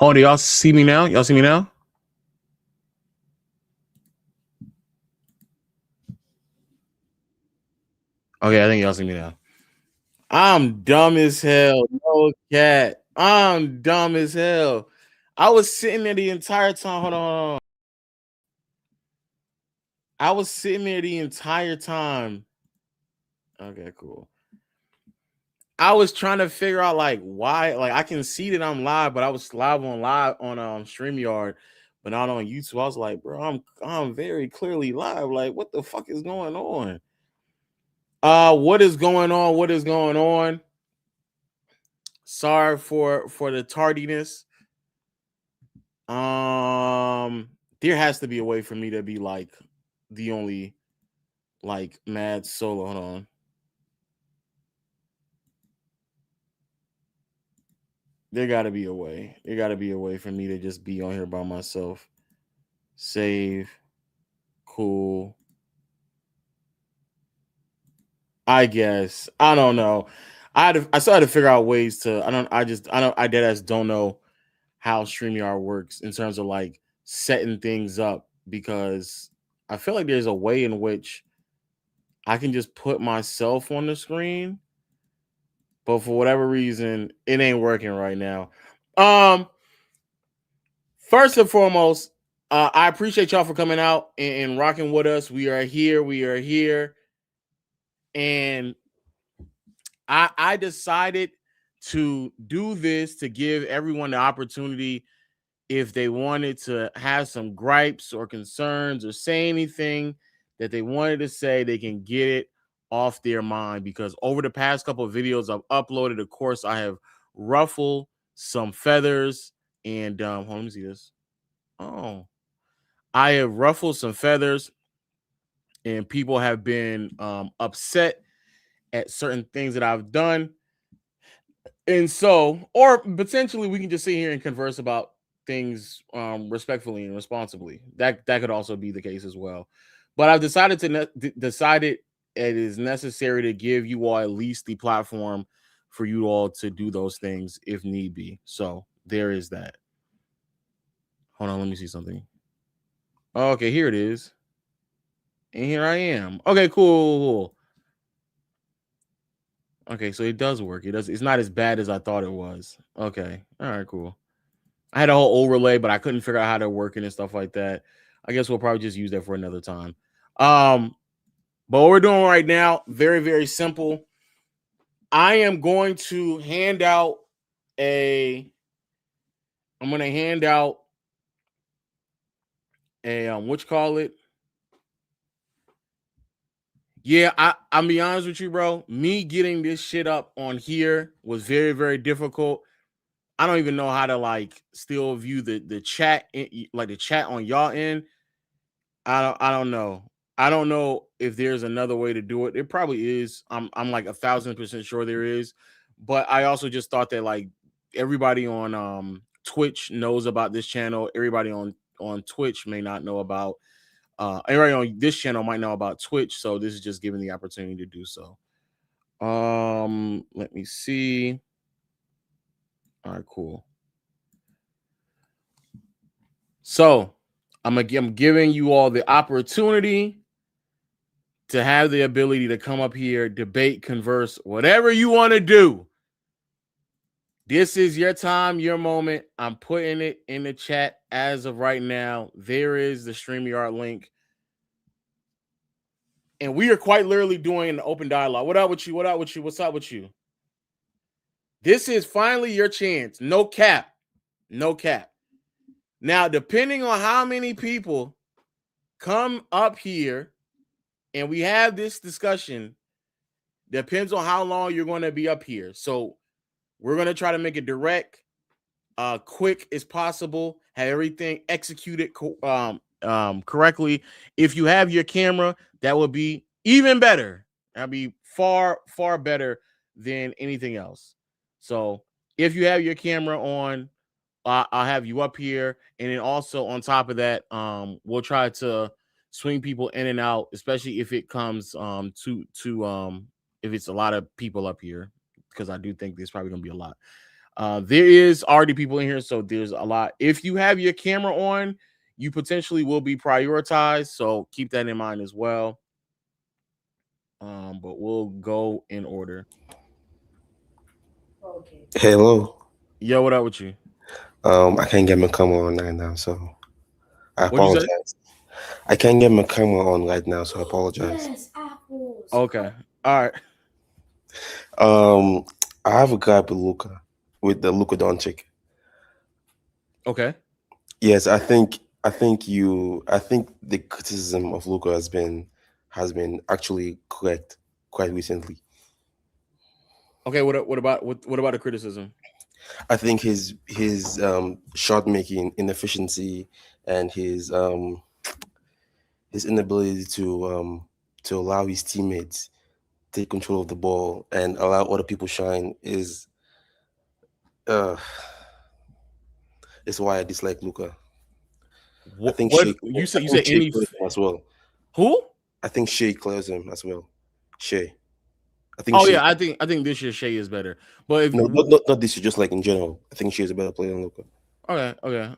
Hold on, y'all see me now? Y'all see me now? Okay, I think y'all see me now. I'm dumb as hell. No cat. I'm dumb as hell. I was sitting there the entire time. Hold on. I was sitting there the entire time. Okay, cool. I was trying to figure out like why, like I can see that I'm live, but I was live on StreamYard, but not on YouTube. I was like, bro, I'm very clearly live. Like, what the fuck is going on? What is going on? What is going on? Sorry for the tardiness. There has to be a way for me to be like the only like mad solo. Hold on. There gotta be a way. There gotta be a way for me to just be on here by myself. Save. Cool. I guess. I don't know. I still had to figure out ways to I deadass don't know how StreamYard works in terms of like setting things up because I feel like there's a way in which I can just put myself on the screen, but for whatever reason, it ain't working right now. First and foremost, I appreciate y'all for coming out and rocking with us. We are here. We are here. And I decided to do this to give everyone the opportunity if they wanted to have some gripes or concerns or say anything that they wanted to say, they can get it off their mind. Because over the past couple of videos I've uploaded, of course, I have ruffled some feathers and hold on, let me see this. Oh, I have ruffled some feathers and people have been upset at certain things that I've done. And so, or potentially we can just sit here and converse about things respectfully and responsibly. That could also be the case as well. But I've decided to decided it is necessary to give you all at least the platform for you all to do those things if need be. So there is that. Hold on, let me see something. Okay, here it is. And here I am. Okay, cool. Okay, so it does work. It does. It's not as bad as I thought it was. Okay. All right, cool. I had a whole overlay, but I couldn't figure out how to work it and stuff like that. I guess we'll probably just use that for another time. But what we're doing right now, very, very simple. I am going to hand out I'm going to hand out what you call it? Yeah, I'll be honest with you, bro. Me getting this shit up on here was very, very difficult. I don't even know how to like still view the chat, like the chat on y'all end. I don't know. I don't know if there's another way to do it. It probably is. I'm like 1,000% sure there is. But I also just thought that like everybody on Twitch knows about this channel. Everybody on Twitch may not know about everybody on this channel might know about Twitch. So this is just giving the opportunity to do so. Let me see. All right, cool. So I'm giving you all the opportunity to have the ability to come up here, debate, converse, whatever you want to do. This is your time, your moment. I'm putting it in the chat as of right now. There is the StreamYard link. And we are quite literally doing an open dialogue. What up with you? What up with you? What's up with you? This is finally your chance. No cap. No cap. Now, depending on how many people come up here and we have this discussion, depends on how long you're going to be up here. So we're going to try to make it direct, quick as possible, have everything executed correctly. If you have your camera, that would be even better. That'd be far, far better than anything else. So if you have your camera on, I'll have you up here. And then also on top of that, we'll try to swing people in and out, especially if it comes to if it's a lot of people up here, because I do think there's probably gonna be a lot. There is already people in here, so there's a lot. If you have your camera on, you potentially will be prioritized, so keep that in mind as well. But we'll go in order. Hello. Yo, what up with you? I can't get my camera on right now, so I What'd you say? apologize. I can't get my camera on right now, so I apologize. Okay, all right. Um, I have a guy with Luka, with the Luka Doncic. Okay. Yes, I think the criticism of Luka has been actually correct quite recently. Okay. What about the criticism? I think his shot making inefficiency and his inability to allow his teammates take control of the ball and allow other people shine uh is why I dislike Luca. I think What Shea you I said? You think said Shea any clears him as well. who? I think Shea clears him as well. Shea. I think Oh Shea yeah, I think this year Shea is better. But if no not this year, just like in general. I think Shea is a better player than Luca. okay,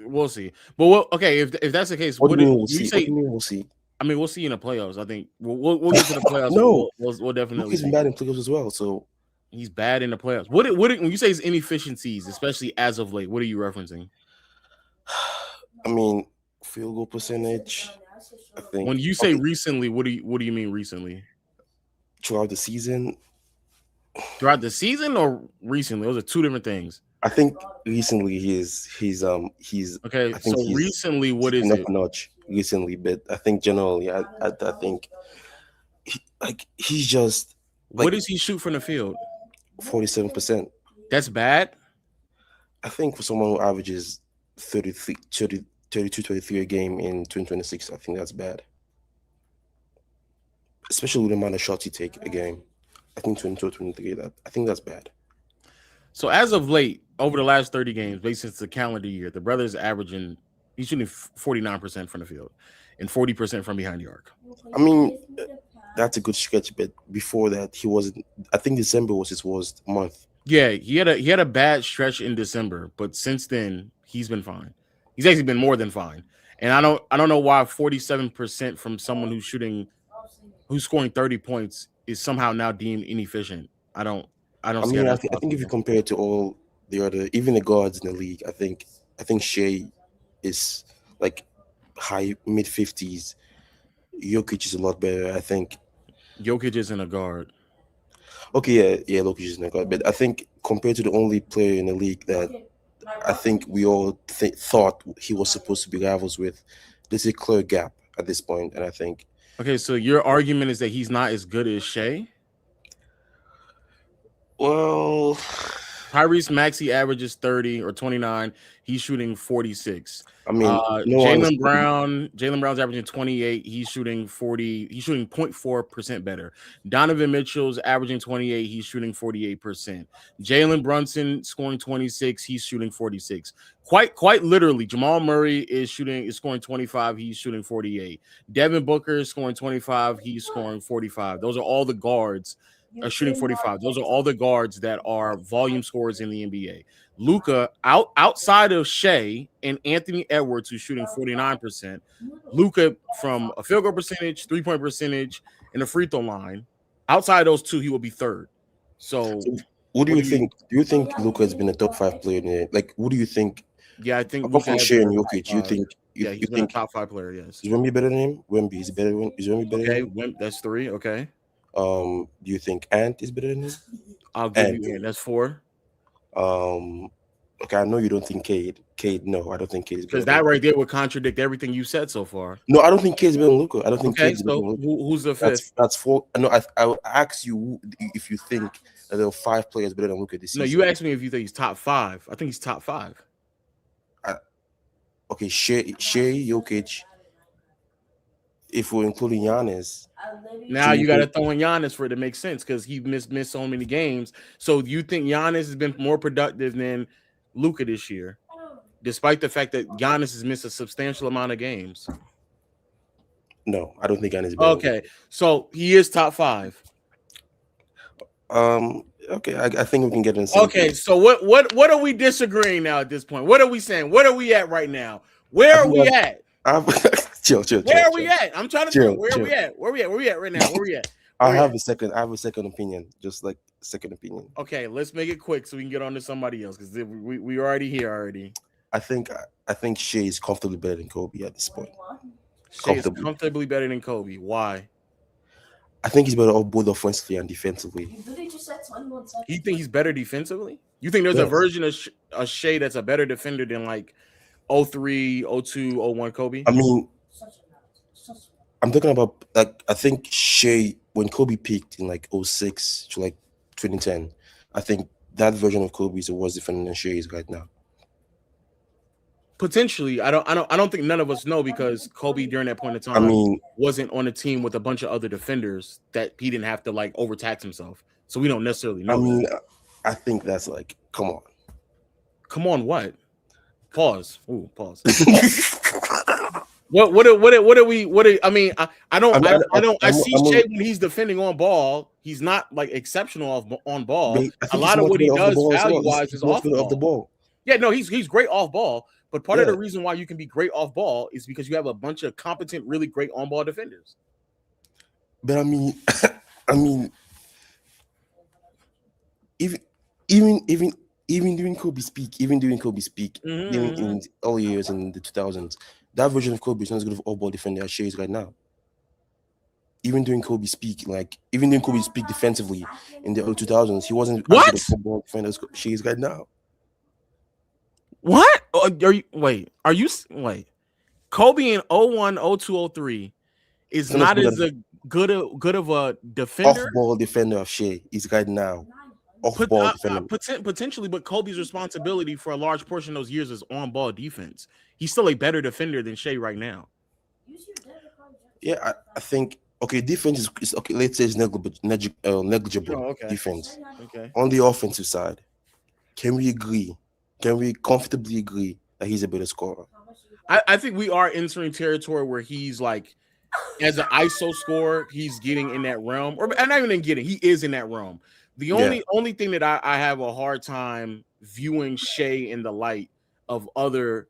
we'll see. But what? Okay, if that's the case, What do what you did mean we'll you see? What do say? you mean we'll see? I mean, we'll see in the playoffs. I think we'll get to the playoffs. No. We'll definitely Luca's been see. bad in playoffs as well. So He's bad in the playoffs. When you say his inefficiencies, especially as of late, what are you referencing? I mean field goal percentage, I When think you say okay, recently, what do you mean recently? throughout the season, Throughout the season or recently? Those are two different things. I think recently he's Okay, I think so recently, he's what is been up it? a notch recently, but I think generally I think like he's just What like does he shoot from the field? 47%. That's bad. I think for someone who averages 33, 30, 32, 33 a game in 2026, I think that's bad, especially with the amount of shots he take a game. I think 22, 23. That I think that's bad. So as of late, over the last 30 games, based since the calendar year, the brother's averaging he's shooting 49% from the field and 40% from behind the arc. I mean, that's a good stretch, but before that, he wasn't. I think December was his worst month. Yeah, he had a bad stretch in December, but since then he's been fine. He's actually been more than fine. And I don't know why 47% from someone who's scoring 30 points is somehow now deemed inefficient. I don't I see how mean, that's I think if you possible. compare it to all the other, even the guards in the league, I think Shea is like high mid 50s. Jokic is a lot better. I think. Jokic isn't a guard. Okay, yeah, Jokic is not guard, but I think compared to the only player in the league that I think we all thought he was supposed to be rivals with, there's a clear gap at this point, and I think, Okay, so your argument is that he's not as good as Shea? well, Tyrese Maxey averages 30 or 29. He's shooting 46. I mean, no one is. Jaylen Brown's averaging 28. He's shooting 40. He's shooting 0.4% better. Donovan Mitchell's averaging 28. He's shooting 48%. Jalen Brunson scoring 26. He's shooting 46. Quite literally, Jamal Murray is scoring 25. He's shooting 48. Devin Booker is scoring 25. He's scoring 45. Those are all the guards are shooting 45. Those are all the guards that are volume scorers in the NBA. Luka outside of Shea and Anthony Edwards, who's shooting 49%. Luka from a field goal percentage, 3-point percentage, and the free throw line. Outside of those two, he will be third. So So, what do what you do you think? Do you think Luka has been a top five player in the like? What do you think? yeah, I think Apart Luka from has Shea been and a top Jokic, you five. think Yeah, you he's been a think top five player, yes. is Wemby better than him? Wemby is Wemby better than Okay, him? that's three. Okay. Do you think Ant is better than him? I'll give Ant. you in. That's four. Um, okay, I know you don't think Cade. Cade, no, I don't think Cade is better Because than. that right there would contradict everything you said so far. No, I don't think Cade is better than Luca. I don't think Okay, Cade is better so than Luca. who's the That's fifth? that's four. No, I would ask you if you think that there are five players better than Luca this No, you season. asked me if you think he's top five. I think he's top five. I, okay, Shea, Jokic. If we're including Giannis, Now do you you got to think? throw in Giannis for it to make sense because he missed so many games. So you think Giannis has been more productive than Luka this year, despite the fact that Giannis has missed a substantial amount of games. No, I don't think Giannis is better than Luka. Okay, so he is top five. Um, Okay, I think we can get in the same Okay, page. so what are we disagreeing now at this point? What are we saying? What are we at right now? Where I are think we at? chill, Where are we at? I'm trying to think. chill, Where are we chill. at? Where are we at right now? Where are we at? I Where we have at? I have a second opinion, just like second opinion. Okay, let's make it quick so we can get on to somebody else because we already here already. I think Shai is comfortably better than Kobe at this point. Shai is comfortably better than Kobe. Why? I think he's better off both offensively and defensively. You think he's better defensively? You think there's a version of Shai that's a better defender than like 03, 02, 01 Kobe? I mean, I'm talking about like I think Shai when Kobe peaked in like 06 to like 2010, I think that version of Kobe is a worse defender than Shai is right now. Potentially, I don't think none of us know because Kobe during that point in time wasn't on a team with a bunch of other defenders that he didn't have to like overtax himself. So we don't necessarily know. I mean, I think that's like, come on. Come on, what? Pause. Ooh, pause. What are we? I mean, I see Shai when he's defending on ball. He's not like exceptional on ball. A lot of what he does value wise is off the ball. Yeah, no, he's great off ball. But part of the reason why you can be great off ball is because you have a bunch of competent, really great on ball defenders. But I mean, even during Kobe's peak, in the early years in the 2000s, that version of Kobe is not as good of off ball defender as Shai is right now. Even during Kobe's peak, defensively in the early 2000s, he wasn't as good of off ball defender as Shai is right now. What? Are you Kobe in 01, 02, 03 is not as good of a defender. Off-ball defender of Shai is right now. Off-ball defender. Potentially, but Kobe's responsibility for a large portion of those years is on-ball defense. He's still a better defender than Shai right now. Yeah, I think defense is okay. Let's say it's negligible defense. Okay. On the offensive side, can we agree? Can we comfortably agree that he's a better scorer? I think we are entering territory where he's like, as an ISO scorer, he's getting in that realm. Or not even getting, he is in that realm. The only thing that I have a hard time viewing Shai in the light of other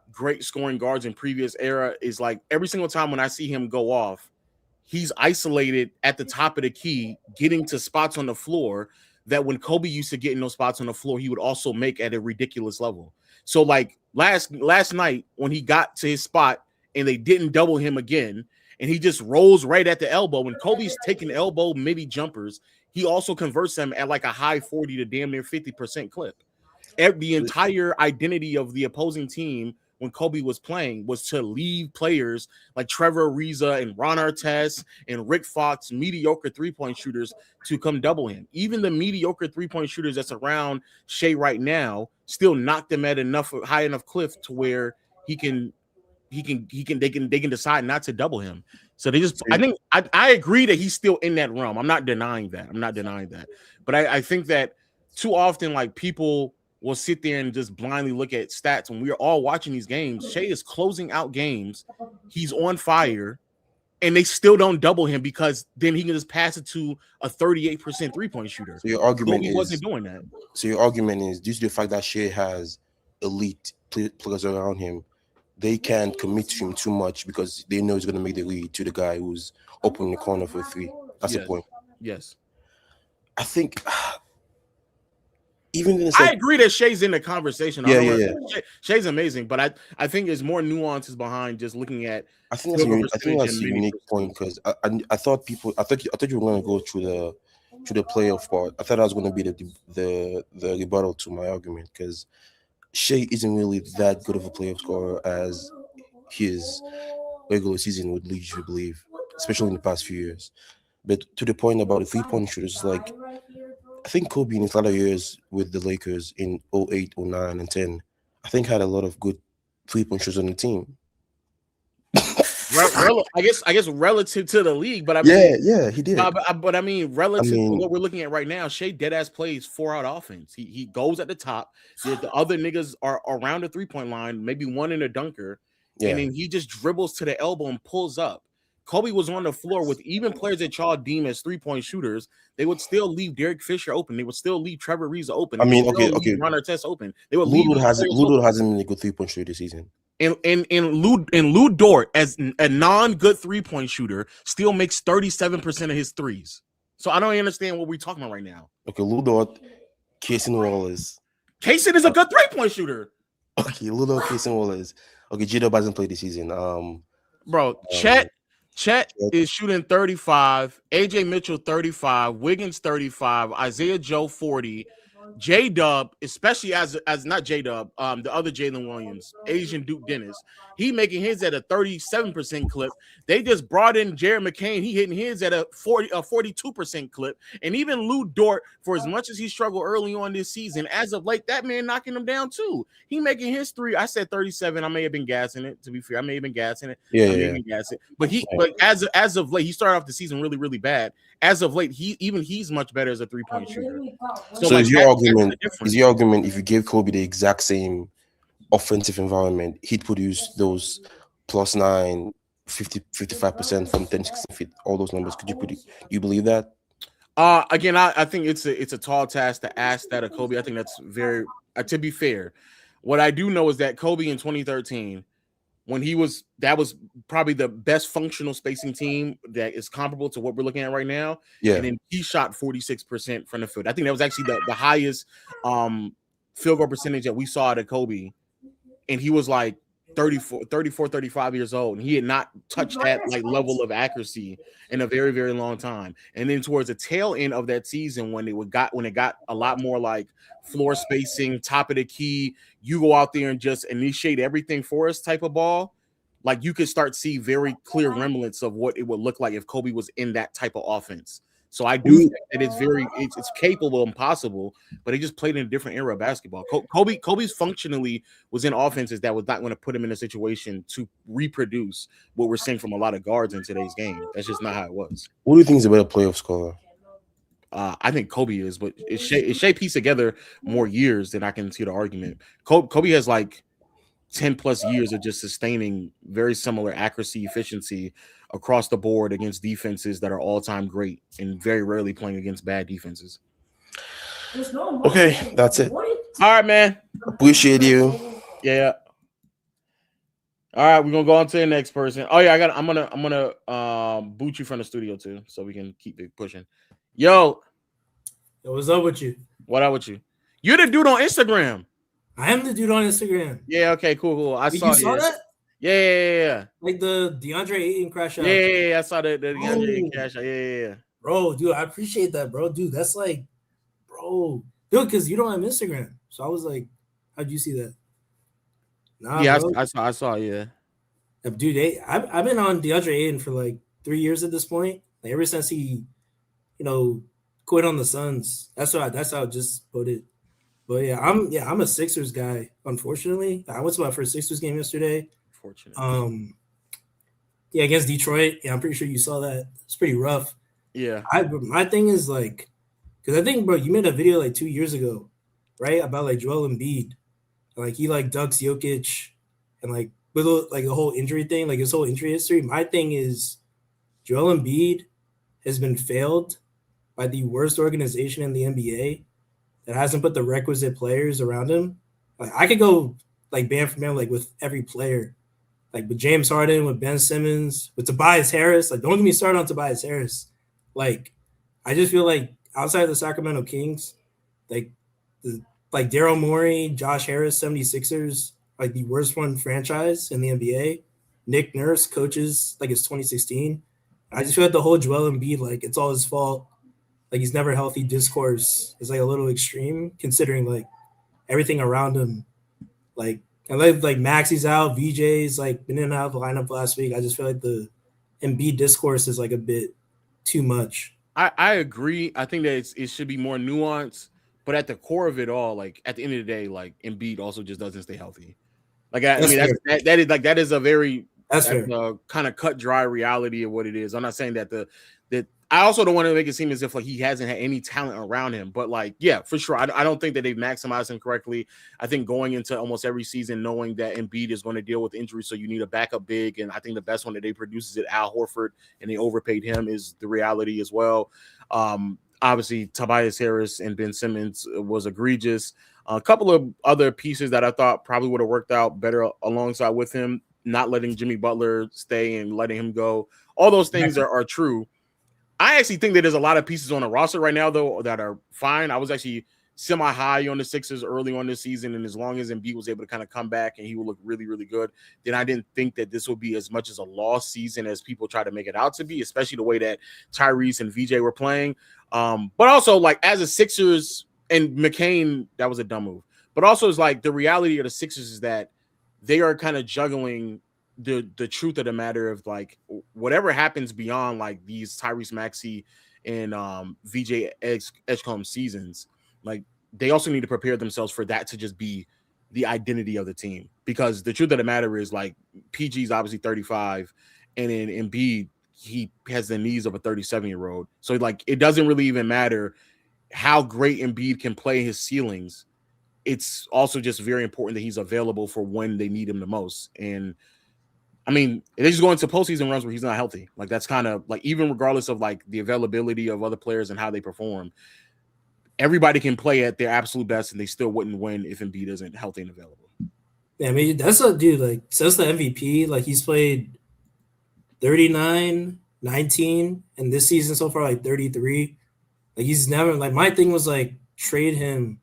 great scoring guards in previous era is like every single time when I see him go off, he's isolated at the top of the key, getting to spots on the floor that when Kobe used to get in those spots on the floor, he would also make at a ridiculous level. So like last night when he got to his spot and they didn't double him again, and he just rolls right at the elbow. When Kobe's taking elbow midi jumpers, he also converts them at like a high 40 to damn near 50% clip. The entire identity of the opposing team when Kobe was playing was to leave players like Trevor Ariza and Ron Artest and Rick Fox, mediocre three-point shooters, to come double him. Even the mediocre three-point shooters that's around Shai right now still knock them at high enough cliff to where they can decide not to double him. So they just, I think I agree that he's still in that realm. I'm not denying that. But I think that too often, like, people will sit there and just blindly look at stats when we're all watching these games. Shai is closing out games. He's on fire, and they still don't double him because then he can just pass it to a 38% three-point shooter. So your argument he wasn't doing that. So your argument is due to the fact that Shai has elite players around him, they can't commit to him too much because they know he's going to make the lead to the guy who's opening the corner for a three. That's the point. Yes. I think I agree that Shai's in the conversation. Yeah. Shai's amazing, but I think there's more nuances behind just looking at. I think that's a unique point because I thought you were going to go through the playoff part. I thought that was going to be the rebuttal to my argument because Shai isn't really that good of a playoff scorer as his regular season would lead you to believe, especially in the past few years. But to the point about the three-point shooters, like, I think Kobe in his latter years with the Lakers in 08, 09, and 10, I think had a lot of good three-point shooters on the team. I guess relative to the league, but I mean, he did. But I mean, relative to what we're looking at right now, Shai deadass plays 4-out offense. He goes at the top. The other niggas are around the 3-point line, maybe one in a dunker, and then he just dribbles to the elbow and pulls up. Kobe was on the floor with even players that y'all deem as 3-point shooters. They would still leave Derek Fisher open. They would still leave Trevor Reeves open. They would still leave Ron Artest open. They would leave Ludo hasn't been a good 3-point shooter this season. And Lu Dort, as a non-good 3-point shooter, still makes 37% of his threes. So I don't understand what we're talking about right now. Okay, Lu Dort, Kaysen Wallace. Kaysen is a good 3-point shooter. Okay, Lu Dort, Kaysen Wallace. Okay, J-Dub hasn't played this season. Bro, Chet is shooting 35, AJ Mitchell 35, Wiggins 35, Isaiah Joe 40, J-Dub, especially as not J-Dub, the other Jalen Williams, Asian Duke Dennis, he making his at a 37% clip. They just brought in Jared McCain. He hitting his at a 42% clip. And even Lu Dort, for as much as he struggled early on this season, as of late, that man knocking him down too. He making his three. I said 37. I may have been gassing it, to be fair. I may have been gassing it. But as of late, he started off the season really, really bad. As of late, he's much better as a 3-point shooter. So is your argument if you gave Kobe the exact same offensive environment, he'd produce those plus 9, 55% from 10, 16 feet, all those numbers? You believe that? Again, I think it's a tall task to ask that of Kobe. I think that's very, to be fair. What I do know is that Kobe in 2013, that was probably the best functional spacing team that is comparable to what we're looking at right now. Yeah. And then he shot 46% from the field. I think that was actually the highest field goal percentage that we saw out of Kobe. And he was like 34, 35 years old. And he had not touched that like level of accuracy in a very, very long time. And then towards the tail end of that season, when it got a lot more like floor spacing, top of the key, you go out there and just initiate everything for us type of ball, like you could start see very clear remnants of what it would look like if Kobe was in that type of offense. So I do think that it's capable and possible, but he just played in a different era of basketball. Kobe's functionally was in offenses that was not going to put him in a situation to reproduce what we're seeing from a lot of guards in today's game. That's just not how it was. What do you think is a better playoff scorer? I think Kobe is, but it's Shai pieced together more years than I can see the argument. Kobe has like 10 plus years of just sustaining very similar accuracy, efficiency across the board against defenses that are all-time great and very rarely playing against bad defenses. Okay, that's it. All right, man. Appreciate you. Yeah. All right, we're gonna go on to the next person. Oh yeah, I'm gonna boot you from the studio too, so we can keep it pushing. Yo, what's up with you? What up with you? You're the dude on Instagram. I am the dude on Instagram. Yeah, okay, cool. You saw that? Yeah. Like the DeAndre Ayton crash out. Yeah, I saw the DeAndre Ayton crash out. Yeah. Bro, dude, I appreciate that, bro. Dude, that's like, bro. Dude, because you don't have Instagram. So I was like, how'd you see that? Nah, yeah, I saw, yeah. Dude, I've been on DeAndre Ayton for like 3 years at this point. Like ever since he, quit on the Suns. That's how I just put it. But I'm a Sixers guy, unfortunately. I went to my first Sixers game yesterday. Fortunately. Against Detroit. Yeah, I'm pretty sure you saw that. It's pretty rough. Yeah. My thing is like, because I think, bro, you made a video like 2 years ago, right? About like Joel Embiid. Like he like dunks Jokic and like with like the whole injury thing, like his whole injury history. My thing is Joel Embiid has been failed by the worst organization in the NBA that hasn't put the requisite players around him. Like I could go like band for man, like with every player, like with James Harden, with Ben Simmons, with Tobias Harris. Like don't get me started on Tobias Harris. Like I just feel like outside of the Sacramento Kings, like Daryl Morey, Josh Harris, 76ers, like the worst run franchise in the NBA. Nick Nurse coaches like it's 2016. I just feel like the whole Joel Embiid, like it's all his fault. Like he's never healthy discourse is like a little extreme considering like everything around him. Like and like Maxi's out, VJ's like been in and out of the lineup last week. I just feel like the Embiid discourse is like a bit too much. I agree. I think that it should be more nuanced, but at the core of it all, like at the end of the day, like Embiid also just doesn't stay healthy. Like that is a very kind of cut dry reality of what it is. I'm not saying that I also don't want to make it seem as if like he hasn't had any talent around him, but like, yeah, for sure. I don't think that they've maximized him correctly. I think going into almost every season, knowing that Embiid is going to deal with injuries, so you need a backup big, and I think the best one that they produce is Al Horford, and they overpaid him is the reality as well. Obviously, Tobias Harris and Ben Simmons was egregious. A couple of other pieces that I thought probably would have worked out better alongside with him, not letting Jimmy Butler stay and letting him go. All those things are true. I actually think that there's a lot of pieces on the roster right now, though, that are fine. I was actually semi-high on the Sixers early on this season, and as long as Embiid was able to kind of come back and he would look really, really good, then I didn't think that this would be as much as a lost season as people try to make it out to be, especially the way that Tyrese and VJ were playing. But also, like, as a Sixers and McCain, that was a dumb move. But also, it's like the reality of the Sixers is that they are kind of juggling the truth of the matter of like whatever happens beyond like these Tyrese Maxey and VJ Edgecombe seasons, like they also need to prepare themselves for that to just be the identity of the team, because the truth of the matter is like PG is obviously 35 and then Embiid, he has the knees of a 37-year-old, so like it doesn't really even matter how great Embiid can play his ceilings. It's also just very important that he's available for when they need him the most. And I mean, they just go into postseason runs where he's not healthy. Like that's kind of like, even regardless of like the availability of other players and how they perform, everybody can play at their absolute best and they still wouldn't win if Embiid isn't healthy and available. Yeah, I mean, that's a dude, like, since the MVP, like, he's played 39, 19, and this season so far, like, 33. Like, he's never, like, my thing was, like, trade him.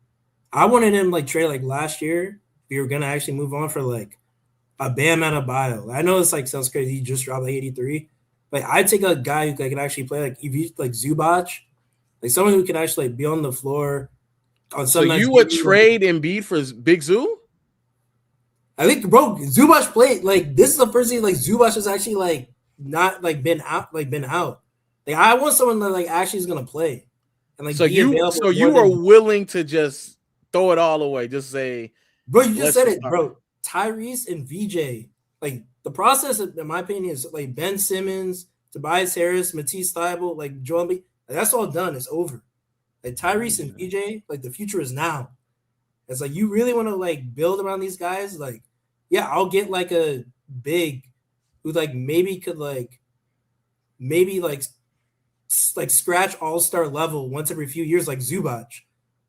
I wanted him, like, trade, like, last year. We were going to actually move on for, like, a Bam Adebayo. I know it's like sounds crazy. He just dropped like 83. Like I'd take a guy who can actually play like Zubac, like someone who can actually like, be on the floor. On so you would trade Embiid for Big Zoo? I think, bro, Zubac played like this is the first thing like Zubac has actually like not like been out. Like I want someone that like actually is gonna play. And like so you are willing to just throw it all away, just say, bro, you just said it, bro. Tyrese and VJ, like the process, in my opinion, is like Ben Simmons, Tobias Harris, Matisse Thybulle, like Joel Embiid. Like, that's all done. It's over. Like Tyrese and VJ, like the future is now. It's like you really want to like build around these guys. Like, yeah, I'll get like a big who like maybe could like scratch all-star level once every few years, like Zubac.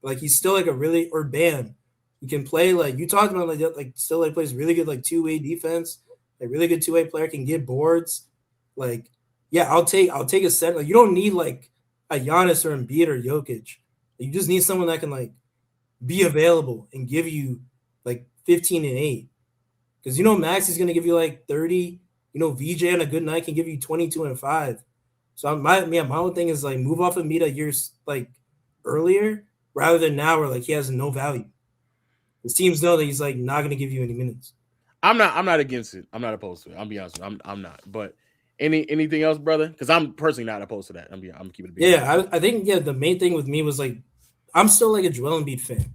Like he's still like a really or Bam. He can play like you talked about, like still like plays really good like two-way defense, like really good two-way player, can get boards. Like, yeah, I'll take a set. Like you don't need like a Giannis or Embiid or Jokic. You just need someone that can like be available and give you like 15 and 8. Because Max is gonna give you like 30. VJ on a good night can give you 22 and 5. So my whole thing is like move off of Embiid a years like earlier rather than now where like he has no value. His teams know that he's like not going to give you any minutes. I'm not against it. I'm not opposed to it. I'll be honest with you. I'm not. But anything else, brother? Because I'm personally not opposed to that. I'm keeping it. Yeah, I think the main thing with me was like I'm still like a Joel Embiid fan.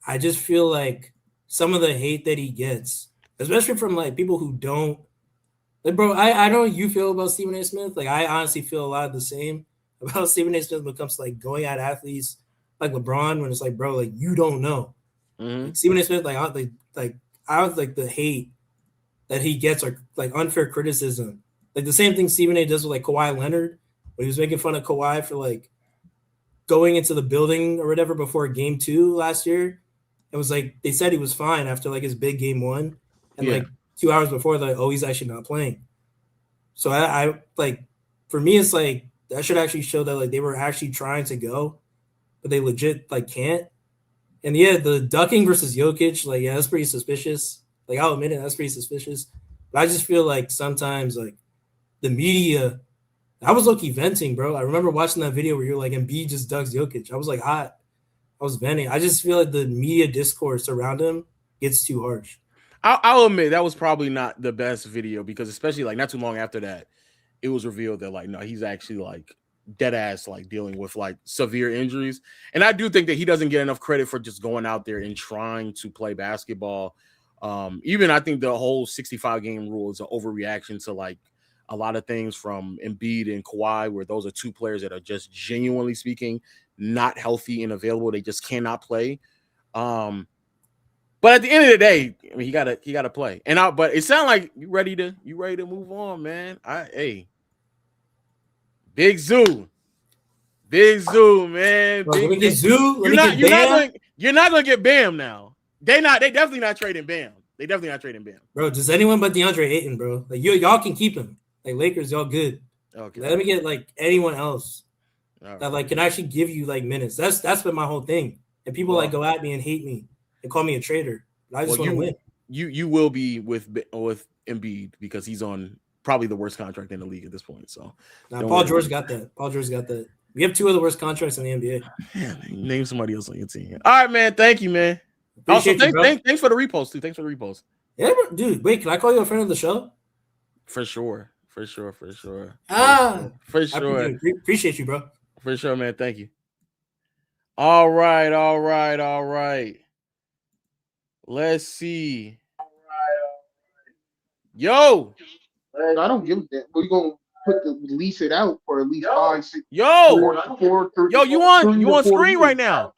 I just feel like some of the hate that he gets, especially from like people who don't. Like, bro, I know you feel about Stephen A. Smith. Like I honestly feel a lot of the same about Stephen A. Smith when it comes to like going at athletes like LeBron. When it's like, bro, like you don't know. Mm-hmm. Like, Stephen A. Smith, I was like the hate that he gets or like unfair criticism. Like the same thing Stephen A. does with like Kawhi Leonard when he was making fun of Kawhi for like going into the building or whatever before game 2 last year. It was like they said he was fine after like his big game 1. And like 2 hours before, like, oh, he's actually not playing. So I like for me, it's like that should actually show that like they were actually trying to go, but they legit like can't. And yeah, the ducking versus Jokic, like, yeah, that's pretty suspicious. Like, I'll admit it, that's pretty suspicious. But I just feel like sometimes, like, the media, I was low-key venting, bro. I remember watching that video where you're like, Embiid just ducks Jokic. I was like hot. I was venting. I just feel like the media discourse around him gets too harsh. I'll admit that was probably not the best video because especially like not too long after that, it was revealed that like, no, he's actually like dead ass like dealing with like severe injuries. And I do think that he doesn't get enough credit for just going out there and trying to play basketball. Even I think the whole 65 game rule is an overreaction to like a lot of things from Embiid and Kawhi, where those are two players that are just genuinely speaking not healthy and available. They just cannot play. But at the end of the day, I mean, he gotta play. But it sounds like you ready to move on, man. Big Zoo, man. Bro, let me get Zoo. You're not gonna get Bam now. They definitely not trading Bam. Bro, just anyone but DeAndre Ayton, bro. Like y'all can keep him. Like Lakers, y'all good. Okay. Let me get like anyone else that like can actually give you like minutes. That's been my whole thing. And people like go at me and hate me and call me a traitor. I just want to win. You will be with Embiid because he's on probably the worst contract in the league at this point. So Paul George got that. We have two of the worst contracts in the NBA. Man, name somebody else on your team. All right, man. Thank you, man. Thanks for the repost too. Thanks for the repost. Yeah, bro. Dude. Wait, can I call you a friend of the show? For sure. For sure. Appreciate you, bro. For sure, man. Thank you. All right. Let's see. Yo. I don't give a damn. We're gonna release it out for at least 5, 6. Yo, 4, 3, yo, you on screen right now?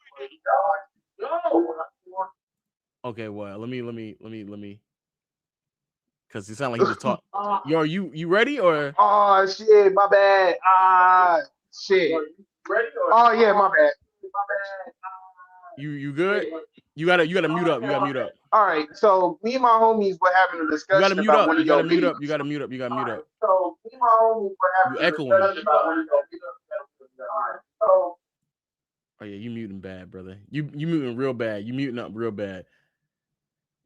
Okay, well, let me. Because it sounds like he was talking. Yo, you ready or? Oh shit, my bad. Shit. Oh yeah, my bad. You good? You gotta mute up. You gotta mute up. All right, so me and my homies were having a discussion. You gotta mute up. You gotta mute up. So me and my homies were having a discussion about one of your videos. Oh yeah, you muting bad, brother. You muting real bad. You muting up real bad.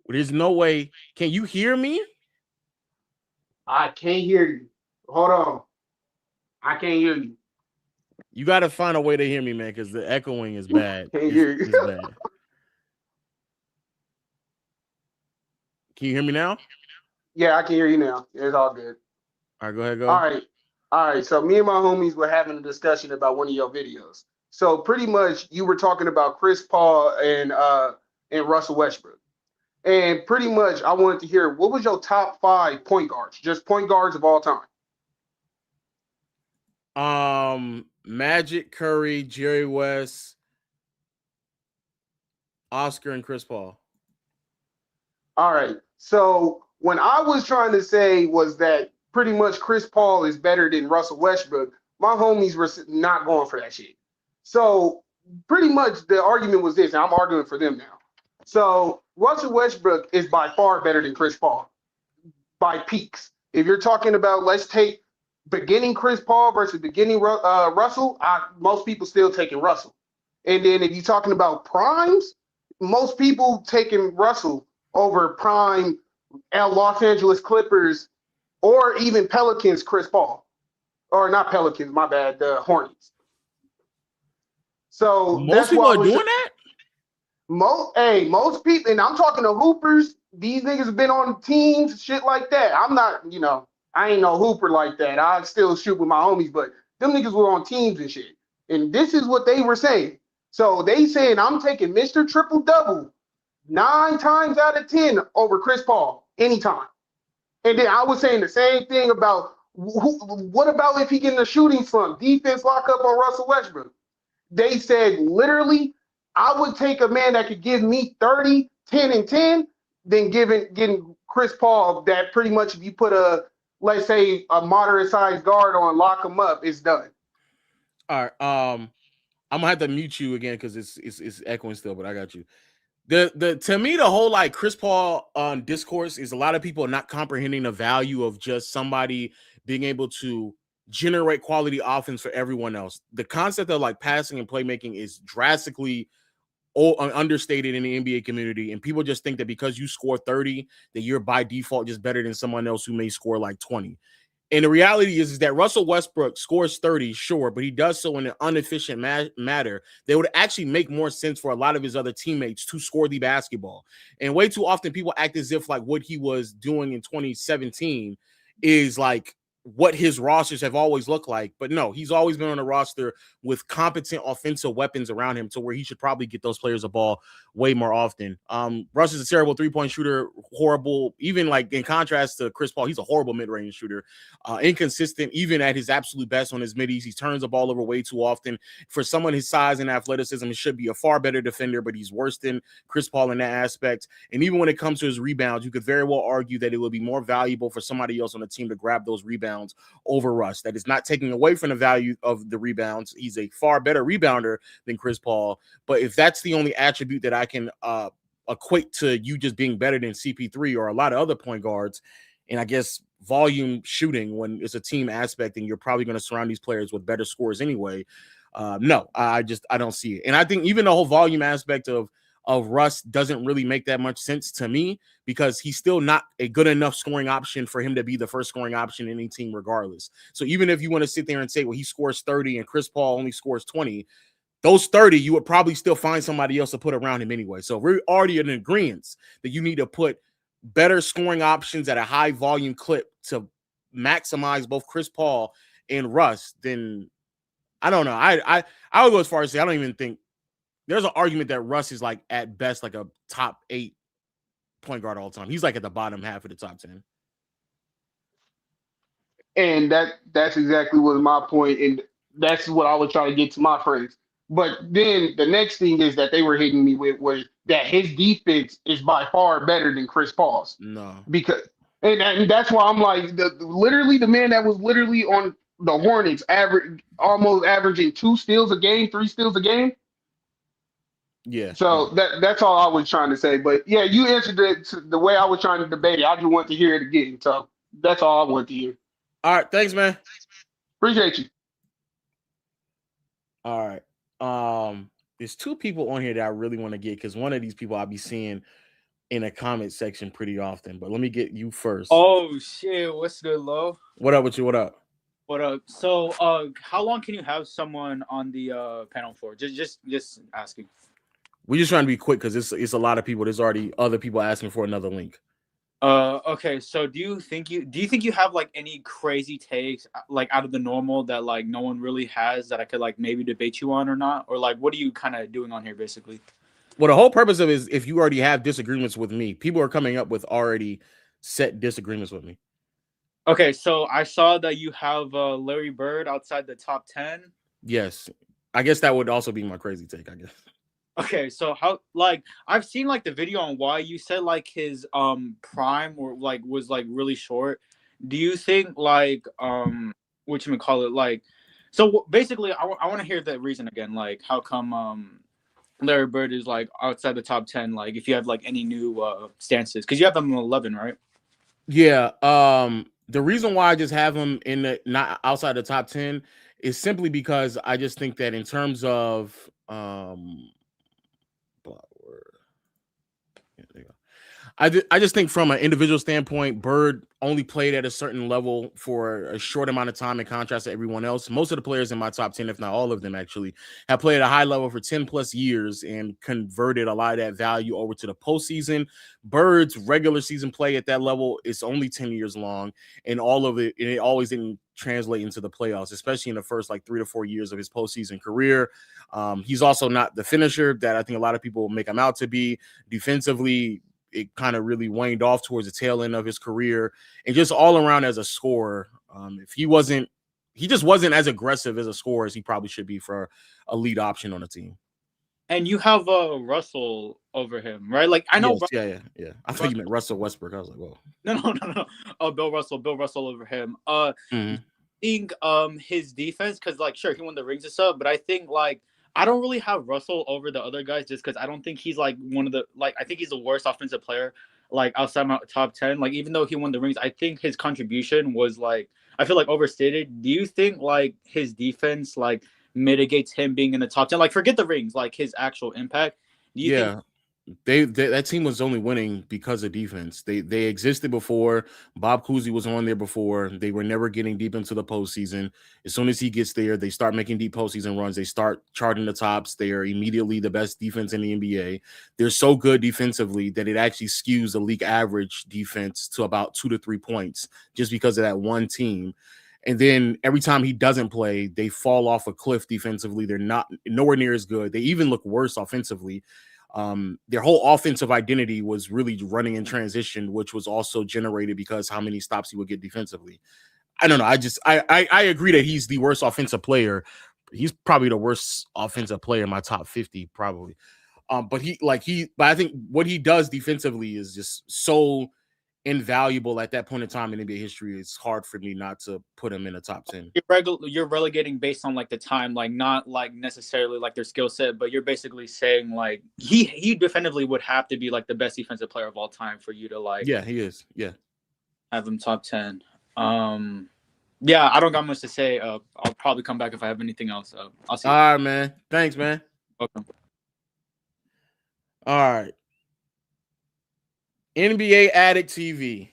There's no way. Can you hear me? I can't hear you. Hold on. I can't hear you. You got to find a way to hear me, man, because the echoing is bad. Can't hear you. It's bad. Can you hear me now? Yeah, I can hear you now. It's all good. All right, go ahead, go. All right. So me and my homies were having a discussion about one of your videos. So pretty much you were talking about Chris Paul and Russell Westbrook. And pretty much I wanted to hear, what was your top 5 point guards? Just point guards of all time. Magic, Curry, Jerry West, Oscar, and Chris Paul. All right. So when I was trying to say was that pretty much Chris Paul is better than Russell Westbrook, my homies were not going for that shit. So pretty much the argument was this, and I'm arguing for them now. So Russell Westbrook is by far better than Chris Paul by peaks. If you're talking about, let's take beginning Chris Paul versus beginning Russell, most people still taking Russell. And then if you're talking about primes, most people taking Russell over prime Los Angeles Clippers or even Pelicans Chris Paul. Or not Pelicans, my bad, the Hornets. So most people are doing that? Most people, and I'm talking to hoopers, these niggas have been on teams, shit like that. I'm not, I ain't no hooper like that. I still shoot with my homies, but them niggas were on teams and shit. And this is what they were saying. So they saying I'm taking Mr. Triple Double 9 times out of 10 over Chris Paul anytime. And then I was saying the same thing about what about if he getting a shooting slump, defense lock up on Russell Westbrook. They said literally, I would take a man that could give me 30, 10, and 10 than getting Chris Paul that pretty much if you put let's say a moderate sized guard on, lock him up, it's done. All right. I'm gonna have to mute you again because it's echoing still, but I got you. To me, the whole like Chris Paul discourse is a lot of people not comprehending the value of just somebody being able to generate quality offense for everyone else. The concept of like passing and playmaking is drastically understated in the NBA community, and people just think that because you score 30 that you're by default just better than someone else who may score like 20. And the reality is that Russell Westbrook scores 30, sure, but he does so in an inefficient manner. They would actually make more sense for a lot of his other teammates to score the basketball. And way too often people act as if like what he was doing in 2017 is like what his rosters have always looked like. But no, he's always been on a roster with competent offensive weapons around him to where he should probably get those players the ball way more often. Russ is a terrible three-point shooter, horrible, even like in contrast to Chris Paul, he's a horrible mid-range shooter, inconsistent, even at his absolute best on his middies. He turns the ball over way too often. For someone his size and athleticism, he should be a far better defender, but he's worse than Chris Paul in that aspect. And even when it comes to his rebounds, you could very well argue that it would be more valuable for somebody else on the team to grab those rebounds over Russ. That is not taking away from the value of the rebounds. He's a far better rebounder than Chris Paul. But if that's the only attribute that I can equate to you just being better than CP3 or a lot of other point guards, and I guess volume shooting when it's a team aspect and you're probably going to surround these players with better scores anyway, no, I don't see it. And I think even the whole volume aspect of Russ doesn't really make that much sense to me because he's still not a good enough scoring option for him to be the first scoring option in any team regardless. So even if you want to sit there and say, well, he scores 30 and Chris Paul only scores 20, those 30, you would probably still find somebody else to put around him anyway. So we're already in agreement that you need to put better scoring options at a high volume clip to maximize both Chris Paul and Russ. Then I don't know. I would go as far as say I don't even think there's an argument that Russ is like at best like a top 8 point guard all the time. He's like at the bottom half of the top 10. And that's exactly what my point, and that's what I was trying to get to my friends. But then the next thing is that they were hitting me with was that his defense is by far better than Chris Paul's. No, Because and that's why I'm like literally the man that was literally on the Hornets almost averaging 2 steals a game, 3 steals a game. yeah. So that's all I was trying to say. But yeah, you answered it the way I was trying to debate it. I just want to hear it again. So that's all I want to hear. All right, thanks, man. Appreciate you. All right. There's 2 people on here that I really want to get because one of these people I'll be seeing in a comment section pretty often. But let me get you first. Oh shit, what's good, Lo? What up with you? What up? What up? So how long can you have someone on the panel for? Just asking. We're just trying to be quick because it's a lot of people. There's already other people asking for another link. Okay, so do you think you have like any crazy takes like out of the normal that like no one really has that I could like maybe debate you on or not? Or like what are you kind of doing on here basically? Well, the whole purpose of it is if you already have disagreements with me, people are coming up with already set disagreements with me. Okay, so I saw that you have Larry Bird outside the top 10. Yes. I guess that would also be my crazy take, I guess. Okay, so how like I've seen like the video on why you said like his prime or like was like really short. Do you think like what you call it like so basically I want to hear the reason again, like how come Larry Bird is like outside the top 10, like if you have like any new stances because you have him in 11, right? Yeah. The reason why I just have him in the not outside the top 10 is simply because I just think that in terms of I just think from an individual standpoint, Bird only played at a certain level for a short amount of time in contrast to everyone else. Most of the players in my top 10, if not all of them actually, have played at a high level for 10 plus years and converted a lot of that value over to the postseason. Bird's regular season play at that level is only 10 years long, and all of it always didn't translate into the playoffs, especially in the first like 3 to 4 years of his postseason career. He's also not the finisher that I think a lot of people make him out to be. Defensively, it kind of really waned off towards the tail end of his career, and just all around as a scorer. If he just wasn't as aggressive as a scorer as he probably should be for a lead option on a team. And you have Russell over him, right? Like I know. Yes, yeah. I thought you meant Russell Westbrook. I was like, whoa. No. Oh, Bill Russell over him. I think his defense, because like sure he won the rings and stuff, but I think like I don't really have Russell over the other guys just because I don't think he's like one of the like I think he's the worst offensive player like outside my top 10. Like even though he won the rings, I think his contribution was like I feel like overstated. Do you think like his defense like mitigates him being in the top 10? Like forget the rings, like his actual impact. Do you think that team was only winning because of defense. They existed before. Bob Cousy was on there before. They were never getting deep into the postseason. As soon as he gets there, they start making deep postseason runs. They start charting the tops. They are immediately the best defense in the NBA. They're so good defensively that it actually skews the league average defense to about 2 to 3 points just because of that one team. And then every time he doesn't play, they fall off a cliff defensively. They're not nowhere near as good. They even look worse offensively. Their whole offensive identity was really running in transition, which was also generated because how many stops he would get defensively. I don't know. I agree that he's the worst offensive player. He's probably the worst offensive player in my top 50, probably. But I think what he does defensively is just so invaluable at that point in time in NBA history. It's hard for me not to put him in the top 10. You're relegating based on like the time, like not like necessarily like their skill set, but you're basically saying like he definitively would have to be like the best defensive player of all time for you to like. Yeah, he is. Yeah, have him top 10. Yeah, I don't got much to say. I'll probably come back if I have anything else. I'll see. All right, man. Thanks, man. Okay. All right. NBA Addict TV.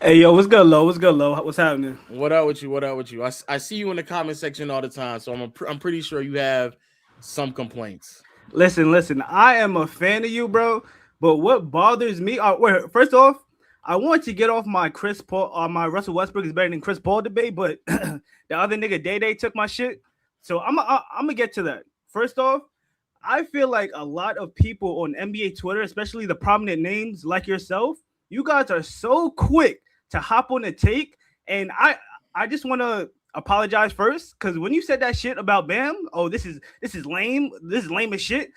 Hey, yo, what's good, Lo? What's good, Lo? What's happening? What up with you? I see you in the comment section all the time, so I'm pretty sure you have some complaints. Listen. I am a fan of you, bro. But what bothers me? First off, I want to get off my Chris Paul, my Russell Westbrook is better than Chris Paul debate, but the other nigga Day took my shit. So I'm gonna get to that. First off, I feel like a lot of people on NBA Twitter, especially the prominent names like yourself, you guys are so quick to hop on the take, and I just want to apologize first because when you said that shit about Bam, oh this is lame, this is lame as shit.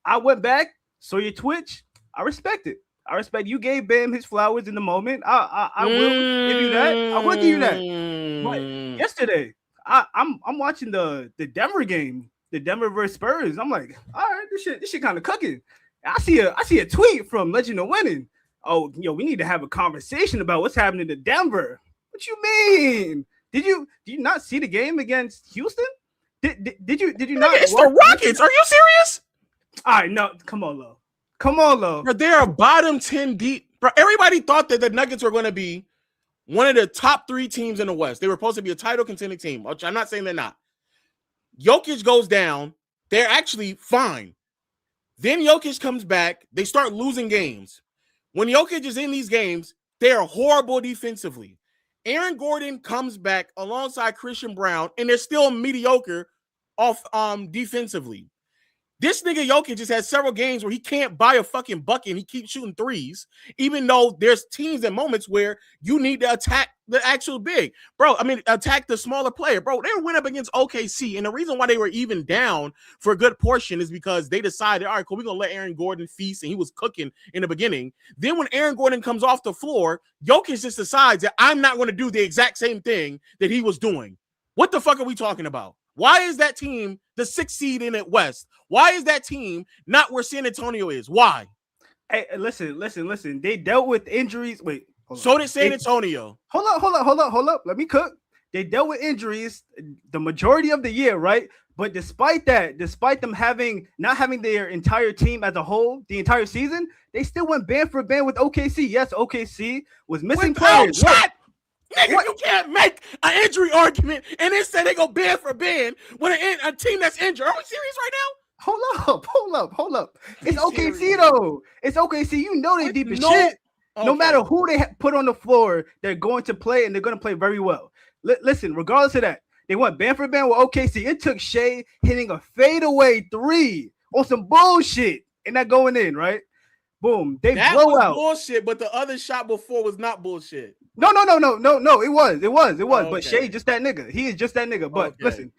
I went back, saw your Twitch, I respect it. I respect you gave Bam his flowers in the moment. I will give you that. I will give you that. But yesterday, I'm watching the Denver game, the Denver versus Spurs. I'm like, all right, this shit kind of cooking. I see a tweet from Legend of Winning. Oh, we need to have a conversation about what's happening to Denver. What you mean? Did you not see the game against Houston? Did you not? It's the Rockets. Are you serious? All right, no, come on, Lo. Bro, they're a bottom 10 deep. Bro, everybody thought that the Nuggets were going to be one of the top 3 teams in the West. They were supposed to be a title contending team, which I'm not saying they're not. Jokic goes down. They're actually fine. Then Jokic comes back. They start losing games. When Jokic is in these games, they are horrible defensively. Aaron Gordon comes back alongside Christian Brown, and they're still mediocre off defensively. This nigga Jokic just had several games where he can't buy a fucking bucket and he keeps shooting threes, even though there's teams and moments where you need to attack the actual big. Bro, attack the smaller player. Bro, they went up against OKC, and the reason why they were even down for a good portion is because they decided, all right, cool, we're going to let Aaron Gordon feast, and he was cooking in the beginning. Then when Aaron Gordon comes off the floor, Jokic just decides that I'm not going to do the exact same thing that he was doing. What the fuck are we talking about? Why is that team the 6th seed in the West? Why is that team not where San Antonio is? Why? Hey, listen. They dealt with injuries. Wait. So did San Antonio. Hold up. Let me cook. They dealt with injuries the majority of the year, right? But despite that, despite them not having their entire team as a whole the entire season, they still went band for band with OKC. Yes, OKC was missing players. Nigga, you can't make an injury argument and then say they go band for band when a team that's injured. Are we serious right now? Hold up. It's OKC though. It's OKC. You know they deep as shit. Okay. No matter who they put on the floor, they're going to play and they're going to play very well. Listen, regardless of that, they went band for band with OKC. It took Shai hitting a fadeaway 3 on some bullshit and that going in, right? Boom. They that blow was out. Bullshit, but the other shot before was not bullshit. No. It was. Okay. But Shai just that nigga. He is just that nigga. But listen,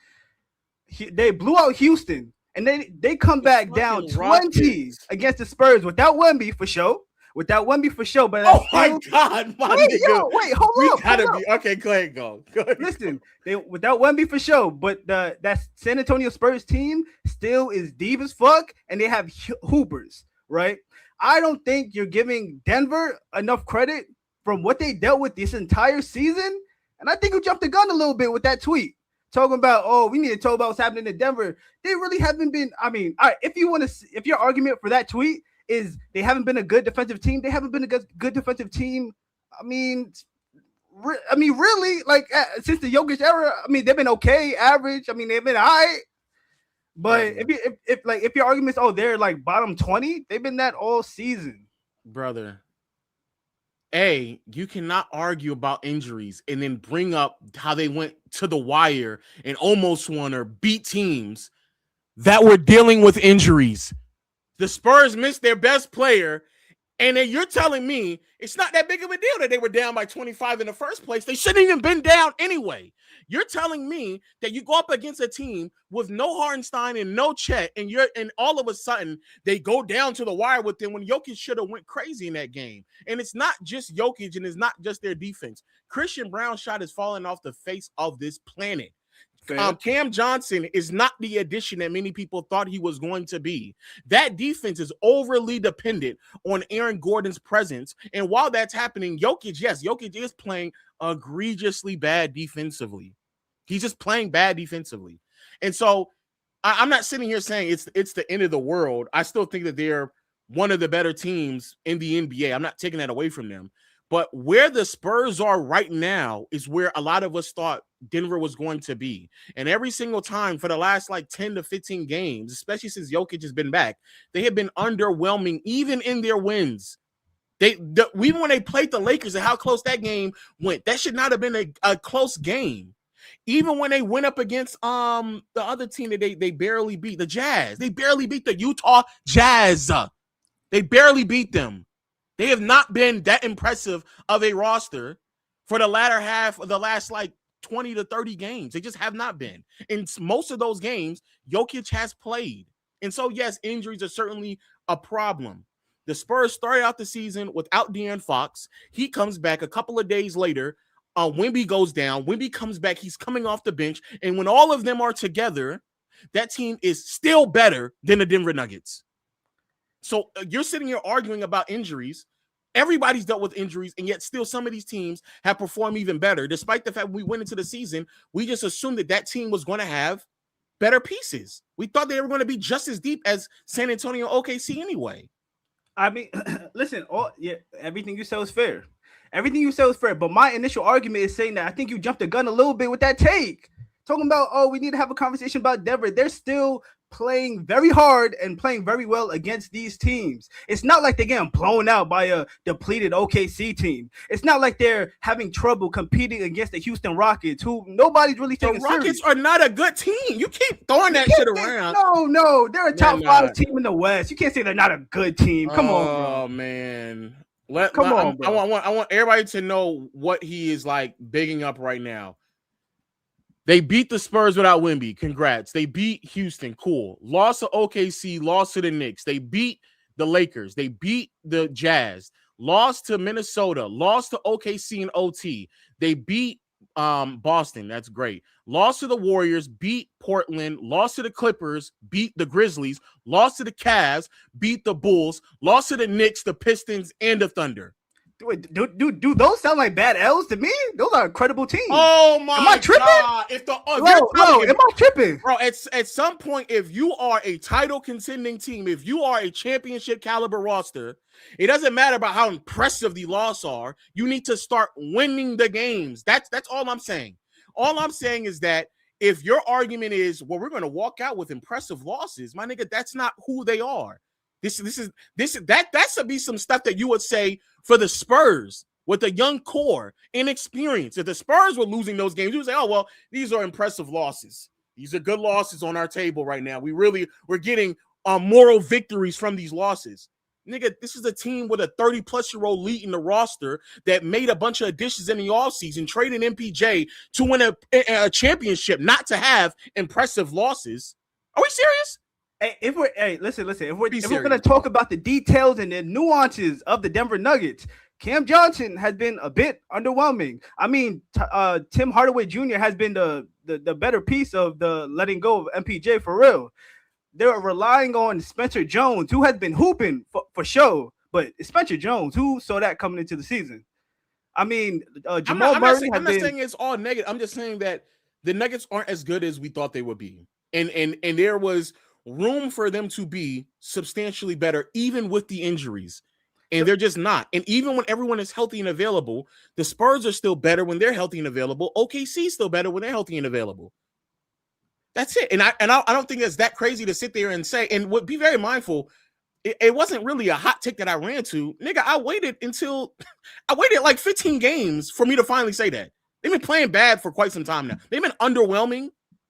they blew out Houston, and they come back down 20 against the Spurs without Wemby for sure. But oh my God, my nigga. Wait, hold up. Okay. Go ahead, go. Listen, they without Wemby for sure, but that San Antonio Spurs team still is deep as fuck, and they have hoopers, right? I don't think you're giving Denver enough credit from what they dealt with this entire season. And I think you jumped the gun a little bit with that tweet. Talking about, we need to talk about what's happening in Denver. They really haven't been, all right, if your argument for that tweet is they haven't been a good defensive team, they haven't been a good defensive team. Really, like since the Jokic era, they've been okay, average. They've been all right. But if your argument is, they're like bottom 20, they've been that all season. Brother, You cannot argue about injuries and then bring up how they went to the wire and almost won or beat teams that were dealing with injuries. The Spurs missed their best player, and then you're telling me it's not that big of a deal that they were down by 25 in the first place. They shouldn't even been down anyway. You're telling me that you go up against a team with no Hartenstein and no Chet, and all of a sudden they go down to the wire with them when Jokic should have went crazy in that game. And it's not just Jokic, and it's not just their defense. Christian Brown's shot is falling off the face of this planet. Cam Johnson is not the addition that many people thought he was going to be. That defense is overly dependent on Aaron Gordon's presence. And while that's happening, Jokic is playing egregiously bad defensively. He's just playing bad defensively. And so I'm not sitting here saying it's the end of the world. I still think that they're one of the better teams in the NBA. I'm not taking that away from them. But where the Spurs are right now is where a lot of us thought Denver was going to be. And every single time for the last 10 to 15 games, especially since Jokic has been back, they have been underwhelming even in their wins. Even when they played the Lakers and how close that game went, that should not have been a close game. Even when they went up against the other team that they barely beat, the Jazz. They barely beat the Utah Jazz. They barely beat them. They have not been that impressive of a roster for the latter half of the last 20 to 30 games. They just have not been. In most of those games, Jokic has played. And so, yes, injuries are certainly a problem. The Spurs started out the season without De'Aaron Fox. He comes back a couple of days later. Wemby goes down. Wemby comes back. He's coming off the bench. And when all of them are together, that team is still better than the Denver Nuggets. So you're sitting here arguing about injuries. Everybody's dealt with injuries, and yet still some of these teams have performed even better. Despite the fact we went into the season, we just assumed that team was going to have better pieces. We thought they were going to be just as deep as San Antonio OKC anyway. I mean, listen, everything you said was fair. Everything you said was fair, but my initial argument is saying that I think you jumped the gun a little bit with that take. Talking about, we need to have a conversation about Denver. They're still playing very hard and playing very well against these teams. It's not like they're getting blown out by a depleted OKC team. It's not like they're having trouble competing against the Houston Rockets, who nobody's really taking serious. The Rockets are not a good team. You keep throwing that shit around. No, they're a top 5 team in the West. You can't say they're not a good team. Come on, bro. Oh man. Bro. I want everybody to know what he is bigging up right now. They beat the Spurs without Wemby. Congrats. They beat Houston. Cool. Lost to OKC. Lost to the Knicks. They beat the Lakers. They beat the Jazz. Lost to Minnesota. Lost to OKC and OT. They beat Boston. That's great. Lost to the Warriors. Beat Portland. Lost to the Clippers. Beat the Grizzlies. Lost to the Cavs. Beat the Bulls. Lost to the Knicks, the Pistons, and the Thunder. Wait, do those sound like bad L's to me? Those are incredible teams. Oh my God! Am I tripping? Am I tripping? Bro, at some point, if you are a title contending team, if you are a championship caliber roster, it doesn't matter about how impressive the losses are. You need to start winning the games. That's all I'm saying. All I'm saying is that if your argument is, well, we're going to walk out with impressive losses, my nigga, that's not who they are. That should be some stuff that you would say for the Spurs with a young core, inexperience. If the Spurs were losing those games, you would say, oh, well, these are impressive losses. These are good losses on our table right now. We're getting moral victories from these losses. Nigga, this is a team with a 30-plus-year-old lead in the roster that made a bunch of additions in the offseason, trading MPJ to win a championship, not to have impressive losses. Are we serious? Listen. If we're gonna talk about the details and the nuances of the Denver Nuggets, Cam Johnson has been a bit underwhelming. I mean, Tim Hardaway Jr. has been the better piece of the letting go of MPJ for real. They're relying on Spencer Jones, who has been hooping for show, but Spencer Jones, who saw that coming into the season. I mean, Jamal Murray. I'm not saying it's all negative. I'm just saying that the Nuggets aren't as good as we thought they would be, and there was room for them to be substantially better, even with the injuries. And they're just not. And even when everyone is healthy and available, the Spurs are still better when they're healthy and available. OKC is still better when they're healthy and available. That's it. And I don't think it's that crazy to sit there and say, and be very mindful. it wasn't really a hot take that I ran to. Nigga, I waited like 15 games for me to finally say that. They've been playing bad for quite some time now. They've been underwhelming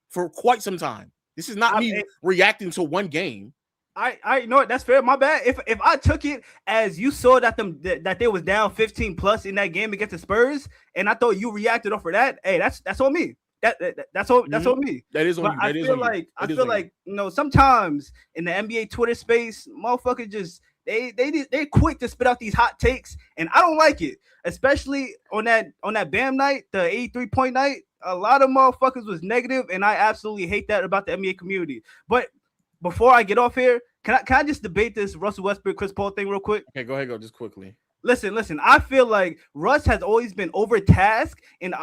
for quite some time. This is not me reacting to one game. I know it. That's fair. My bad. If I took it as you saw that they was down 15 plus in that game against the Spurs, and I thought you reacted off of that, hey, that's on me. That's on me. That is on you. I feel like sometimes in the NBA Twitter space, motherfuckers just they quick to spit out these hot takes, and I don't like it. Especially on that Bam night, the 83-point night. A lot of motherfuckers was negative, and I absolutely hate that about the NBA community. But before I get off here, can I just debate this Russell Westbrook Chris Paul thing real quick? Okay, go ahead, go just quickly. Listen. I feel like Russ has always been overtasked in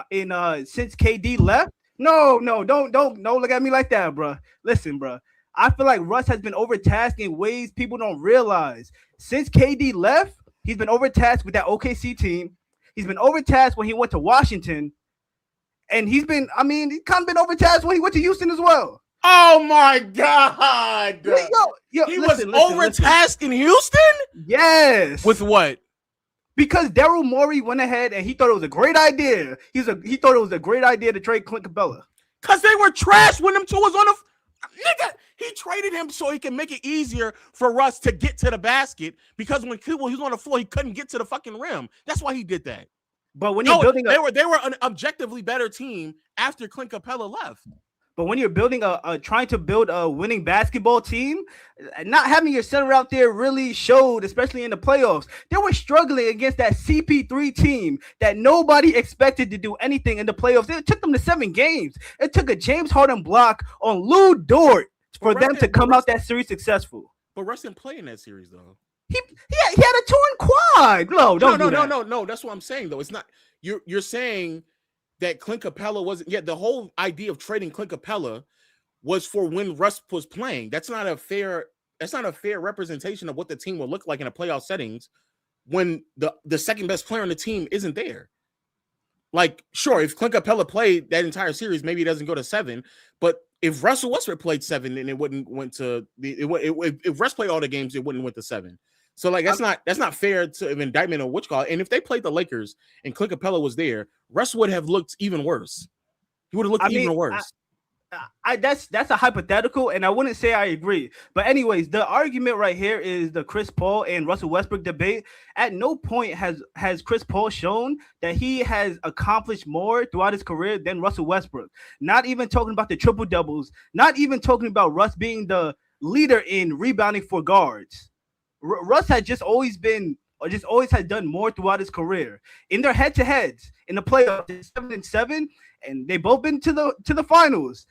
since KD left. No, don't look at me like that, bro. Listen, bro. I feel like Russ has been overtasked in ways people don't realize. Since KD left, he's been overtasked with that OKC team. He's been overtasked when he went to Washington, and he kind of been overtasked when he went to Houston as well. Oh my God! Yo, he was overtasked in Houston. Yes. With what? Because Daryl Morey went ahead and he thought it was a great idea. He thought it was a great idea to trade Clint Capella. Because they were trash when them two was on the nigga. He traded him so he can make it easier for Russ to get to the basket. Because when he was on the floor, he couldn't get to the fucking rim. That's why he did that. But when you're building, they were an objectively better team after Clint Capella left. But when you're building trying to build a winning basketball team, not having your center out there really showed, especially in the playoffs. They were struggling against that CP3 team that nobody expected to do anything in the playoffs. It took them to 7 games. It took a James Harden block on Lou Dort for them to come out that series successful. But Russ didn't play in that series though. He had a torn quad. No. That's what I'm saying though. It's not you're saying that Clint Capella wasn't yet. The whole idea of trading Clint Capella was for when Russ was playing. That's not a fair representation of what the team will look like in a playoff settings when the second best player on the team isn't there. Like, sure, if Clint Capella played that entire series, maybe it doesn't go to 7. But if Russell Westbrook played 7, then it wouldn't went to if Russ played all the games, it wouldn't went to 7. So like that's not fair to an indictment of which call. And if they played the Lakers and Clint Capella was there, Russ would have looked even worse. He would have looked even worse. That's a hypothetical, and I wouldn't say I agree. But anyways, the argument right here is the Chris Paul and Russell Westbrook debate. At no point has Chris Paul shown that he has accomplished more throughout his career than Russell Westbrook. Not even talking about the triple doubles. Not even talking about Russ being the leader in rebounding for guards. Russ had just always has done more throughout his career. In their head-to-heads in the playoffs, 7-7, and they both been to the finals.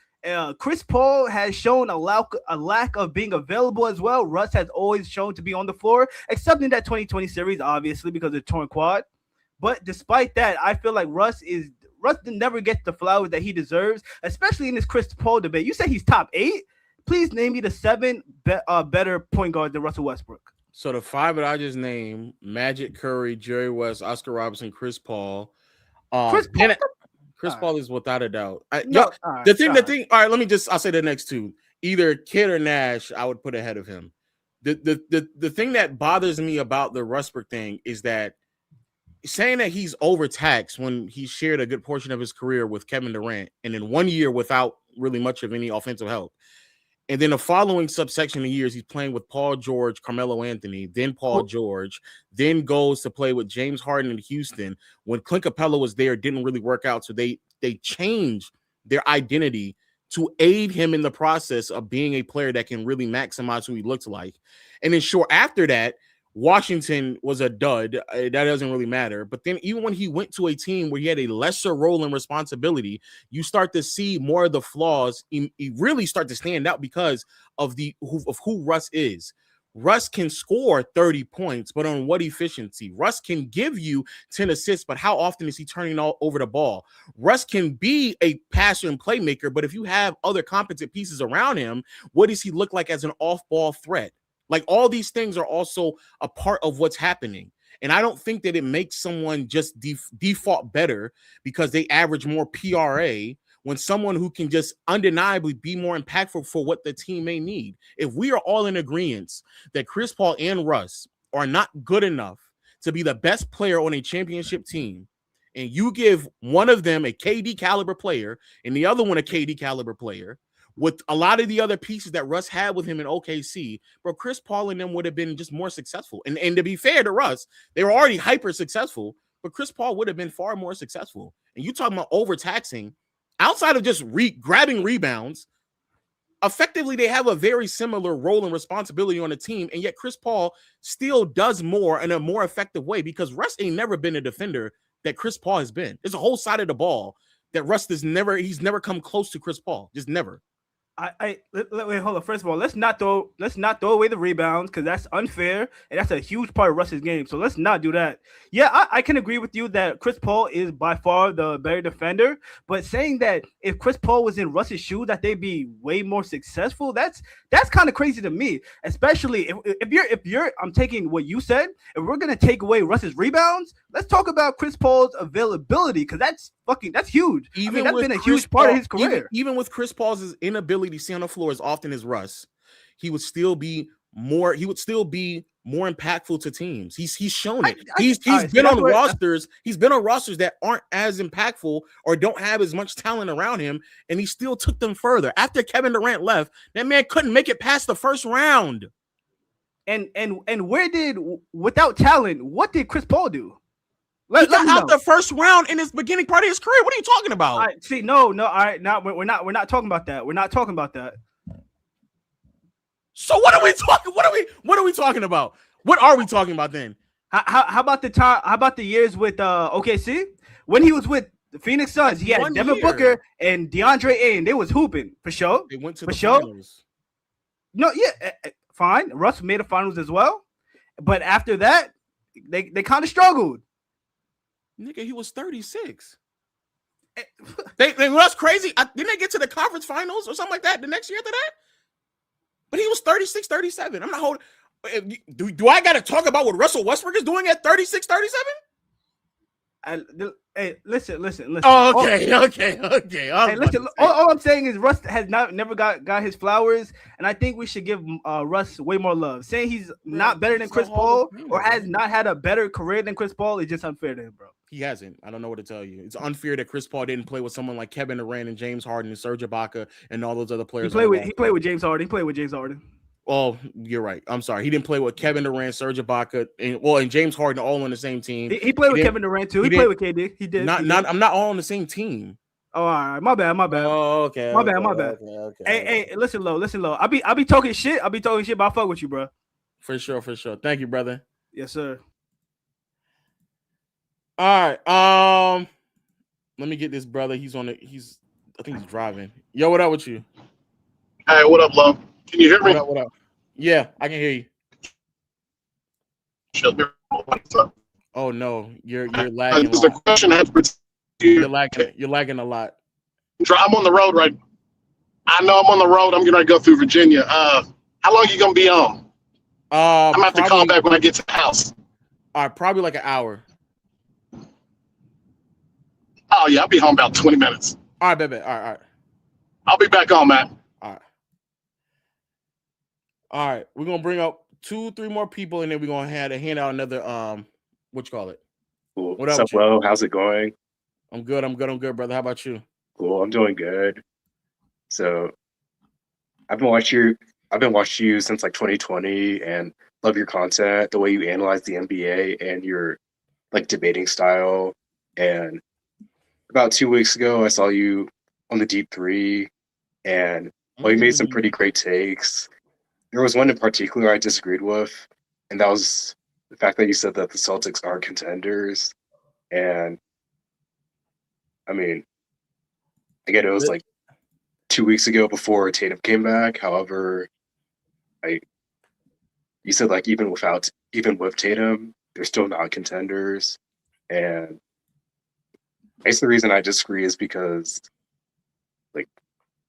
Chris Paul has shown a lack of being available as well. Russ has always shown to be on the floor, except in that 2020 series, obviously because of the torn quad. But despite that, I feel like Russ never gets the flowers that he deserves, especially in this Chris Paul debate. You say he's top 8. Please name me the 7 better point guards than Russell Westbrook. So the 5 that I just named: Magic, Curry, Jerry West, Oscar Robertson, Chris Paul. Chris Paul is without a doubt. The thing. All right, I'll say the next 2. Either Kidd or Nash, I would put ahead of him. The thing that bothers me about the Westbrook thing is that saying that he's overtaxed when he shared a good portion of his career with Kevin Durant, and in 1 year without really much of any offensive help. And then the following subsection of years, he's playing with Paul George, Carmelo Anthony, then Paul George, then goes to play with James Harden in Houston. When Clint Capella was there, it didn't really work out. So they changed their identity to aid him in the process of being a player that can really maximize who he looks like. And then after that, Washington was a dud. That doesn't really matter. But then even when he went to a team where he had a lesser role and responsibility, you start to see more of the flaws. You really start to stand out because of who Russ is. Russ can score 30 points, but on what efficiency? Russ can give you 10 assists, but how often is he turning all over the ball? Russ can be a passer and playmaker, but if you have other competent pieces around him, what does he look like as an off-ball threat? Like, all these things are also a part of what's happening. And I don't think that it makes someone just default better because they average more PRA when someone who can just undeniably be more impactful for what the team may need. If we are all in agreement that Chris Paul and Russ are not good enough to be the best player on a championship team, and you give one of them a KD caliber player and the other one a KD caliber player, with a lot of the other pieces that Russ had with him in OKC, bro, Chris Paul and them would have been just more successful. And to be fair to Russ, they were already hyper successful, but Chris Paul would have been far more successful. And you talking about overtaxing, outside of just grabbing rebounds, effectively they have a very similar role and responsibility on the team, and yet Chris Paul still does more in a more effective way because Russ ain't never been a defender that Chris Paul has been. There's a whole side of the ball that Russ he's never come close to Chris Paul. Just never. Wait, hold on. First of all, let's not throw away the rebounds because that's unfair and that's a huge part of Russ's game. So let's not do that. Yeah, I can agree with you that Chris Paul is by far the better defender, but saying that if Chris Paul was in Russ's shoes that they'd be way more successful, that's kind of crazy to me. Especially if you're I'm taking what you said. If we're gonna take away Russ's rebounds, let's talk about Chris Paul's availability because that's huge. That's been a huge part of his career. Even with Chris Paul's inability to see on the floor as often as Russ, he would still be more impactful to teams. He's shown it. He's been on rosters that aren't as impactful or don't have as much talent around him, and he still took them further. After Kevin Durant left, that man couldn't make it past the first round. And without talent, what did Chris Paul do? He got out the first round in his beginning part of his career. What are you talking about? All right, see, no. All right, now we're not talking about that. We're not talking about that. So what are we talking? What are we talking about? What are we talking about then? How about the time? How about the years with OKC when he was with the Phoenix Suns? He had Devin Booker and DeAndre Ayton. They was hooping for sure. They went to the finals. No, yeah, fine. Russ made the finals as well, but after that, they kind of struggled. Nigga, he was 36. That's crazy. Didn't they get to the conference finals or something like that the next year after that? But he was 36, 37. I'm not holding. Do I got to talk about what Russell Westbrook is doing at 36, 37? Hey, listen. Oh, okay. Hey, listen. All I'm saying is Russ has never got his flowers, and I think we should give Russ way more love. Saying he's not better than Chris Paul or has not had a better career than Chris Paul is just unfair to him, bro. He hasn't. I don't know what to tell you. It's unfair that Chris Paul didn't play with someone like Kevin Durant and James Harden and Serge Ibaka and all those other players. He played with James Harden. Oh, you're right. I'm sorry. He didn't play with Kevin Durant, Serge Ibaka, and James Harden all on the same team. He played with Kevin Durant too. He played with KD. He did. I'm not all on the same team. Oh, all right. My bad. Oh, okay. My bad. Okay. Hey, listen low. I be talking shit. But I fuck with you, bro. For sure. Thank you, brother. Yes, sir. All right. Let me get this brother. I think he's driving. Yo, what up with you? Hey, what up, love? Can you hear me? What up? Yeah, I can hear you. Oh no, you're lagging. The question has you're lagging a lot. I'm on the road right. I know I'm on the road. I'm gonna go through Virginia. How long are you gonna be on? I'm gonna have to call back when I get to the house. All right, probably like an hour. Oh yeah, I'll be home about 20 minutes. All right, baby. All right. I'll be back on, man. All right. We're gonna bring up 2-3 more people, and then we're gonna hand out another what you call it? Cool. What's up, Will? How's it going? I'm good, brother. How about you? Cool. I'm doing good. So I've been watching you since like 2020 and love your content, the way you analyze the NBA and your like debating style. And about 2 weeks ago, I saw you on the Deep Three, and you made some pretty great takes. There was one in particular I disagreed with, and that was the fact that you said that the Celtics are contenders. And I mean, I get it was like 2 weeks ago before Tatum came back. However, you said like even with Tatum, they're still not contenders. And I guess the reason I disagree is because like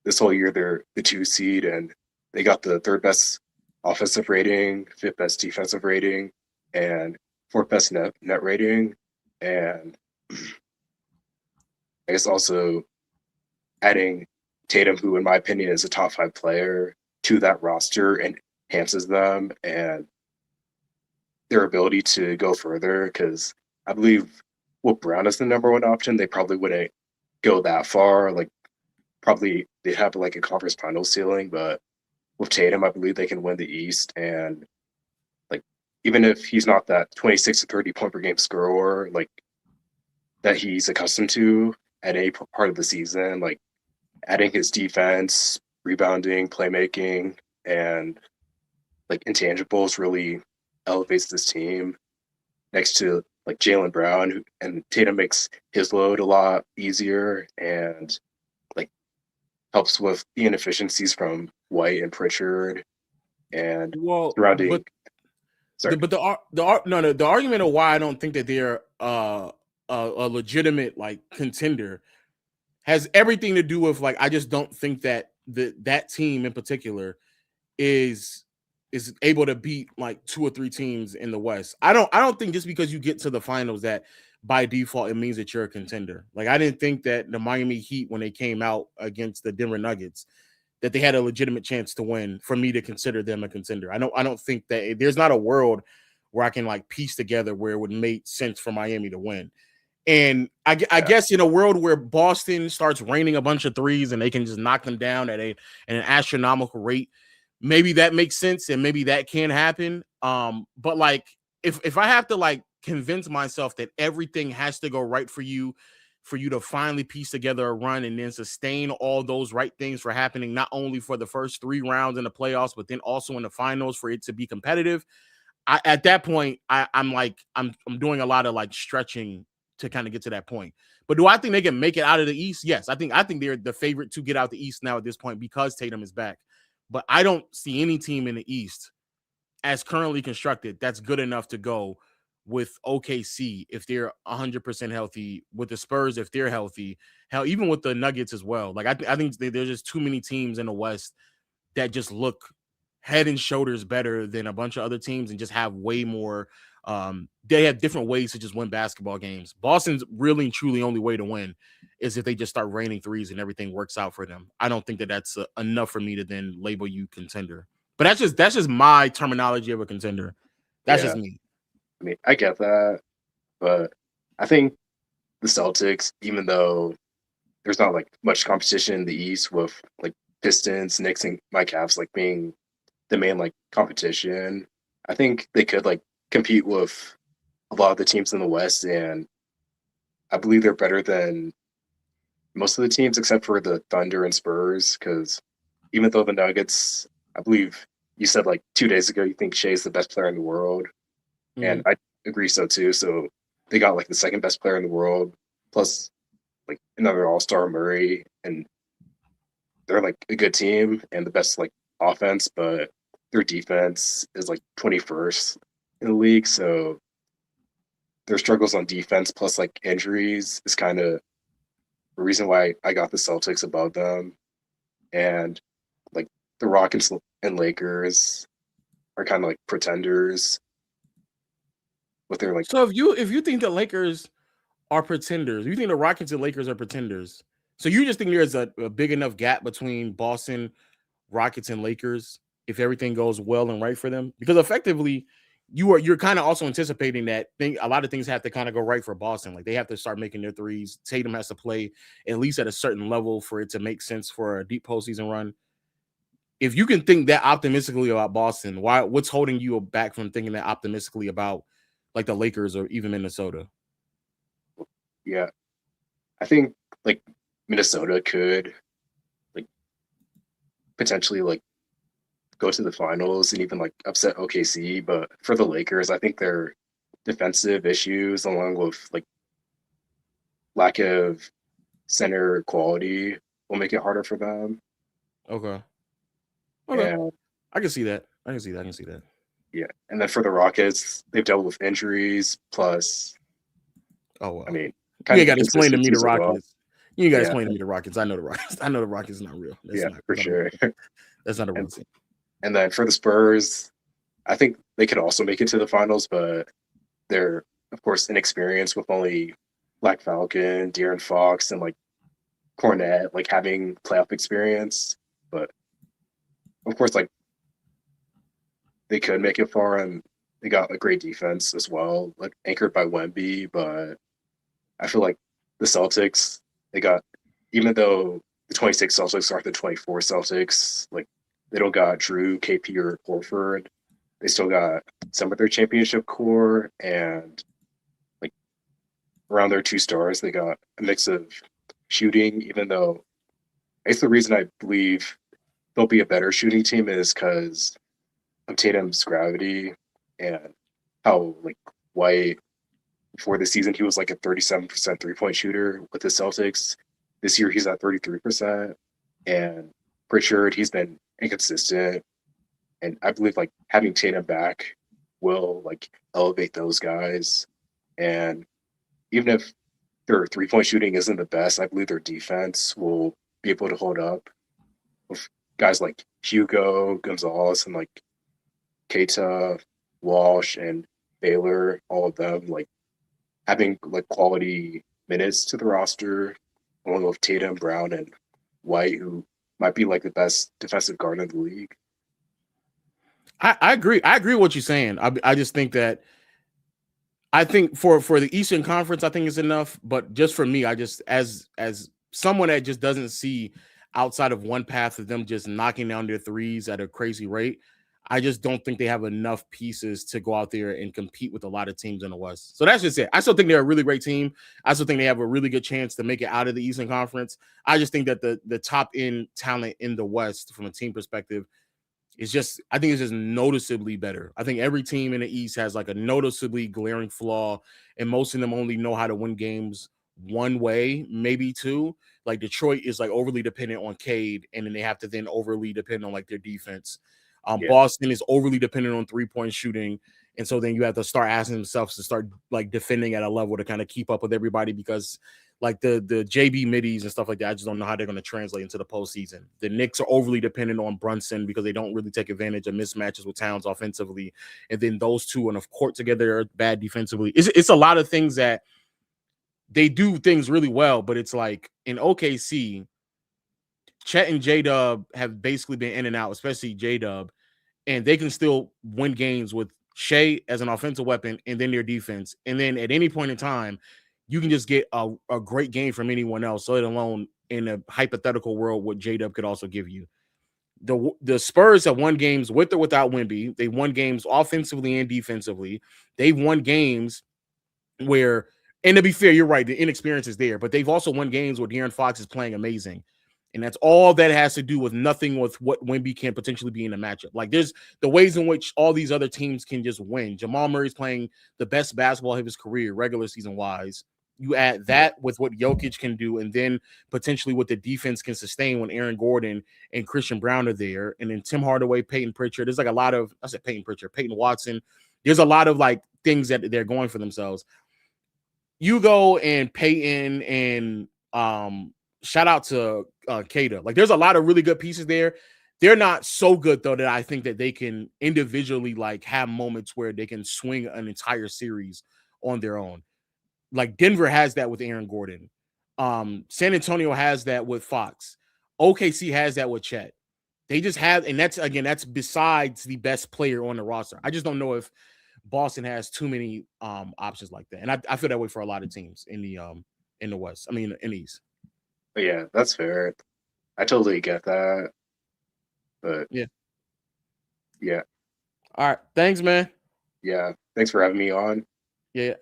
this whole year they're the 2 seed and they got the 3rd best offensive rating, 5th best defensive rating, and 4th best net rating. And I guess also adding Tatum, who in my opinion is a top 5 player, to that roster enhances them and their ability to go further. Because I believe with Brown as the number 1 option, they probably wouldn't go that far. Like probably they'd have like a conference final ceiling, but with Tatum, I believe they can win the East. And like even if he's not that 26 to 30 point per game scorer like that he's accustomed to at any part of the season, like adding his defense, rebounding, playmaking, and like intangibles really elevates this team next to like Jaylen Brown, and Tatum makes his load a lot easier and like helps with the inefficiencies from White and Pritchard and surrounding. But the argument of why I don't think that they're a legitimate like contender has everything to do with like I just don't think that that team in particular is able to beat like 2 or 3 teams in the West. I don't think just because you get to the finals that by default it means that you're a contender. Like I didn't think that the Miami Heat when they came out against the Denver Nuggets that they had a legitimate chance to win for me to consider them a contender. I don't think that there's not a world where I can like piece together where it would make sense for Miami to win. And I guess in a world where Boston starts raining a bunch of threes and they can just knock them down at an astronomical rate, maybe that makes sense and maybe that can happen. But like if I have to like convince myself that everything has to go right for you to finally piece together a run and then sustain all those right things for happening, not only for the first 3 rounds in the playoffs, but then also in the finals for it to be competitive. At that point, I'm doing a lot of like stretching to kind of get to that point. But do I think they can make it out of the East? Yes, I think they're the favorite to get out the East now at this point because Tatum is back. But I don't see any team in the East as currently constructed that's good enough to go with OKC if they're 100% healthy, with the Spurs if they're healthy, hell, even with the Nuggets as well. Like I think there's just too many teams in the West that just look head and shoulders better than a bunch of other teams and just have way more. They have different ways to just win basketball games. Boston's really and truly only way to win is if they just start raining threes and everything works out for them. I don't think that that's enough for me to then label you contender. But that's just my terminology of a contender. That's just me. I mean, I get that, but I think the Celtics, even though there's not like much competition in the East with like Pistons, Knicks, and my Cavs like being the main like competition, I think they could like compete with a lot of the teams in the West, and I believe they're better than most of the teams except for the Thunder and Spurs. Because even though the Nuggets, I believe you said like 2 days ago you think Shai's the best player in the world, and I agree so too. So they got like the second best player in the world plus like another all-star Murray, and they're like a good team and the best like offense, but their defense is like 21st in the league. So their struggles on defense plus like injuries is kind of the reason why I got the Celtics above them. And like the Rockets and Lakers are kind of like pretenders with their like. So if you think the Lakers are pretenders, you think the Rockets and Lakers are pretenders, so you just think there's a big enough gap between Boston, Rockets, and Lakers if everything goes well and right for them? Because effectively, you're kind of also anticipating that a lot of things have to kind of go right for Boston. Like they have to start making their threes. Tatum has to play at least at a certain level for it to make sense for a deep postseason run. If you can think that optimistically about Boston, what's holding you back from thinking that optimistically about like the Lakers or even Minnesota? Yeah, I think like Minnesota could like potentially like go to the finals and even like upset OKC, but for the Lakers, I think their defensive issues along with like lack of center quality will make it harder for them. Okay. And, I can see that. I can see that. Yeah. And then for the Rockets, they've dealt with injuries plus I mean, you ain't got to explain to me the Rockets. Well. You ain't got to explain to me the Rockets. I know the Rockets. I know the Rockets is not real. For sure. That's not a real team. And then for the Spurs, I think they could also make it to the finals, but they're, of course, inexperienced with only Black Falcon, De'Aaron Fox, and like Cornet, like having playoff experience, but of course, like they could make it far, and they got a great defense as well, like anchored by Wemby. But I feel like the Celtics, they got, even though the 26 Celtics aren't the 24 Celtics, like they don't got Drew, KP, or Horford. They still got some of their championship core, and like around their 2 stars, they got a mix of shooting, even though I guess the reason I believe they'll be a better shooting team is because of Tatum's gravity and how like White before the season he was like a 37% 3-point shooter with the Celtics. This year he's at 33%, and Pritchard, he's been inconsistent. And I believe like having Tatum back will like elevate those guys. And even if their 3-point shooting isn't the best, I believe their defense will be able to hold up with guys like Hugo, Gonzalez, and like Keita, Walsh, and Baylor, all of them like having like quality minutes to the roster, along with Tatum, Brown, and White, who might be like the best defensive guard in the league. I agree. I agree with what you're saying. I just think that I think for the Eastern Conference, I think it's enough. But just for me, I just as someone that just doesn't see outside of one path of them just knocking down their threes at a crazy rate, I just don't think they have enough pieces to go out there and compete with a lot of teams in the West. So that's just it. I still think they're a really great team. I still think they have a really good chance to make it out of the Eastern Conference. I just think that the top end talent in the West from a team perspective is just, I think it's just noticeably better. I think every team in the East has like a noticeably glaring flaw, and most of them only know how to win games one way, maybe two. Like Detroit is like overly dependent on Cade, and then they have to then overly depend on like their defense. Boston is overly dependent on 3-point shooting, and so then you have to start asking themselves to start like defending at a level to kind of keep up with everybody, because like the JB middies and stuff like that, I just don't know how they're going to translate into the postseason. The Knicks are overly dependent on Brunson because they don't really take advantage of mismatches with Towns offensively, and then those two on the court together are bad defensively. It's a lot of things that they do things really well, but it's like in OKC, Chet and J-Dub have basically been in and out, especially J-Dub, and they can still win games with Shai as an offensive weapon and then their defense. And then at any point in time, you can just get a great game from anyone else, let alone in a hypothetical world what J-Dub could also give you. The Spurs have won games with or without Wemby. They won games offensively and defensively. They've won games where, and to be fair, you're right, the inexperience is there, but they've also won games where De'Aaron Fox is playing amazing. And that's all that has to do with nothing with what Wemby can potentially be in a matchup. Like there's the ways in which all these other teams can just win. Jamal Murray's playing the best basketball of his career, regular season wise. You add that with what Jokic can do, and then potentially what the defense can sustain when Aaron Gordon and Christian Brown are there. And then Tim Hardaway, Peyton Pritchard. There's like a lot of, I said Peyton Pritchard, Peyton Watson. There's a lot of like things that they're going for themselves. You go and Peyton and shout out to Keita. Like there's a lot of really good pieces there. They're not so good though that I think that they can individually like have moments where they can swing an entire series on their own. Like Denver has that with Aaron Gordon. San Antonio has that with Fox. OKC has that with Chet. They just have, and that's besides the best player on the roster. I just don't know if Boston has too many options like that. And I feel that way for a lot of teams in the West. I mean, in the East. But yeah, that's fair. I totally get that. But yeah. All right. Thanks, man. Yeah. Thanks for having me on. Yeah.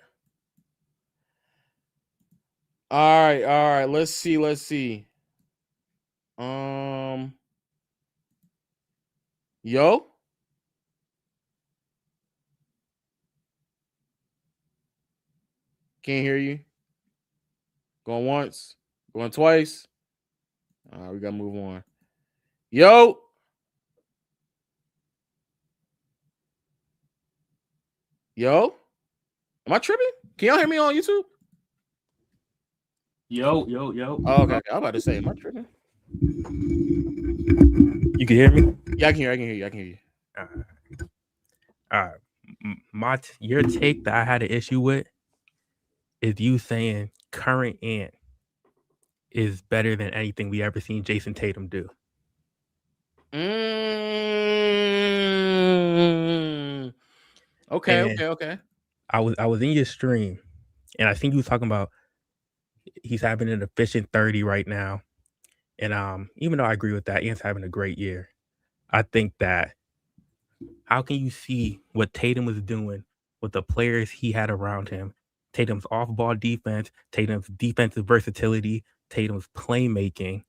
All right. Let's see. Yo. Can't hear you. Going once. Going twice. All right, we gotta move on. Yo. Am I tripping? Can y'all hear me on YouTube? Yo. Oh, okay. I'm about to say, am I tripping? You can hear me? Yeah, I can hear you. All right. Your take that I had an issue with is you saying current and is better than anything we ever seen Jason Tatum do. Okay. I was in your stream, and I think you was talking about he's having an efficient 30 right now. And even though I agree with that, Ant's having a great year. I think that how can you see what Tatum was doing with the players he had around him? Tatum's off-ball defense, Tatum's defensive versatility, Tatum's playmaking,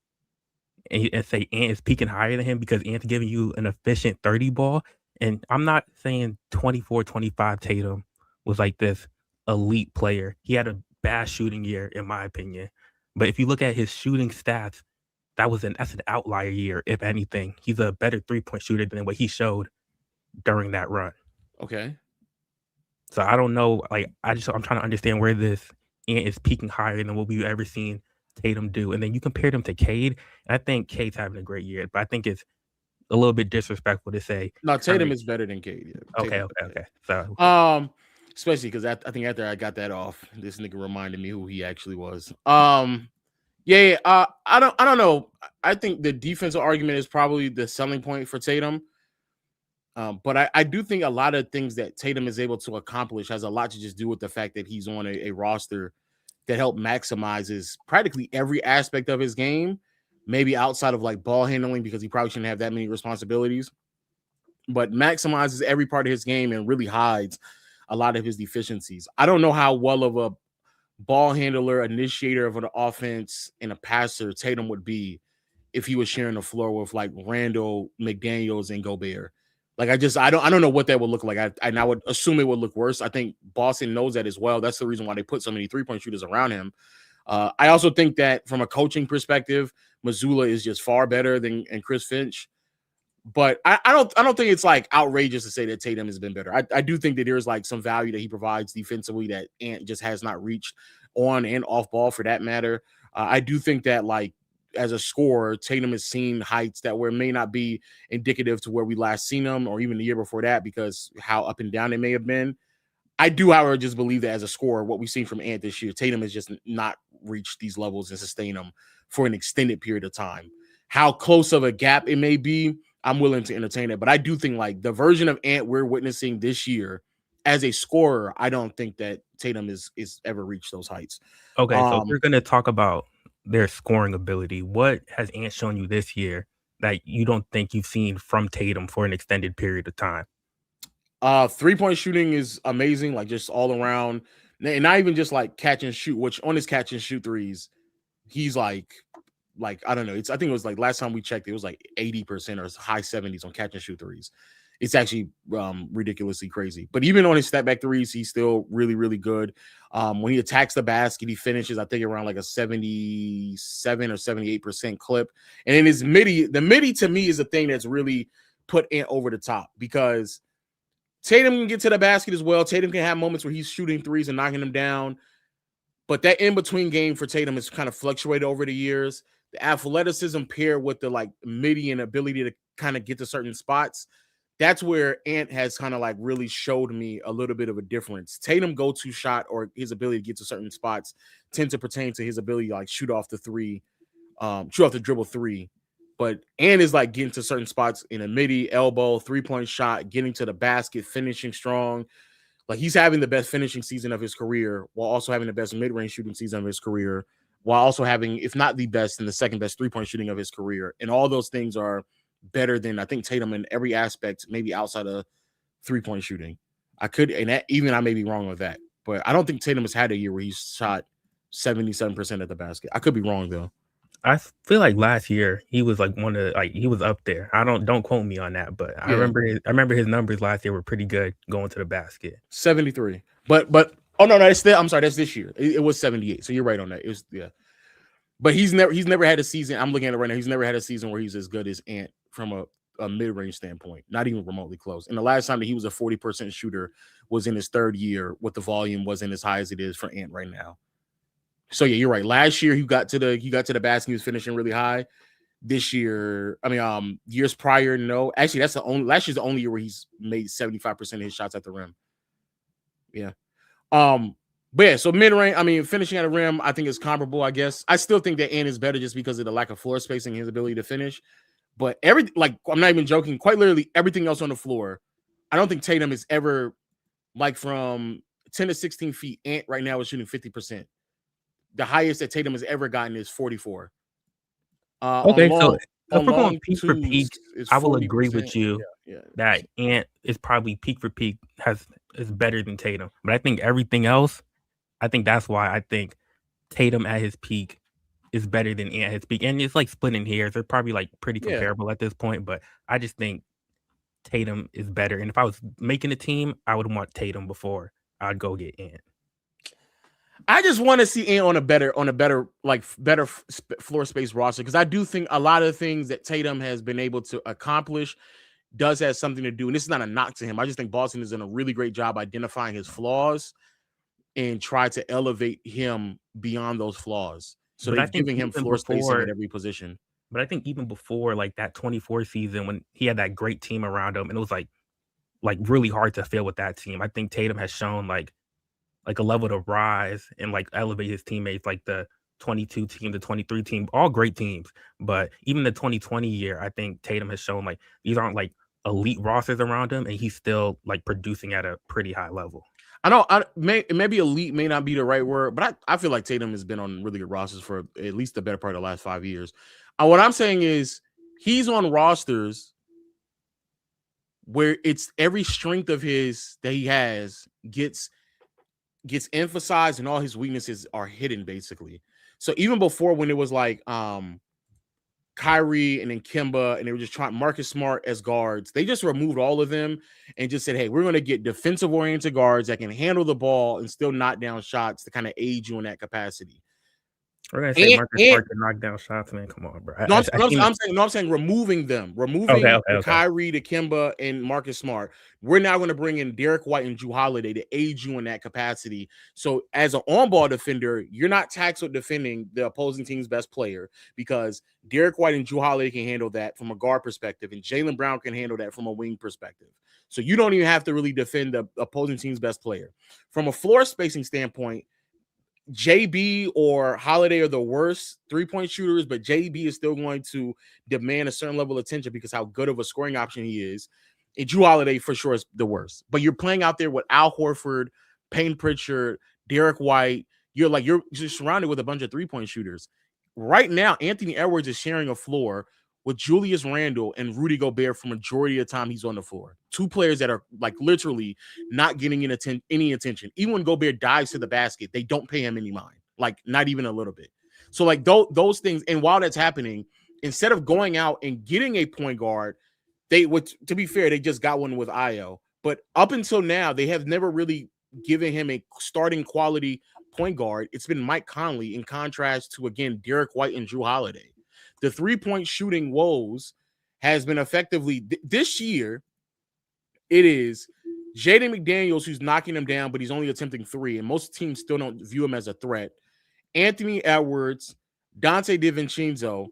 and say Ant is peaking higher than him because Ant's giving you an efficient 30 ball. And I'm not saying 24, 25 Tatum was like this elite player. He had a bad shooting year, in my opinion. But if you look at his shooting stats, that's an outlier year, if anything. He's a better three-point shooter than what he showed during that run. Okay. So I don't know. Like I'm trying to understand where this Ant is peaking higher than what we've ever seen Tatum do. And then you compared him to Cade, and I think Cade's having a great year, but I think it's a little bit disrespectful to say. No, Tatum is better than Cade. Yeah. Okay. So especially because I think after I got that off, this nigga reminded me who he actually was. I don't know. I think the defensive argument is probably the selling point for Tatum. But I do think a lot of things that Tatum is able to accomplish has a lot to just do with the fact that he's on a roster that help maximizes practically every aspect of his game, maybe outside of like ball handling, because he probably shouldn't have that many responsibilities, but maximizes every part of his game and really hides a lot of his deficiencies. I don't know how well of a ball handler, initiator of an offense, and a passer Tatum would be if he was sharing the floor with like Randall, McDaniels, and Gobert. Like I don't know what that would look like. I would assume it would look worse. I think Boston knows that as well. That's the reason why they put so many 3-point shooters around him. I also think that from a coaching perspective, Mazzulla is just far better than Chris Finch. But I don't think it's like outrageous to say that Tatum has been better. I do think that there's like some value that he provides defensively that Ant just has not reached on and off ball for that matter. I do think that like as a scorer, Tatum has seen heights that may not be indicative to where we last seen him or even the year before that because how up and down it may have been. I do, however, just believe that as a scorer, what we've seen from Ant this year, Tatum has just not reached these levels and sustained them for an extended period of time. How close of a gap it may be, I'm willing to entertain it. But I do think like the version of Ant we're witnessing this year as a scorer, I don't think that Tatum is ever reached those heights. Okay, so we're going to talk about their scoring ability. What has Ant shown you this year that you don't think you've seen from Tatum for an extended period of time? 3-point shooting is amazing, like just all around, and not even just like catch and shoot, which on his catch and shoot threes, he's like I don't know. I think it was like last time we checked, it was like 80% or high 70s on catch and shoot threes. It's actually ridiculously crazy. But even on his step back threes, he's still really, really good. When he attacks the basket, he finishes, I think, around like a 77 or 78% clip. And in his the midi to me is the thing that's really put Ant over the top because Tatum can get to the basket as well. Tatum can have moments where he's shooting threes and knocking them down. But that in-between game for Tatum has kind of fluctuated over the years. The athleticism paired with the like midi and ability to kind of get to certain spots, that's where Ant has kind of like really showed me a little bit of a difference. Tatum go-to shot or his ability to get to certain spots tend to pertain to his ability to like shoot off the dribble three. But Ant is like getting to certain spots in a midi, elbow, 3-point shot, getting to the basket, finishing strong. Like he's having the best finishing season of his career while also having the best mid-range shooting season of his career, while also having, if not the best, and the second best 3-point shooting of his career. And all those things are better than I think Tatum in every aspect, maybe outside of 3-point shooting. I may be wrong with that, but I don't think Tatum has had a year where he's shot 77% at the basket. I could be wrong though. I feel like last year he was like he was up there. Don't quote me on that, but yeah. I remember his numbers last year were pretty good going to the basket. 73. But oh no, that's this year. It was 78. So you're right on that. It was But he's never had a season. I'm looking at it right now. He's never had a season where he's as good as Ant from a mid-range standpoint, not even remotely close. And the last time that he was a 40% shooter was in his third year, what the volume wasn't as high as it is for Ant right now. So yeah, you're right. Last year he got to the basket, he was finishing really high. This year, years prior, no. Actually, last year's the only year where he's made 75% of his shots at the rim. Yeah. But yeah, so mid-range, I mean, finishing at a rim, I think is comparable, I guess. I still think that Ant is better just because of the lack of floor spacing and his ability to finish. But I'm not even joking, quite literally everything else on the floor, I don't think Tatum is ever like from 10 to 16 feet. Ant right now is shooting 50%. The highest that Tatum has ever gotten is 44. Okay, so if we're going peak for peak, I will agree with you that Ant is probably peak for peak is better than Tatum. But I think everything else, I think that's why I think Tatum at his peak is better than Ant at his peak. And it's like splitting hairs. They're probably like pretty comparable at this point, but I just think Tatum is better. And if I was making a team, I would want Tatum before I'd go get Ant. I just want to see Ant on a better floor space roster, because I do think a lot of things that Tatum has been able to accomplish does have something to do. And this is not a knock to him. I just think Boston has done a really great job identifying his flaws and try to elevate him beyond those flaws. So they're giving him floor spacing at every position. But I think even before like that 24 season when he had that great team around him, and it was like really hard to fail with that team. I think Tatum has shown like a level to rise and like elevate his teammates, like the 22 team, the 23 team, all great teams. But even the 2020 year, I think Tatum has shown like these aren't like elite rosters around him, and he's still like producing at a pretty high level. I know maybe elite may not be the right word, but I feel like Tatum has been on really good rosters for at least the better part of the last 5 years. What I'm saying is he's on rosters where it's every strength of his that he has gets emphasized and all his weaknesses are hidden, basically. So even before, when it was like Kyrie and then Kemba, and they were just trying Marcus Smart as guards, they just removed all of them and just said, hey, we're going to get defensive oriented guards that can handle the ball and still knock down shots to kind of aid you in that capacity. We're gonna say Marcus Smart can knock down shots, man. Come on, bro. I'm saying removing them, Kyrie, to Kemba, and Marcus Smart. We're now going to bring in Derek White and Jrue Holiday to aid you in that capacity. So as an on-ball defender, you're not taxed with defending the opposing team's best player, because Derek White and Jrue Holiday can handle that from a guard perspective, and Jaylen Brown can handle that from a wing perspective. So you don't even have to really defend the opposing team's best player. From a floor spacing standpoint, JB or Holiday are the worst three-point shooters, but JB is still going to demand a certain level of attention because how good of a scoring option he is. And Jrue Holiday for sure is the worst. But you're playing out there with Al Horford, Payne Pritchard, Derek White. You're just surrounded with a bunch of three-point shooters. Right now, Anthony Edwards is sharing a floor with Julius Randle and Rudy Gobert for majority of the time he's on the floor. Two players that are like literally not getting any attention. Even when Gobert dives to the basket, they don't pay him any mind, like not even a little bit. So like those things, and while that's happening, instead of going out and getting a point guard, to be fair, they just got one with Io. But up until now, they have never really given him a starting quality point guard. It's been Mike Conley in contrast to, again, Derek White and Jrue Holiday. The three-point shooting woes has been effectively this year. It is Jaden McDaniels who's knocking him down, but he's only attempting three, and most teams still don't view him as a threat. Anthony Edwards, Dante DiVincenzo,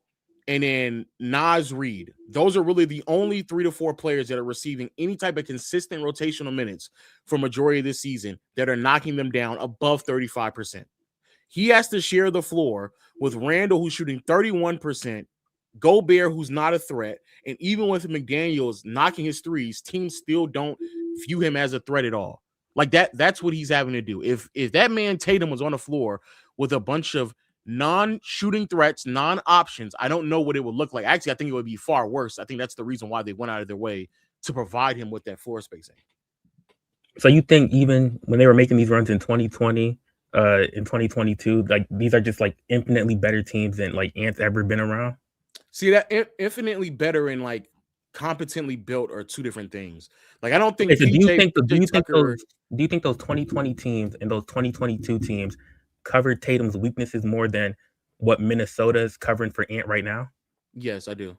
and then Naz Reid. Those are really the only 3 to 4 players that are receiving any type of consistent rotational minutes for majority of this season that are knocking them down above 35%. He has to share the floor with Randall, who's shooting 31%, Gobert, who's not a threat, and even with McDaniels knocking his threes, teams still don't view him as a threat at all. Like that's what he's having to do. If that man Tatum was on the floor with a bunch of non-shooting threats, non-options, I don't know what it would look like. Actually, I think it would be far worse. I think that's the reason why they went out of their way to provide him with that floor spacing. So you think even when they were making these runs in 2020, in 2022, like these are just like infinitely better teams than like Ant's ever been around? See, that infinitely better and like competently built are two different things. Like I don't think. Okay, so do you think those 2020 teams and those 2022 teams covered Tatum's weaknesses more than what Minnesota is covering for Ant right now? Yes, I do.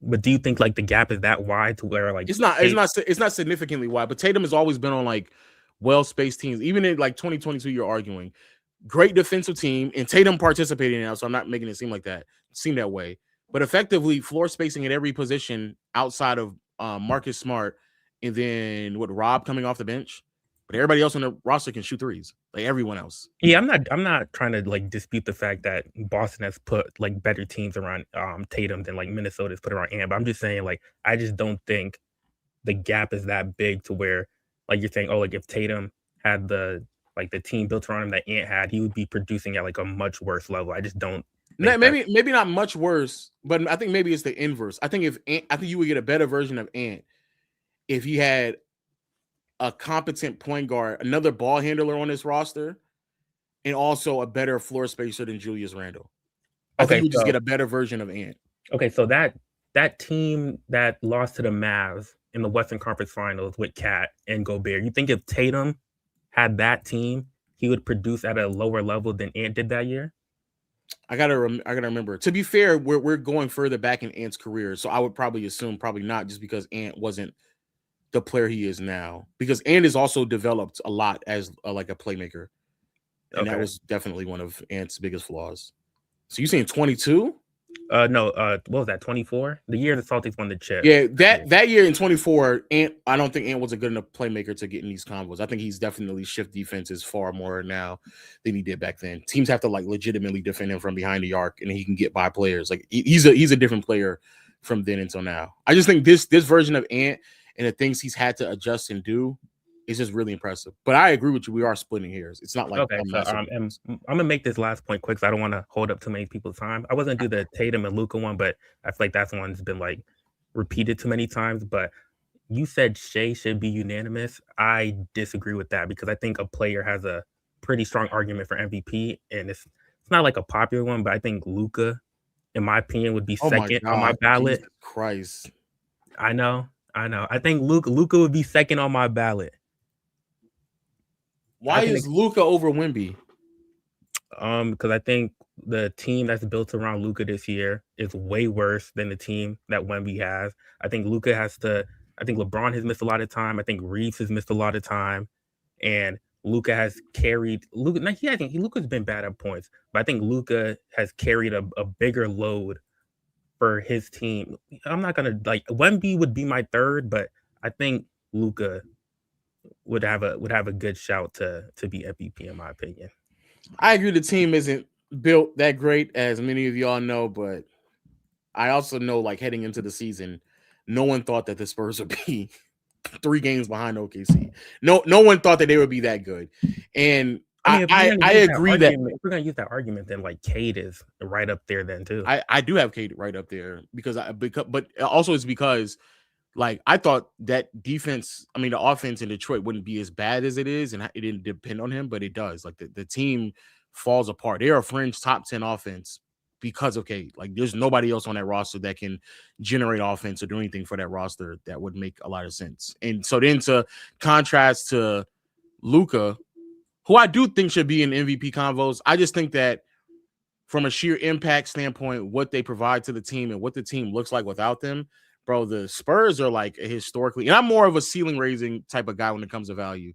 But do you think like the gap is that wide to where like it's not significantly wide? But Tatum has always been on like well-spaced teams. Even in like 2022, you're arguing great defensive team, and Tatum participating now, so I'm not making it seem that way. But effectively, floor spacing at every position outside of Marcus Smart, and then Rob coming off the bench. but everybody else on the roster can shoot threes, like everyone else. Yeah, I'm not trying to like dispute the fact that Boston has put like better teams around Tatum than like Minnesota's put around Ant. But I'm just saying, like, I just don't think the gap is that big to where, like, you're saying, oh, like if Tatum had the team built around him that Ant had, he would be producing at like a much worse level. I just don't. Maybe not much worse, but I think maybe it's the inverse. I think you would get a better version of Ant if he had a competent point guard, another ball handler on his roster, and also a better floor spacer than Julius Randle. I think you just get a better version of Ant. Okay, so that team that lost to the Mavs in the Western Conference Finals with Cat and Gobert, you think if Tatum had that team, he would produce at a lower level than Ant did that year? I gotta remember. To be fair, we're going further back in Ant's career, so I would probably assume probably not, just because Ant wasn't the player he is now. Because Ant has also developed a lot as like a playmaker, and that was definitely one of Ant's biggest flaws. So you saying 22? No. What was that? 24? The year the Celtics won the chip. Yeah, that year in 24, Ant. I don't think Ant was a good enough playmaker to get in these combos. I think he's definitely shift defenses far more now than he did back then. Teams have to like legitimately defend him from behind the arc, and he can get by players. Like he's a different player from then until now. I just think this version of Ant and the things he's had to adjust and do is just really impressive. But I agree with you. We are splitting hairs. It's not like I'm gonna make this last point quick, so I don't want to hold up too many people's time. I wasn't gonna do the Tatum and Luka one, but I feel like that's one that's been like repeated too many times. But you said Shai should be unanimous. I disagree with that because I think a player has a pretty strong argument for MVP, and it's not like a popular one, but I think Luka, in my opinion, would be second on my ballot. Jesus Christ. I know. I think Luka would be second on my ballot. Why is Luka over Wemby? Because I think the team that's built around Luka this year is way worse than the team that Wemby has. I think Luka has to. I think LeBron has missed a lot of time. I think Reeves has missed a lot of time, and Luka has carried Luka. I think Luka's been bad at points, but I think Luka has carried a bigger load for his team. I'm not gonna like Wemby would be my third, but I think Luka would have a good shout to be MVP in my opinion. I agree the team isn't built that great, as many of y'all know, but I also know, like, heading into the season, no one thought that the Spurs would be 3 games behind OKC. No one thought that they would be that good. And I agree that if we're gonna use that argument, then like Cade is right up there then too. I do have Cade right up there but also it's because like I thought that defense, I mean the offense in Detroit wouldn't be as bad as it is, and it didn't depend on him, but it does. Like the team falls apart. They're a fringe top 10 offense because of Cade. Like there's nobody else on that roster that can generate offense or do anything for that roster that would make a lot of sense. And so then to contrast to Luka, who I do think should be in MVP convos, I just think that from a sheer impact standpoint, what they provide to the team and what the team looks like without them, bro, the Spurs are like a historically, and I'm more of a ceiling raising type of guy when it comes to value.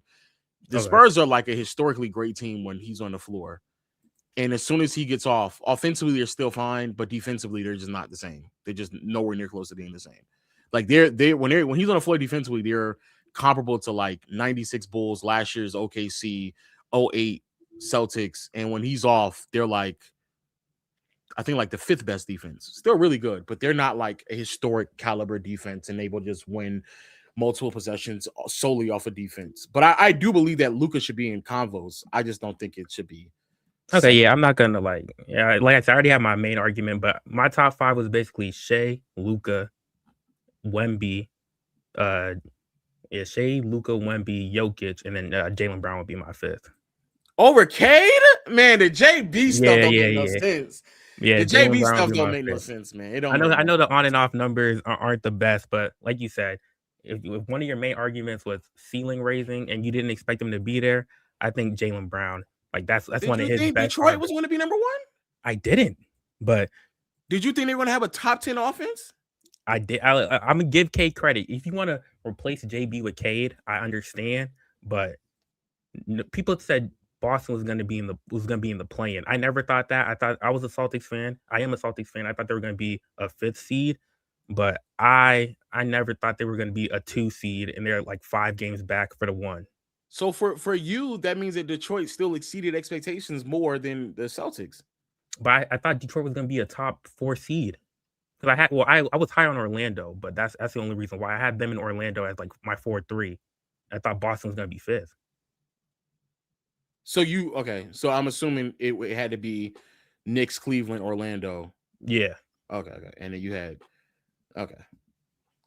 The Spurs are like a historically great team when he's on the floor. And as soon as he gets off, offensively, they're still fine, but defensively, they're just not the same. They're just nowhere near close to being the same. Like when he's on the floor defensively, they're comparable to like 96 Bulls, last year's OKC, 08 Celtics. And when he's off, they're like, I think like the 5th best defense. Still really good, but they're not like a historic caliber defense and able to just win multiple possessions solely off of defense. But I do believe that Luka should be in convos. I just don't think it should be. Okay, yeah, I'm not gonna like I said, I already have my main argument, but my top 5 was basically Shai, Luka, Wemby, Shai, Luka, Wemby, Jokic, and then Jaylen Brown would be my 5th. Over Cade? Man, the JB stuff don't make no sense. Yeah, the JB stuff don't make no sense, man. It don't. I know the on and off numbers aren't the best, but like you said, if one of your main arguments was ceiling raising and you didn't expect them to be there, I think Jaylen Brown, like that's one of his best. Detroit was going to be number 1? I didn't, but did you think they were going to have a top 10 offense? I did. I'm gonna give Cade credit. If you want to replace JB with Cade, I understand, but people said Boston was going to be in the play-in. I never thought that. I thought I was a Celtics fan. I am a Celtics fan. I thought they were going to be a 5th seed, but I never thought they were going to be a 2 seed, and they're like 5 games back for the 1. So for you, that means that Detroit still exceeded expectations more than the Celtics. But I thought Detroit was going to be a top 4 seed. Because I was high on Orlando, but that's the only reason why I had them in Orlando as like my 4-3. I thought Boston was going to be 5th. So so I'm assuming it had to be Knicks, Cleveland, Orlando. Yeah. Okay. And then you had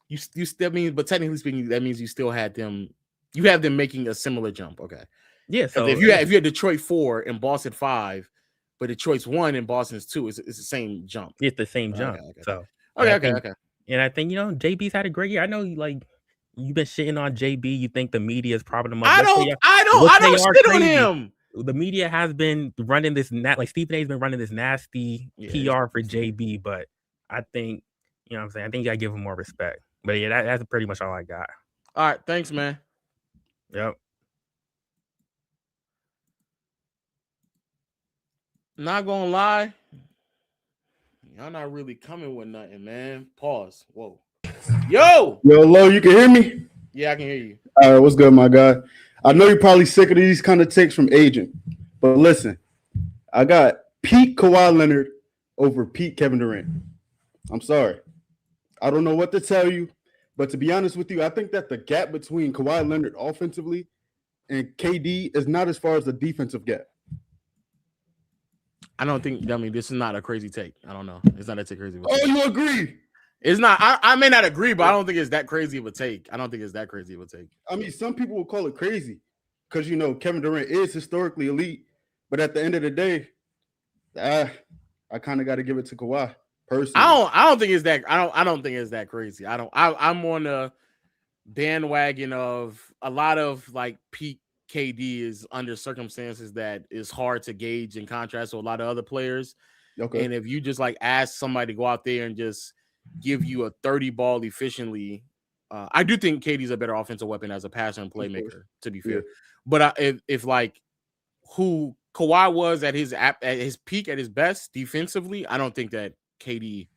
You still mean, but technically speaking, that means you still had them. You have them making a similar jump. Okay. Yeah. So if you had Detroit 4 and Boston 5, but Detroit's 1 and Boston's 2, it's the same jump. It's the same jump. Okay. So Okay. And I think JB's had a great year. I know you've been shitting on JB. You think the media is propping him up. I don't shit on him. The media has been running this like Stephen A's been running this nasty PR for JB, but I think what I'm saying. I think you gotta give him more respect. But yeah, that's pretty much all I got. All right, thanks, man. Yep. Not gonna lie, y'all not really coming with nothing, man. Pause. Whoa. Yo, Lo, you can hear me? Yeah, I can hear you. All right, what's good, my guy? I know you're probably sick of these kind of takes from Agent, but listen, I got peak Kawhi Leonard over peak Kevin Durant. I'm sorry. I don't know what to tell you, but to be honest with you, I think that the gap between Kawhi Leonard offensively and KD is not as far as the defensive gap. I mean, this is not a crazy take. I don't know. It's not a crazy take. Oh, you agree? It's not. I may not agree, but I don't think it's that crazy of a take. I mean, some people will call it crazy because, Kevin Durant is historically elite. But at the end of the day, I kind of got to give it to Kawhi personally. I don't think it's that. I don't think it's that crazy. I'm on the bandwagon of a lot of like peak KD is under circumstances that is hard to gauge in contrast to a lot of other players. Okay. And if you just like ask somebody to go out there and just give you a 30 ball efficiently, I do think KD's a better offensive weapon as a passer and playmaker, to be fair. Yeah. But if like who Kawhi was at his peak, at his best defensively, I don't think that KD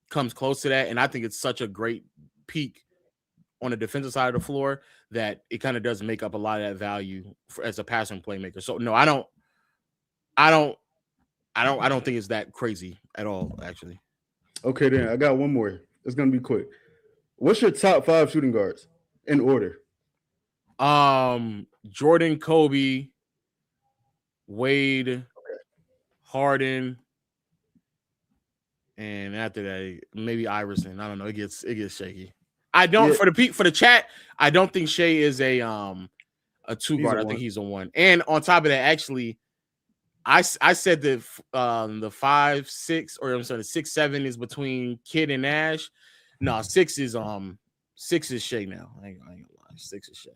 comes close to that. And I think it's such a great peak on the defensive side of the floor that it kind of does make up a lot of that value as a passer and playmaker. So no, I don't think it's that crazy at all, actually. Okay, then I got one more. It's gonna be quick. What's your top 5 shooting guards in order? Jordan, Kobe, Wade, Harden, and after that, maybe Iverson. I don't know. It gets shaky. I don't for the chat. I don't think Shai is a 2 guard. I think he's a 1. And on top of that, actually, I said that the 5, 6, or I'm sorry, the 6, 7 is between Kidd and Nash. No, 6 is Shai now. I ain't gonna lie. 6 is Shai.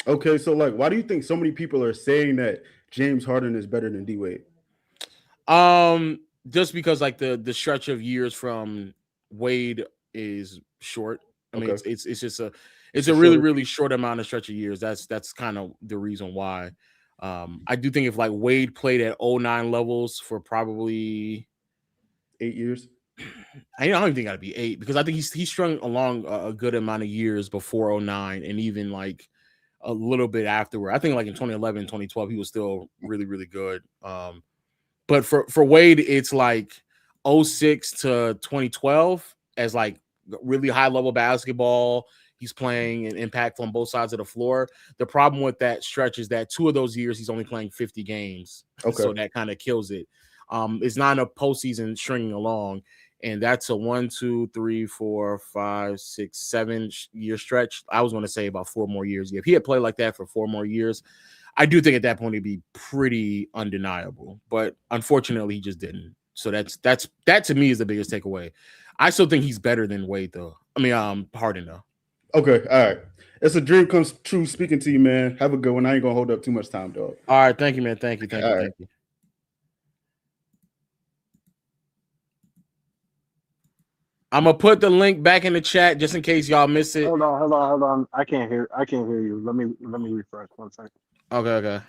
Okay, so like, why do you think so many people are saying that James Harden is better than D Wade? Just because like the stretch of years from Wade is short. I mean, it's just a really short amount of stretch of years. That's kind of the reason why. I do think if like Wade played at 09 levels for probably 8 years. I don't even think that'd be 8 because I think he strung along a good amount of years before 09 and even like a little bit afterward. I think like in 2011, 2012, he was still really, really good. But for Wade, it's like 06 to 2012 as like really high level basketball. He's playing an impact on both sides of the floor. The problem with that stretch is that 2 of those years he's only playing 50 games. Okay. So that kind of kills it. It's not enough postseason stringing along. And that's a 1, 2, 3, 4, 5, 6, 7 year stretch. I was going to say about 4 more years. If he had played like that for 4 more years, I do think at that point it'd be pretty undeniable. But unfortunately, he just didn't. So that to me is the biggest takeaway. I still think he's better than Wade, though. I mean, Harden, though. Okay, all right. It's a dream comes true speaking to you, man. Have a good one. I ain't gonna hold up too much time, dog. All right, thank you, man. Thank you. I'm gonna put the link back in the chat just in case y'all miss it. Hold on. I can't hear you. Let me refresh 1 second. Okay.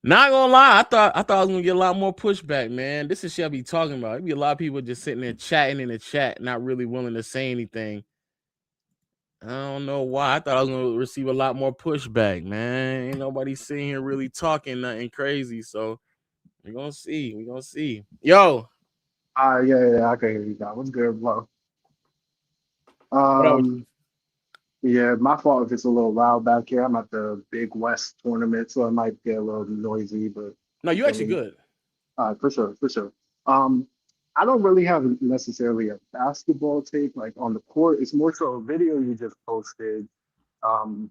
Not gonna lie, I thought I was gonna get a lot more pushback, man. This is shit I be talking about. It'd be a lot of people just sitting there chatting in the chat, not really willing to say anything. I don't know why. I thought I was gonna receive a lot more pushback, man. Ain't nobody sitting here really talking nothing crazy. So we're gonna see. We're gonna see. Yo, Yeah, I can hear you now. What's good, bro? what up? Yeah, my fault if it's a little loud back here. I'm at the Big West tournament, so it might get a little noisy, but No, you feel actually me? good. For sure, for sure. Um, I don't really have necessarily a basketball take like on the court. It's more so a video you just posted. Um,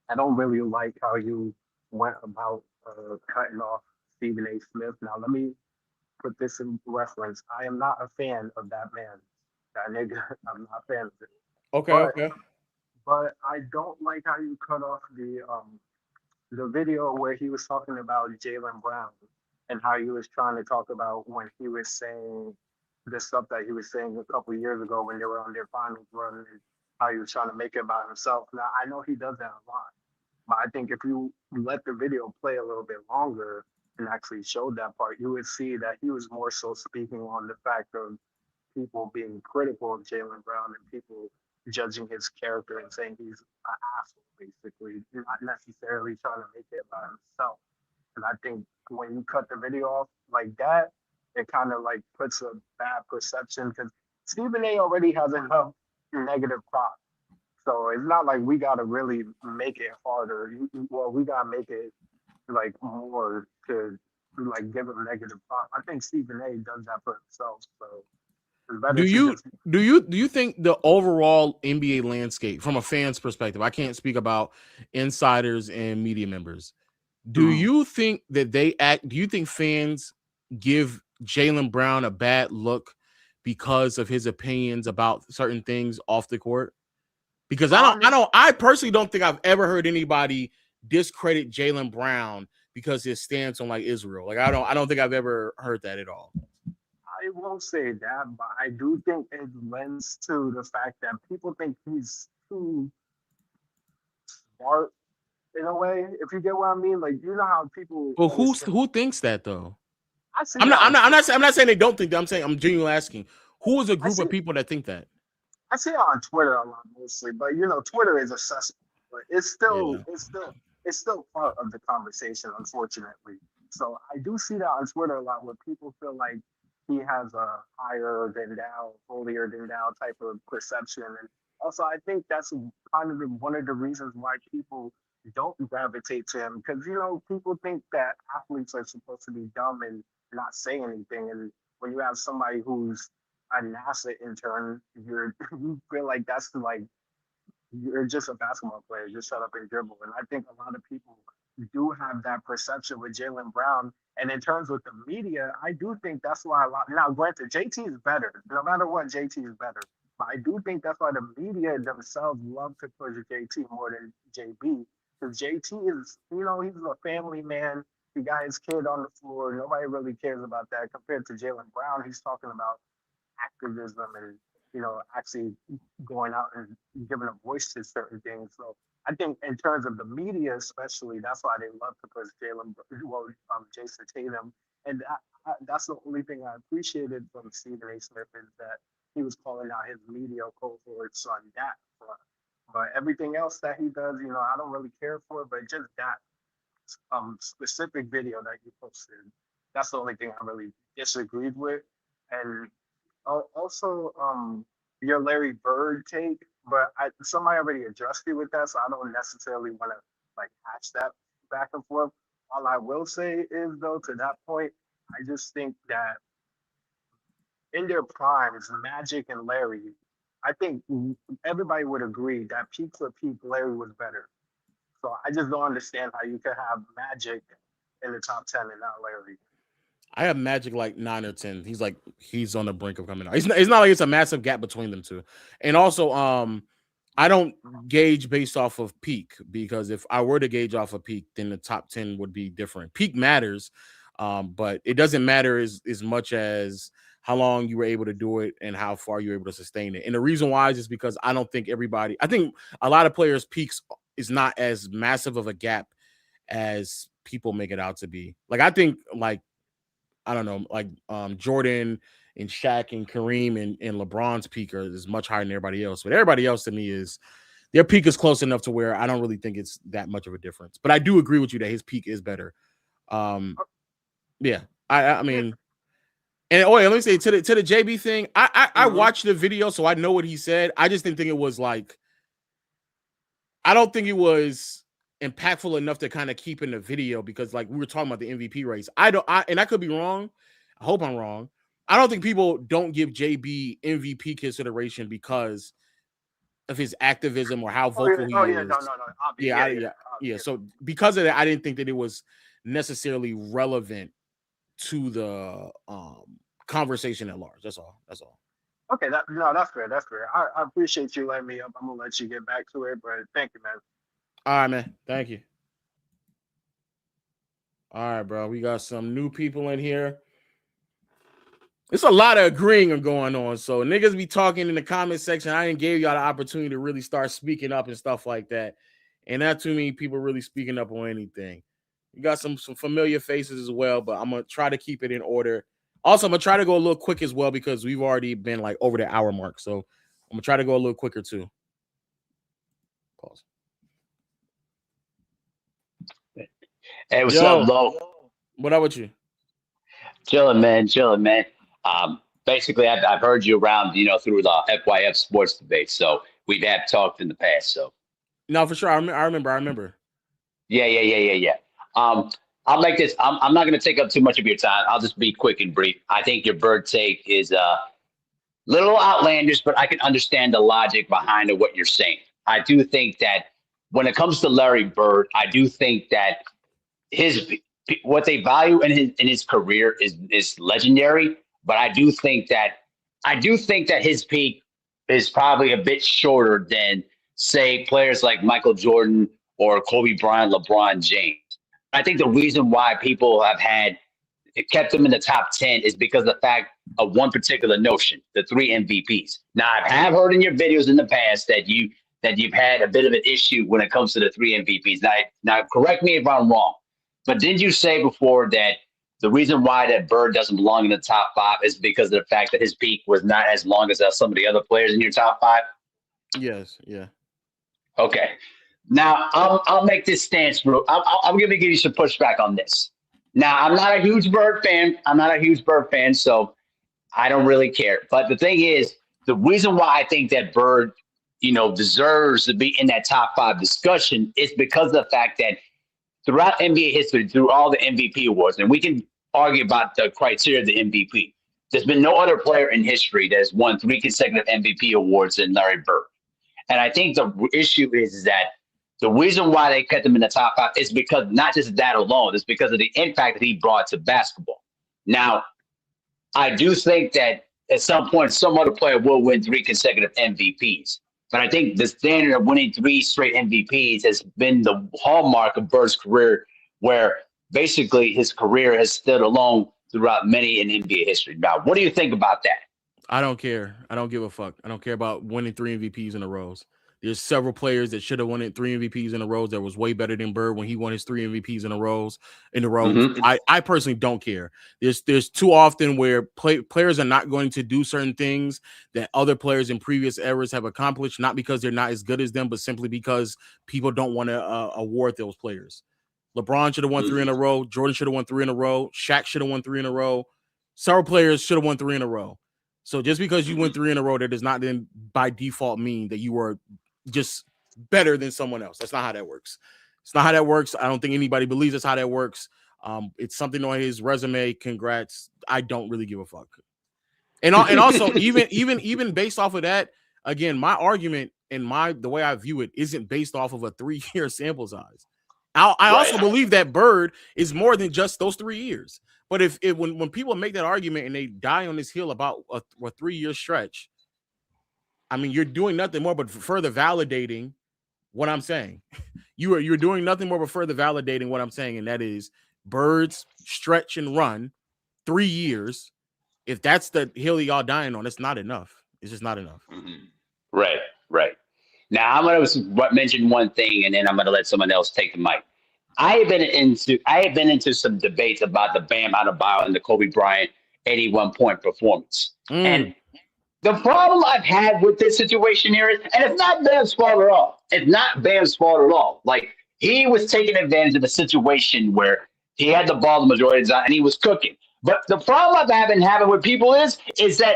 I don't really like how you went about cutting off Stephen A. Smith. Now, let me put this in reference. I am not a fan of that man. That nigga, I'm not a fan of it. Okay, But okay. but I don't like how you cut off the video where he was talking about Jaylen Brown and how he was trying to talk about when he was saying the stuff that he was saying a couple of years ago when they were on their finals run and how he was trying to make it about himself. Now I know he does that a lot, but I think if you let the video play a little bit longer and actually showed that part, you would see that he was more so speaking on the fact of people being critical of Jaylen Brown and people judging his character and saying he's an asshole, basically, not necessarily trying to make it about himself. And I think when you cut the video off like that, it kind of like puts a bad perception because Stephen A already has enough negative prop. So it's not like we got to really make it harder. Well, we got to make it like more to like give him negative prop. I think Stephen A does that for himself. So it's better Do to you just do you think the overall NBA landscape, from a fan's perspective, I can't speak about insiders and media members. Do you think that do you think fans give Jaylen Brown a bad look because of his opinions about certain things off the court? Because I personally don't think I've ever heard anybody discredit Jaylen Brown because his stance on like Israel. Like I don't think I've ever heard that at all. I won't say that, but I do think it lends to the fact that people think he's too smart in a way. If you get what I mean, like you know how people Well, always say, who thinks that though? I see I'm that not. I'm on not. I'm Twitter. not. I'm not saying they don't think that. I'm saying I'm genuinely asking. Who is a I group see of people that think that? I see it on Twitter a lot mostly, but you know, Twitter is accessible, but Yeah. it's still part of the conversation, unfortunately. So I do see that on Twitter a lot where people feel like he has a higher than thou, holier than thou type of perception. And also I think that's kind of one of the reasons why people don't gravitate to him. Because you know, people think that athletes are supposed to be dumb and not say anything. And when you have somebody who's a NASA intern, you feel like that's like you're just a basketball player, just shut up and dribble. And I think a lot of people do have that perception with Jaylen Brown. And in terms with the media, I do think that's why a lot now granted JT is better. No matter what, JT is better. But I do think that's why the media themselves love to push JT more than JB. Because JT is, you know, he's a family man. He got his kid on the floor. Nobody really cares about that compared to Jaylen Brown. He's talking about activism and actually going out and giving a voice to certain things. So I think in terms of the media, especially, that's why they love to push Jason Tatum, and that's the only thing I appreciated from Stephen A. Smith is that he was calling out his media cohorts on that front. But everything else that he does, I don't really care for. But just that specific video that you posted, that's the only thing I really disagreed with. And also, your Larry Bird take, but somebody already addressed you with that, so I don't necessarily want to like hatch that back and forth. All I will say is, though, to that point, I just think that in their primes, Magic and Larry, I think everybody would agree that peak for peak, Larry was better. So I just don't understand how you could have Magic in the top 10 and not Larry. I have Magic like 9 or 10. He's on the brink of coming out. It's not like it's a massive gap between them two. And also, I don't gauge based off of peak, because if I were to gauge off of peak, then the top 10 would be different. Peak matters, but it doesn't matter as much as how long you were able to do it and how far you were able to sustain it. And the reason why is just because I think a lot of players' peaks is not as massive of a gap as people make it out to be. Like, I think, like, I don't know, like Jordan and Shaq and Kareem and LeBron's peak is much higher than everybody else. But everybody else to me is their peak is close enough to where I don't really think it's that much of a difference. But I do agree with you that his peak is better. Yeah, I mean, and let me say to the JB thing. I watched the video, so I know what he said. I just didn't think it was like. I don't think it was impactful enough to kind of keep in the video because, like, we were talking about the MVP race. And I could be wrong. I hope I'm wrong. I don't think people don't give JB MVP consideration because of his activism or how vocal he is. Yeah. So because of that, I didn't think that it was necessarily relevant to the conversation at large. That's all. Okay, that's fair. That's fair. I appreciate you letting me up. I'm gonna let you get back to it, but thank you, man. All right, man. Thank you. All right, bro. We got some new people in here. It's a lot of agreeing going on. So niggas be talking in the comment section. I didn't give y'all the opportunity to really start speaking up and stuff like that. And not too many people really speaking up on anything. You got some familiar faces as well, but I'm gonna try to keep it in order. Also, I'm gonna try to go a little quick as well because we've already been like over the hour mark. So I'm gonna try to go a little quicker too. Pause. Hey, what's up, Lo? What up with you? Chilling, man. Basically, I've heard you around, through the FYF sports debate. So we have talked in the past. So no, for sure. I remember. Yeah. I'll make this. I'm not going to take up too much of your time. I'll just be quick and brief. I think your Bird take is a little outlandish, but I can understand the logic behind what you're saying. I do think that when it comes to Larry Bird, I do think that what they value in his career is legendary. But I do think that his peak is probably a bit shorter than, say, players like Michael Jordan or Kobe Bryant, LeBron James. I think the reason why people have kept him in the top 10 is because of the fact of one particular notion, the 3 MVPs. Now, I have heard in your videos in the past that you've had a bit of an issue when it comes to the 3 MVPs. Now, correct me if I'm wrong, but didn't you say before that the reason why that Bird doesn't belong in the top 5 is because of the fact that his peak was not as long as some of the other players in your top 5? Yes. Yeah. Okay. Now, I'll make this stance, bro. I'm going to give you some pushback on this. Now, I'm not a huge Bird fan. So I don't really care. But the thing is, the reason why I think that Bird, deserves to be in that top 5 discussion is because of the fact that throughout NBA history, through all the MVP awards, and we can argue about the criteria of the MVP, there's been no other player in history that has won 3 consecutive MVP awards than Larry Bird. And I think the issue is that the reason why they kept him in the top 5 is because not just that alone, it's because of the impact that he brought to basketball. Now, I do think that at some point, some other player will win 3 consecutive MVPs. But I think the standard of winning 3 straight MVPs has been the hallmark of Bird's career, where basically his career has stood alone throughout many in NBA history. Now, what do you think about that? I don't care. I don't give a fuck. I don't care about winning 3 MVPs in a row. There's several players that should have won 3 MVPs in a row that was way better than Bird when he won his 3 MVPs in a row. Mm-hmm. I personally don't care. There's too often where players are not going to do certain things that other players in previous eras have accomplished, not because they're not as good as them, but simply because people don't want to award those players. LeBron should have won 3 in a row. Jordan should have won 3 in a row. Shaq should have won 3 in a row. Several players should have won 3 in a row. So just because you win 3 in a row, that does not then by default mean that you were just better than someone else. That's not how that works. It's not how that works. I don't think anybody believes that's how that works. It's something on his resume. Congrats. I don't really give a fuck. And also even based off of that, again, my argument and the way I view it isn't based off of a 3-year sample size. I also believe that Bird is more than just those 3 years. But if when people make that argument and they die on this hill about a 3-year stretch, I mean, you're doing nothing more but further validating what I'm saying. You're doing nothing more but further validating what I'm saying, and that is Bird's stretch and run 3 years. If that's the hill y'all dying on, it's not enough. It's just not enough. Mm-hmm. Right. Now I'm gonna mention one thing, and then I'm gonna let someone else take the mic. I have been into some debates about the Bam Adebayo and the Kobe Bryant 81-point performance, and The problem I've had with this situation here is, and it's not Bam's fault at all. It's not Bam's fault at all. Like, he was taking advantage of the situation where he had the ball the majority of the time and he was cooking. But the problem I've been having with people is that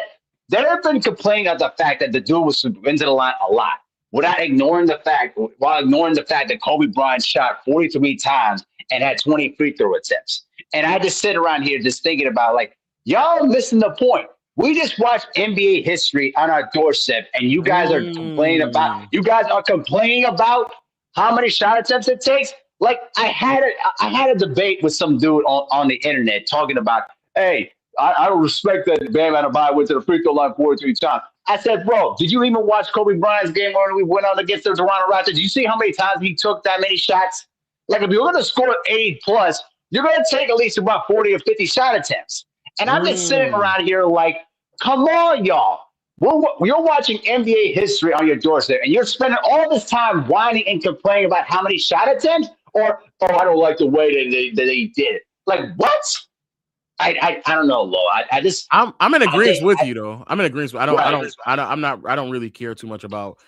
they've been complaining about the fact that the dude was into the line a lot without ignoring the fact that Kobe Bryant shot 43 times and had 20 free throw attempts. And I just sit around here just thinking about, like, y'all missing the point. We just watched NBA history on our doorstep, and you guys are complaining about how many shot attempts it takes. Like, I had a debate with some dude on the internet talking about, hey, I don't respect that Bam Adebayo went to the free throw line 43 times. I said, bro, did you even watch Kobe Bryant's game when we went on against the Toronto Raptors? Did you see how many times he took that many shots? Like, if you're going to score 80 plus, you're going to take at least about 40 or 50 shot attempts. And I'm just sitting around here like, come on, y'all. You're watching NBA history on your doorstep, and you're spending all this time whining and complaining about how many shot attempts, or, oh, I don't like the way that they did it. Like, what? I don't know, Lo. I'm in agreement with you, though. I'm in agreement. I don't really care too much about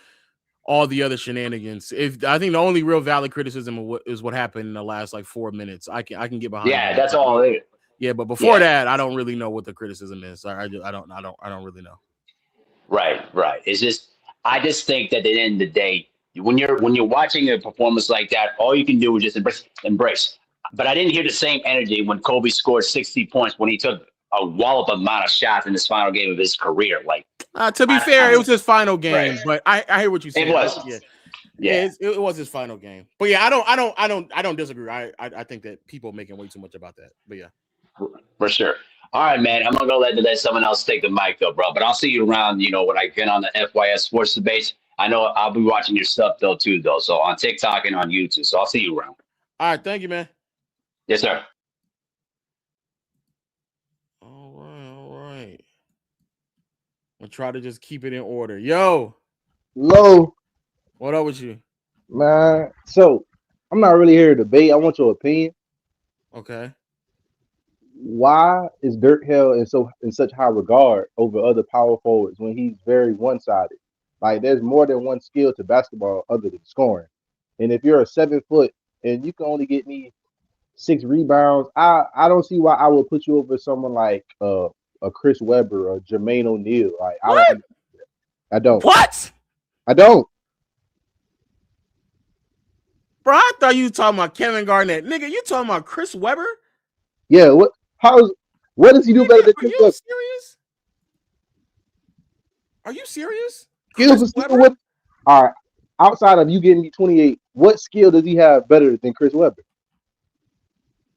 all the other shenanigans. I think the only real valid criticism is what happened in the last 4 minutes. I can get behind. Yeah, that's all it is. Yeah, but before that, I don't really know what the criticism is. I don't really know. Right. It's just, I just think that at the end of the day, when you're watching a performance like that, all you can do is just embrace. But I didn't hear the same energy when Kobe scored 60 points when he took a wallop amount of shots in his final game of his career. Like, to be fair, it was his final game, but I hear what you said. It was. Yeah. It was his final game. But yeah, I don't disagree. I think that people are making way too much about that. But yeah. For sure. All right, man. I'm gonna let someone else take the mic though, bro. But I'll see you around, when I get on the FYS Sports Debates. I know I'll be watching your stuff though too, though. So on TikTok and on YouTube. So I'll see you around. All right, thank you, man. Yes, sir. All right. I'll try to just keep it in order. Yo. Low. What up with you? Man, so I'm not really here to debate. I want your opinion. Okay. Why is Dirk held in such high regard over other power forwards when he's very one-sided? Like, there's more than one skill to basketball other than scoring. And if you're a 7 foot and you can only get me 6 rebounds, I don't see why I would put you over someone like a Chris Webber or Jermaine O'Neal. Like, I don't. What? I don't. Bro, I thought you were talking about Kevin Garnett. Nigga, you talking about Chris Webber? Yeah, what does he do better than Chris Webber? Serious? Are you serious? All right. Outside of you getting me 28, what skill does he have better than Chris Webber?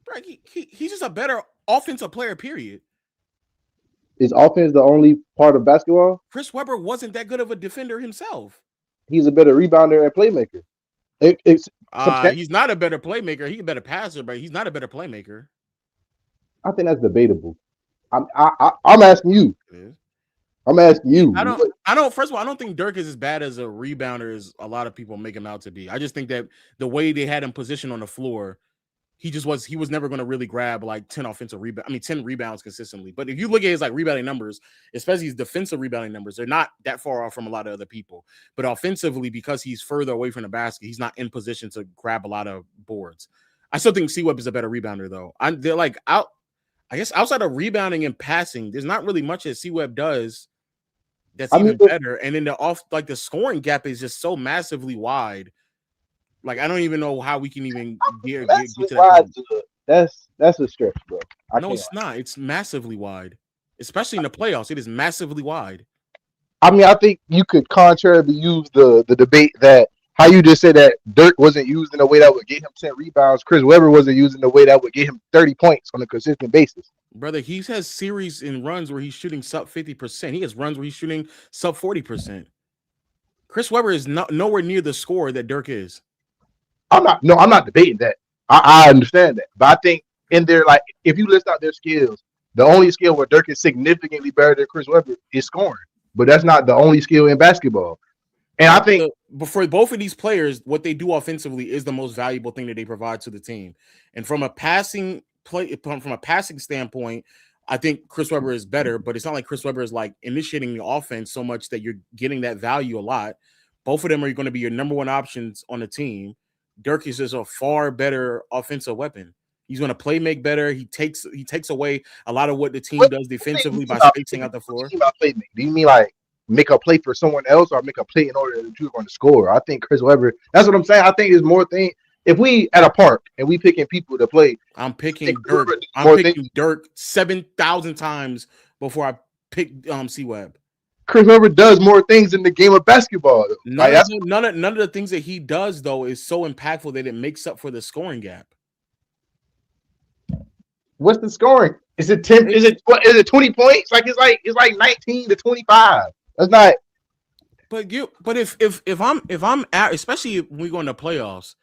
Bro, he's just a better offensive player, period. Is offense the only part of basketball? Chris Webber wasn't that good of a defender himself. He's a better rebounder and playmaker. He's not a better playmaker. He's a better passer, but he's not a better playmaker. I think that's debatable. I'm asking you. I'm asking you. I don't. First of all, I don't think Dirk is as bad as a rebounder as a lot of people make him out to be. I just think that the way they had him positioned on the floor, he was never going to really grab 10 rebounds consistently. But if you look at his rebounding numbers, especially his defensive rebounding numbers, they're not that far off from a lot of other people. But offensively, because he's further away from the basket, he's not in position to grab a lot of boards. I still think C-Web is a better rebounder, though. I guess outside of rebounding and passing, there's not really much that C-Web does that's even better. And then the scoring gap is just so massively wide. Like, I don't even know how we can even get to that point. That's a stretch, bro. No, it's not. It's massively wide, especially in the playoffs. It is massively wide. I mean, I think you could contrarily use the debate that how you just said that Dirk wasn't used in a way that would get him 10 rebounds. Chris Webber wasn't used in a way that would get him 30 points on a consistent basis. Brother, he has series and runs where he's shooting sub 50%. He has runs where he's shooting sub 40%. Chris Webber is nowhere near the scorer that Dirk is. I'm not debating that. I understand that. But I think in there, if you list out their skills, the only skill where Dirk is significantly better than Chris Webber is scoring. But that's not the only skill in basketball. And I think for both of these players, what they do offensively is the most valuable thing that they provide to the team. And from a passing standpoint, I think Chris Webber is better, but it's not like Chris Webber is like initiating the offense so much that you're getting that value a lot. Both of them are going to be your number one options on the team. Dirk is just a far better offensive weapon. He's going to make better. He takes away a lot of what the team does defensively by spacing out the floor. Do you mean like make a play for someone else or make a play in order that you're going to score? I think Chris Webber. That's what I'm saying. I think there's more things. If we at a park and we picking people to play, I'm picking Dirk. I'm picking Dirk 7,000 times before I pick C-Web. Chris Webber does more things in the game of basketball. None of the things that he does though is so impactful that it makes up for the scoring gap. What's the scoring? Is it 10? Is it 20 points? It's like 19 to 25. That's not. But if I'm especially when we go into playoffs,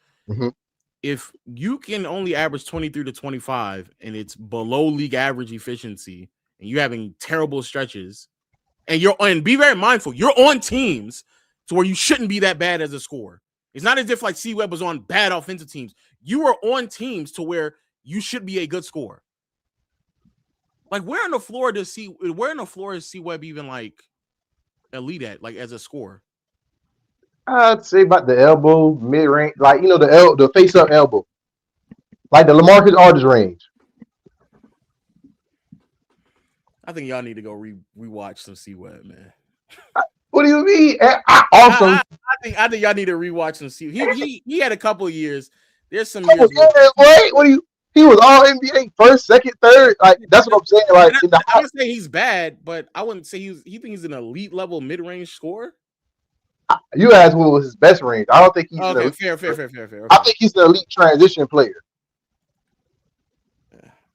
if you can only average 23 to 25 and it's below league average efficiency and you're having terrible stretches and be very mindful, you're on teams to where you shouldn't be that bad as a scorer. It's not as if like C-Web was on bad offensive teams. You are on teams to where you should be a good scorer. Like where in the floor is C-Web even like elite at, like as a scorer? I'd say about the elbow, mid range, like the face up elbow, like the LaMarcus Aldridge range. I think y'all need to go rewatch some C-Web, man. What do you mean? I think y'all need to rewatch some C-Web. He had a couple of years. There's some years. He was all NBA first, second, third. Like that's what I'm saying. Like I wouldn't say he's bad, but I wouldn't say he think he's an elite level mid range scorer. You asked what was his best range. I don't think he's fair. Okay. I think he's an elite transition player.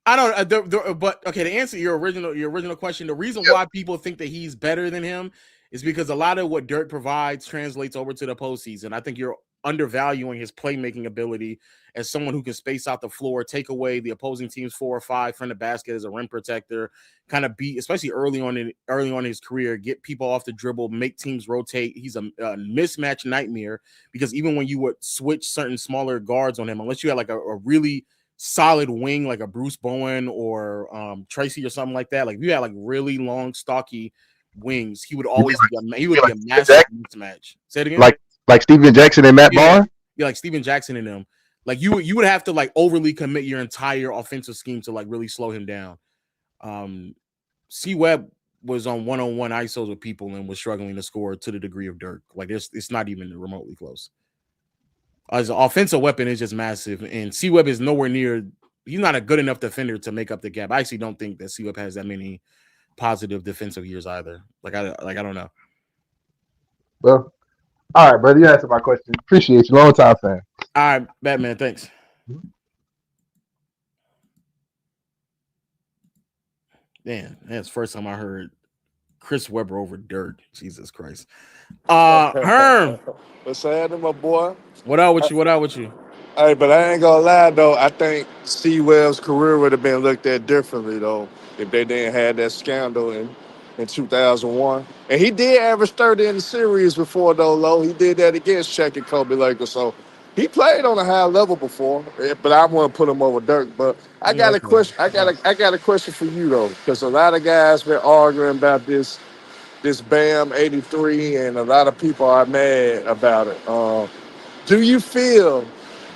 I don't. But okay, to answer your original question, the reason why people think that he's better than him is because a lot of what Dirk provides translates over to the postseason. I think you're undervaluing his playmaking ability as someone who can space out the floor, take away the opposing team's 4 or 5 from the basket as a rim protector, kind of beat, especially early on in his career, get people off the dribble, make teams rotate. He's a mismatch nightmare because even when you would switch certain smaller guards on him, unless you had like a really solid wing like a Bruce Bowen or Tracy or something like that, like if you had like really long, stocky wings, he would always be a massive mismatch. Say it again. Like Steven Jackson and Matt Barr? Yeah, like Steven Jackson and them. Like you would have to like overly commit your entire offensive scheme to like really slow him down. C-Web was on one-on-one ISOs with people and was struggling to score to the degree of Dirk. Like it's not even remotely close. As an offensive weapon, it's just massive. And C-Web is nowhere near. He's not a good enough defender to make up the gap. I actually don't think that C-Web has that many positive defensive years either. I don't know. Well, all right, brother. You answered my question. Appreciate you. Long time fan. All right, Batman. Thanks. Man, that's the first time I heard Chris Webber over Dirk. Jesus Christ. Herm. What's happening, my boy? What up with you? Hey, but I ain't gonna lie though. I think C-Web's career would have been looked at differently though if they didn't have that scandal in 2001. And he did average 30 in the series before though, Low. He did that against Shaq and Kobe Lakers. So he played on a high level before, but I want to put him over Dirk. But I got a question. I got a question for you though, because a lot of guys been arguing about this Bam 83, and a lot of people are mad about it. Do you feel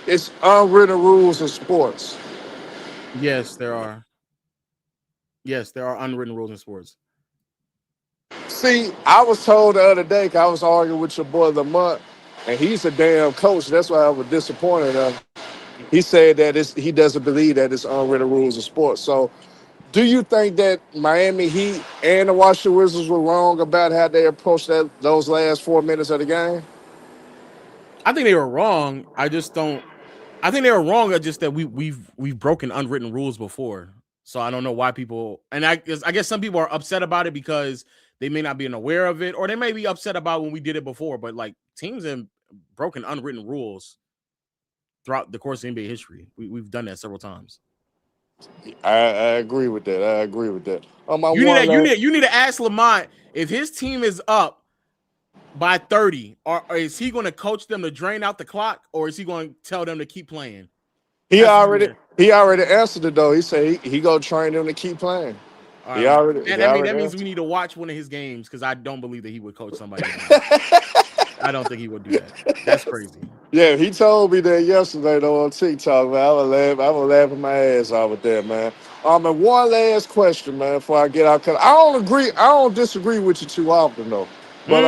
it's unwritten rules in sports? Yes, there are. Yes, there are unwritten rules in sports. See, I was told the other day, 'cause I was arguing with your boy Lamont, and he's a damn coach. That's why I was disappointed. He said that he doesn't believe that it's unwritten rules in sports. So do you think that Miami Heat and the Washington Wizards were wrong about how they approached those last 4 minutes of the game? I think they were wrong. I think they were wrong. Just that we've broken unwritten rules before. So I don't know why people, and I guess some people are upset about it because they may not be aware of it, or they may be upset about when we did it before. But like teams have broken unwritten rules throughout the course of NBA history. We've done that several times. I agree with that. You need to ask Lamont if his team is up by 30, or is he going to coach them to drain out the clock, or is he going to tell them to keep playing? He already answered it though. He said he gonna train them to keep playing. All He right. already. He That already means we answered. need to watch one of his games because I don't believe that he would coach somebody in the league. I don't think he would do that. That's crazy. Yeah, he told me that yesterday though on TikTok, man. I was laughing my ass off with that, man. And one last question, man, before I get out. Cause I don't disagree with you too often though. But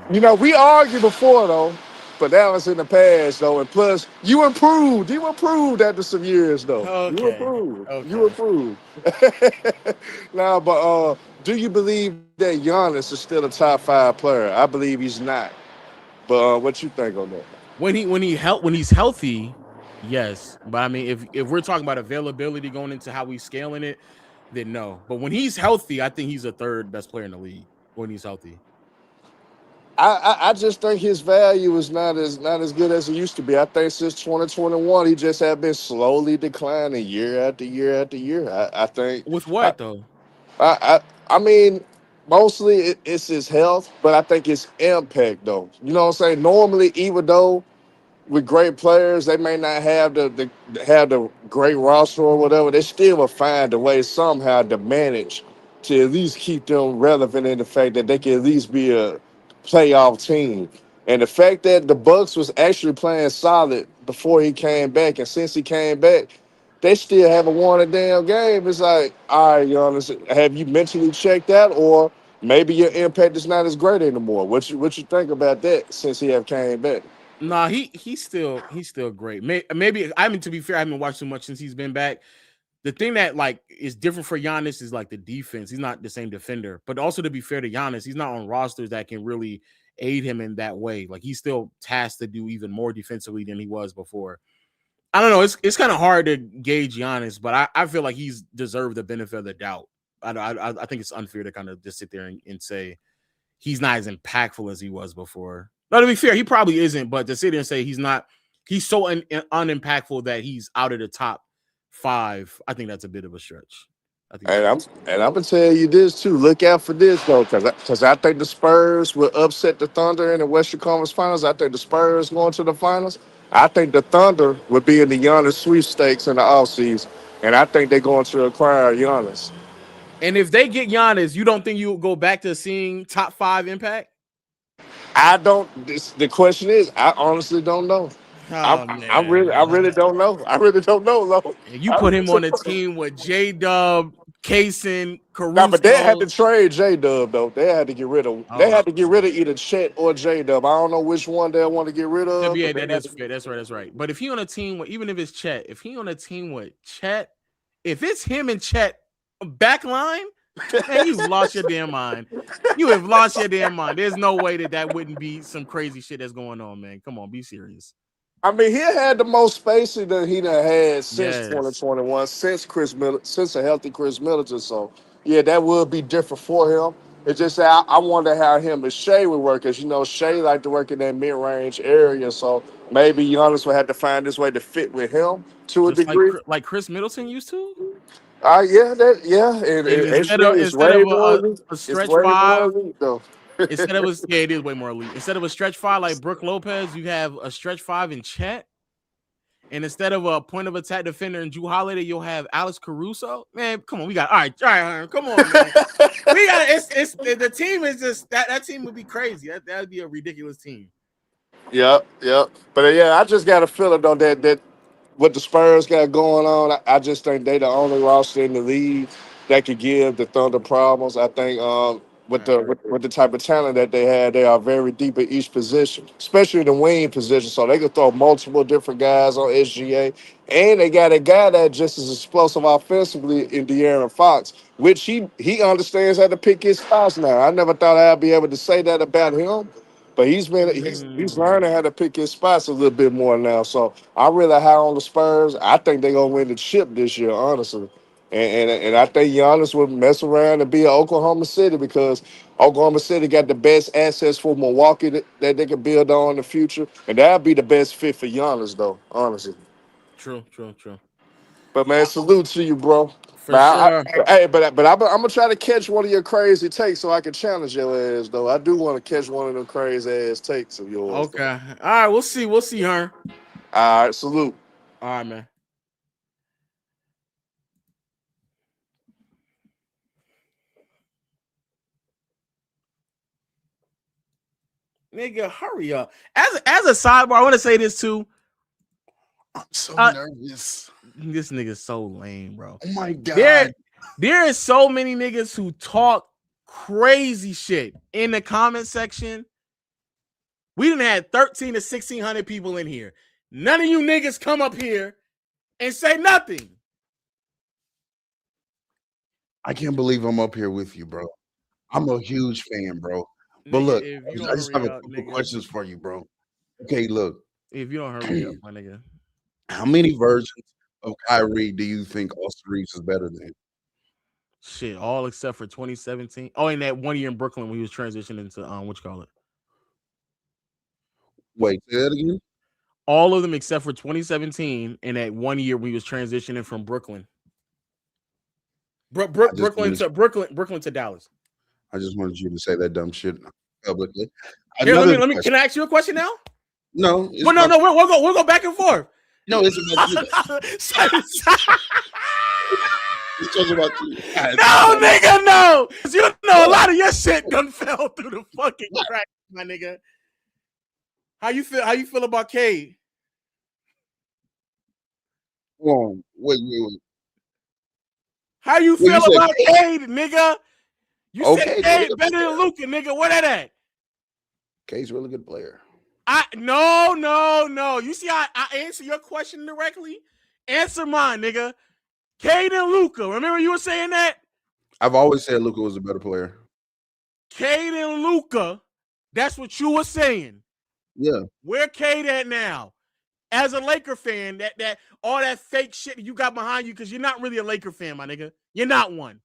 you know, we argued before though, but that was in the past though. And plus, you improved. You improved after some years though. You Okay. improved. You Okay. improved. Now, but do you believe that Giannis is still a top 5 player? I believe he's not. But what you think on that? When he's healthy, yes. But I mean, if we're talking about availability going into how we scaling it, then no. But when he's healthy, I think he's the third best player in the league when he's healthy. I just think his value is not as good as it used to be. I think since 2021, he just have been slowly declining year after year after year. I think With I, what though? I mean, mostly it's his health, but I think it's impact though. You know what I'm saying? Normally, even though with great players, they may not have the great roster or whatever. They still will find a way somehow to manage to at least keep them relevant in the fact that they can at least be a playoff team. And the fact that the Bucks was actually playing solid before he came back, and since he came back, they still haven't won a damn game. It's like, all right, Giannis, have you mentally checked out, or maybe your impact is not as great anymore? What you think about that since he have came back? Nah, he's still great. Maybe I mean, to be fair, I haven't watched too much since he's been back. The thing that like is different for Giannis is like the defense. He's not the same defender, but also to be fair to Giannis, he's not on rosters that can really aid him in that way. Like he's still tasked to do even more defensively than he was before. I don't know. It's kind of hard to gauge Giannis, but I feel like he's deserved the benefit of the doubt. I think it's unfair to kind of just sit there and say he's not as impactful as he was before. Now, to be fair, he probably isn't, but to sit there and say he's so unimpactful that he's out of the top 5, I think that's a bit of a stretch. I'm gonna tell you this too. Look out for this though, because I think the Spurs will upset the Thunder in the Western Conference Finals. I think the Spurs going to the finals. I think the Thunder will be in the Giannis sweepstakes in the offseason. And I think they're going to acquire Giannis. And if they get Giannis, you don't think you will go back to seeing top 5 impact? I don't. The question is, I honestly don't know. Oh I really don't know. I really don't know, Lo. You put him on a team with J-Dub, Kaysen, Nah, but they had Caruso. to trade J-Dub though. They had to get rid of. They had to get rid of either Chet or J-Dub. I don't know which one they want to get rid of. Yeah, But that is fair. That's right. But if he on a team with, even if it's Chet, if he on a team with Chet, if it's him and Chet back line, man, you've lost your damn mind. You have lost your damn mind. There's no way that wouldn't be some crazy shit that's going on, man. Come on, be serious. I mean, he had the most spacing that he done had since Yes. 2021, since a healthy Chris Middleton. So, yeah, that would be different for him. It's just that I wonder how him and Shai would work, because, you know, Shai like to work in that mid-range area. So maybe Giannis would have to find his way to fit with him to a Just degree. like Chris Middleton used to? And Instead it's of way more a stretch it's way 5, more elite, though. instead of it is way more elite. Instead of a stretch 5 like Brook Lopez, you have a stretch 5 in Chet. And instead of a point of attack defender in Drew Holiday, you'll have Alex Caruso. Man, come on, we got all right, come on, man. We got it's the team is just that team would be crazy. That would be a ridiculous team. Yep. But yeah, I just got a feeling though that what the Spurs got going on, I just think they the only roster in the league that could give the Thunder problems. I think with the type of talent that they have, they are very deep at each position, especially the wing position. So they could throw multiple different guys on SGA, and they got a guy that just as explosive offensively in De'Aaron Fox, which he understands how to pick his spots now. I never thought I'd be able to say that about him. But he's learning how to pick his spots a little bit more now. So I'm really high on the Spurs. I think they're gonna win the chip this year, honestly. And I think Giannis would mess around and be at Oklahoma City, because Oklahoma City got the best assets for Milwaukee that they can build on in the future. And that'd be the best fit for Giannis, though, honestly. True. But man, salute to you, bro. For sure. I'm gonna try to catch one of your crazy takes so I can challenge your ass, though. I do want to catch one of them crazy ass takes of yours. Okay. All right, we'll see, Hearn. All right, salute. All right, man. Nigga, hurry up. As a sidebar, I want to say this too. I'm so nervous. This nigga's so lame, bro. Oh my God. There is so many niggas who talk crazy shit in the comment section. We done had 1,300 to 1,600 people in here. None of you niggas come up here and say nothing. I can't believe I'm up here with you, bro. I'm a huge fan, bro. But look, I just have a couple questions for you, bro. Okay, look. If you don't hurry up, my nigga. How many versions of Kyrie do you think Austin Reeves is better than? Shit, all except for 2017. Oh, and that 1 year in Brooklyn when he was transitioning into what you call it? Wait, say that again? All of them except for 2017 and that 1 year when he was transitioning from Brooklyn. Brooklyn to Dallas. I just wanted you to say that dumb shit publicly. Here, let me. Can I ask you a question now? No. We'll go back and forth. No, it's about you. It's talking about you. No, nigga, no. You know a lot of your shit done fell through the fucking cracks, my nigga. How you feel about Cade? Oh, wait. How you feel about Cade, nigga? You said Cade better than Luka, nigga. Where that at? Cade's a really good player. No. You see, I answer your question directly. Answer mine, nigga. Cade and Luka. Remember you were saying that? I've always said Luka was a better player. Cade and Luka. That's what you were saying. Yeah. Where Cade at now? As a Laker fan, that all that fake shit you got behind you, because you're not really a Laker fan, my nigga. You're not one.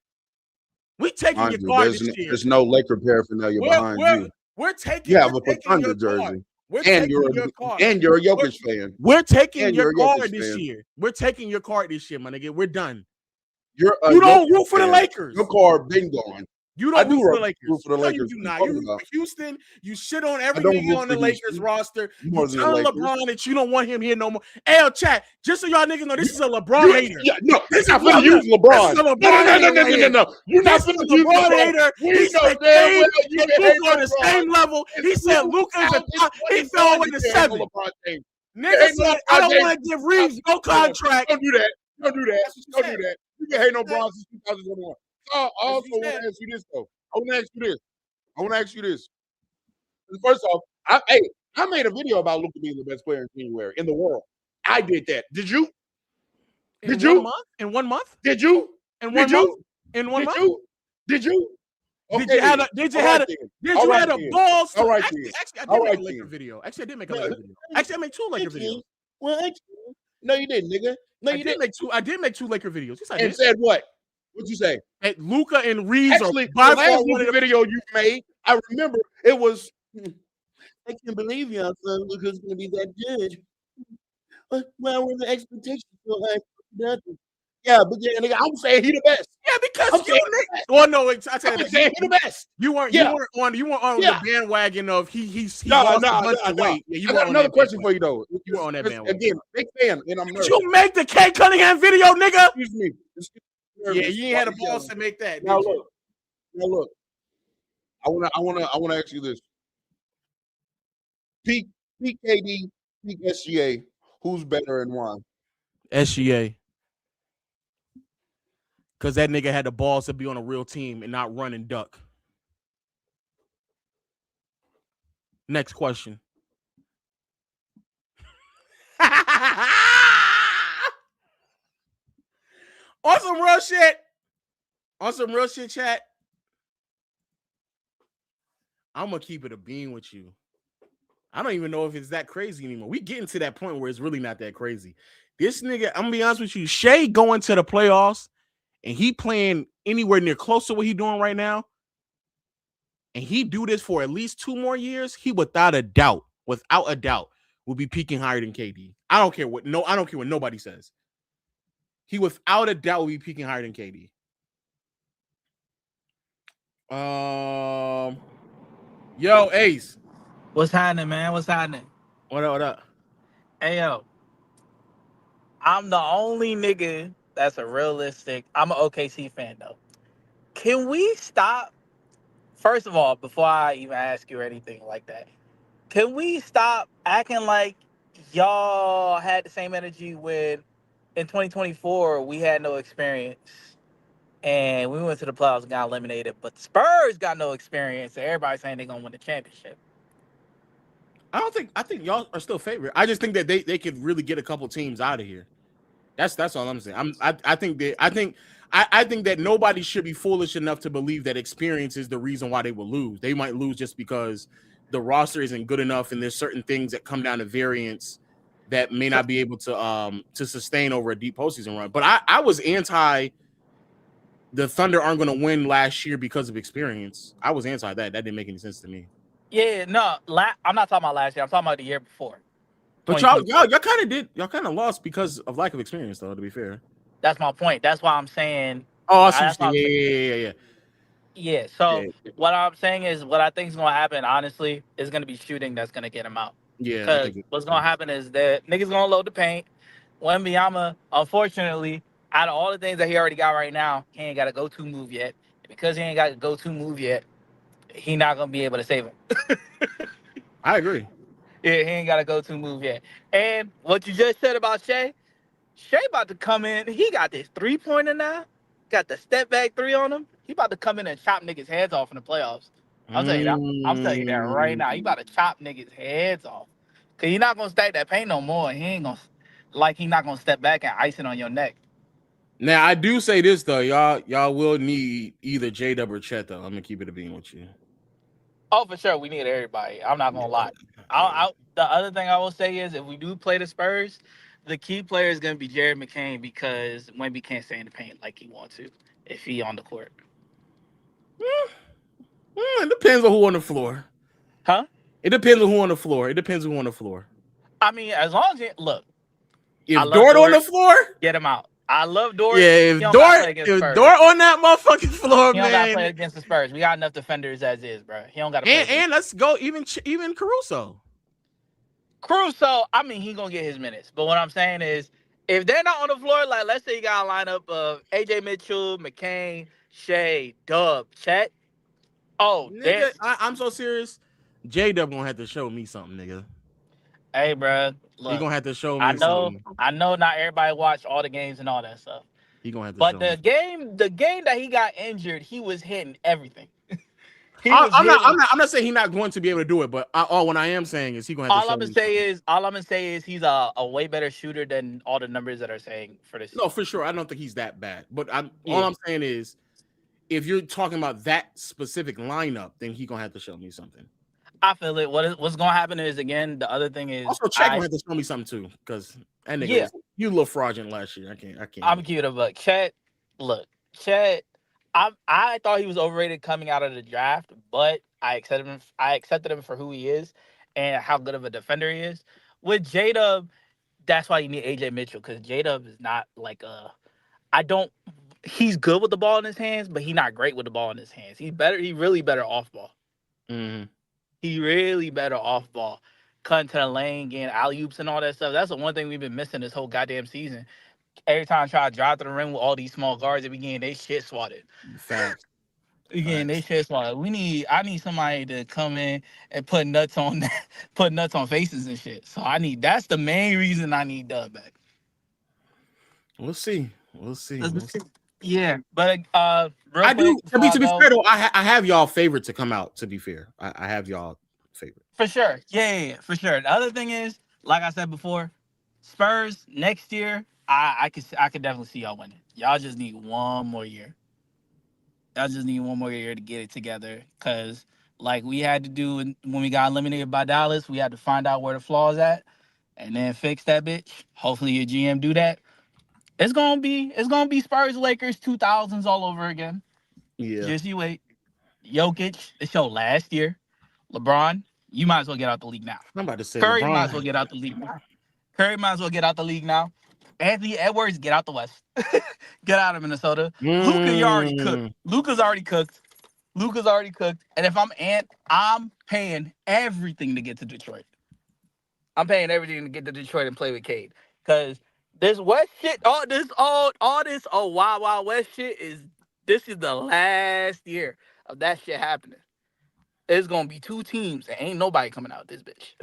We taking your card this year. There's no Laker paraphernalia behind you. We're taking. Yeah, but for Thunder jersey. And you're a Jokic fan. We're taking your card this year. We're taking your card this year, my nigga. We're done. You don't root for the Lakers. Your card been gone. You don't root for the Lakers. Root for the Lakers. You do not. You root for Houston. You shit on everything on the Lakers roster. You tell LeBron that you don't want him here no more. Hey, chat, just so y'all niggas know, this is a LeBron hater. Yeah, no, this is not finna use LeBron. No. You're not finna use LeBron hater. He said Cade and Luka on the same level. He said Luka is a top. He fell away to 7. Nigga said, I don't want to give Reeves no contract. Don't do that. Don't do that. You can hate no Bron since 2021. Also, I want to ask you this, though. I want to ask you this. First off, I made a video about Luka being the best player in January in the world. I did that. Did you? In 1 month? Did you? In 1 month? In 1 month? Did you? Okay, did you have a ball? All right, actually, I did make a Laker video. Actually, I did make a Laker video. Actually, I made 2 Laker videos. Well, no, you didn't, nigga. No, you didn't. I did make 2 Laker videos. Yes, I did. And said what? What'd you say? Hey, Luka and Reeves Actually, are by the last far one of the video you made, I remember it was, I can't believe y'all son Luka's going to be that good. Well, were the expectations so high for nothing? Yeah, but yeah, nigga, I'm saying he the best. Yeah, because you nigga. Well, no, I tell you, saying he the best. You weren't on the bandwagon of he lost a bunch of weight. Yeah, I got another question for you though. You were on that bandwagon. Again, big fan, and I'm nervous. Did you make the Kate Cunningham video, nigga? Excuse me. Yeah, you ain't had a balls to make that. Now look. I wanna ask you this. Peak KD, peak SGA. Who's better and why? SGA. Because that nigga had the balls to be on a real team and not run and duck. Next question. On some real shit, chat. I'm going to keep it a bean with you. I don't even know if it's that crazy anymore. We getting to that point where it's really not that crazy. This nigga, I'm going to be honest with you, Shai going to the playoffs and he playing anywhere near close to what he doing right now, and he do this for at least 2 more years, he without a doubt, will be peaking higher than KD. I don't care what nobody says. He without a doubt will be peaking higher than KD. Yo, Ace. What's happening, man? What's happening? What up? Hey, yo. I'm the only nigga that's a realistic. I'm an OKC fan, though. Can we stop? First of all, before I even ask you or anything like that, Can we stop acting like y'all had the same energy when in 2024 we had no experience and we went to the playoffs and got eliminated, but the Spurs got no experience and everybody's saying they're gonna win the championship? I think y'all are still favorite. I just think that they could really get a couple teams out of here. That's all I'm saying. I think that nobody should be foolish enough to believe that experience is the reason why they will lose. They might lose just because the roster isn't good enough, and there's certain things that come down to variance that may not be able to sustain over a deep postseason run. But I was anti the Thunder aren't going to win last year because of experience. I was anti that. That didn't make any sense to me. Yeah, no, I'm not talking about last year. I'm talking about the year before. But y'all kind of lost because of lack of experience, though. To be fair, that's my point. That's why I'm saying. Oh, yeah. Yeah. So what I'm saying is, what I think is going to happen, honestly, is going to be shooting that's going to get him out. Yeah. Because what's going to happen is that niggas going to load the paint. Wembanyama, unfortunately, out of all the things that he already got right now, he ain't got a go-to move yet. Because he ain't got a go-to move yet, he not going to be able to save him. I agree. Yeah, he ain't got a go-to move yet. And what you just said about Shai about to come in. He got this three-pointer now. Got the step-back three on him. He about to come in and chop niggas' heads off in the playoffs. I'll tell you that. I'm telling you that right now. He about to chop niggas' heads off. Because he not going to stack that paint no more. He ain't going to, he not going to step back and ice it on your neck. Now, I do say this, though. Y'all will need either J-Dub or Chet, though. I'm going to keep it a bean with you. Oh, for sure. We need everybody. I'm not going to lie. The other thing I will say is, if we do play the Spurs, the key player is going to be Jared McCain, because Wemby can't stay in the paint like he wants to if he on the court. It depends on who on the floor. Huh? It depends on who on the floor. I mean, as long as look. If Dort on the floor, get him out. I love Dort. Yeah, if Dort on that motherfucking floor, he man. He don't got to play against the Spurs. We got enough defenders as is, bro. He don't got to play. And let's go even Caruso. I mean, he gonna get his minutes. But what I'm saying is, if they're not on the floor, like let's say you got a lineup of AJ Mitchell, McCain, Shai, Dub, Chet. Oh, nigga, I'm so serious. J-Dub gonna have to show me something, nigga. Hey, bro, look, he gonna have to show me something. I know not everybody watched all the games and all that stuff. He gonna have to but show the me. the game that he got injured, he was hitting everything. I'm not saying he's not going to be able to do it, but what I am saying is he gonna have to show me. All I'm gonna say is he's a way better shooter than all the numbers that are saying for this. No, for sure. I don't think he's that bad. But all I'm saying is, if you're talking about that specific lineup, then he's gonna have to show me something. I feel it. What's gonna happen is, again, the other thing is also Chet gonna have to show me something too, because that nigga you look fraudulent last year. I can't. I'm cute of a Chet. Look, Chet. I thought he was overrated coming out of the draft, but I accepted him for who he is and how good of a defender he is. With J-Dub, that's why you need AJ Mitchell, because J-Dub is not like he's good with the ball in his hands, but he's not great with the ball in his hands. He's really better off ball. Mm-hmm. He really better off ball. Cutting to the lane, getting alley-oops and all that stuff. That's the one thing we've been missing this whole goddamn season. Every time I try to drive to the rim with all these small guards, they be getting they shit swatted. Facts. Again, they shit swatted. I need somebody to come in and put nuts on faces and shit. So that's the main reason I need Dub back. We'll see. Yeah, but I do. To be fair though, I have y'all favorite to come out. To be fair, I have y'all favorite for sure. Yeah, for sure. The other thing is, like I said before, Spurs next year. I could definitely see y'all winning. Y'all just need one more year. Y'all just need one more year to get it together. Cause like we had to do when we got eliminated by Dallas, we had to find out where the flaws at, and then fix that bitch. Hopefully your GM do that. It's gonna be Spurs Lakers 2000s all over again. Yeah. Just you wait. Jokic, it's your last year. LeBron, you might as well get out the league now. I'm about to say Curry LeBron might as well get out the league now. Anthony Edwards, get out the West. Get out of Minnesota. Luka, you already cooked. Luka's already cooked. And if I'm Ant, I'm paying everything to get to Detroit. I'm paying everything to get to Detroit and play with Cade. Because this West shit, all this Wild West shit this is the last year of that shit happening. It's gonna be two teams and ain't nobody coming out this bitch.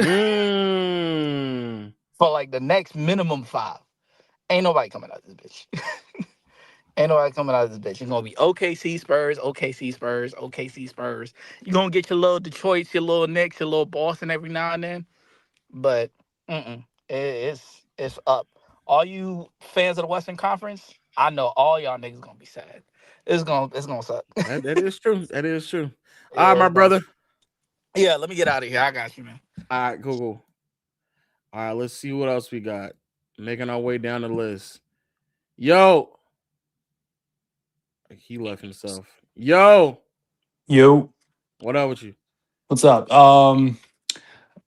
For like the next minimum 5. Ain't nobody coming out this bitch. Ain't nobody coming out of this bitch. It's gonna be OKC Spurs, OKC Spurs, OKC Spurs. You're gonna get your little Detroits, your little Knicks, your little Boston every now and then. But it's up. All you fans of the Western Conference, I know all y'all niggas gonna be sad. It's gonna suck. That is true. That is true. Yeah, All right, my it's gonna brother. Yeah, let me get out of here. I got you, man. All right, cool. All right, let's see what else we got. Making our way down the list. Yo. He left himself. Yo. What up with you? What's up? I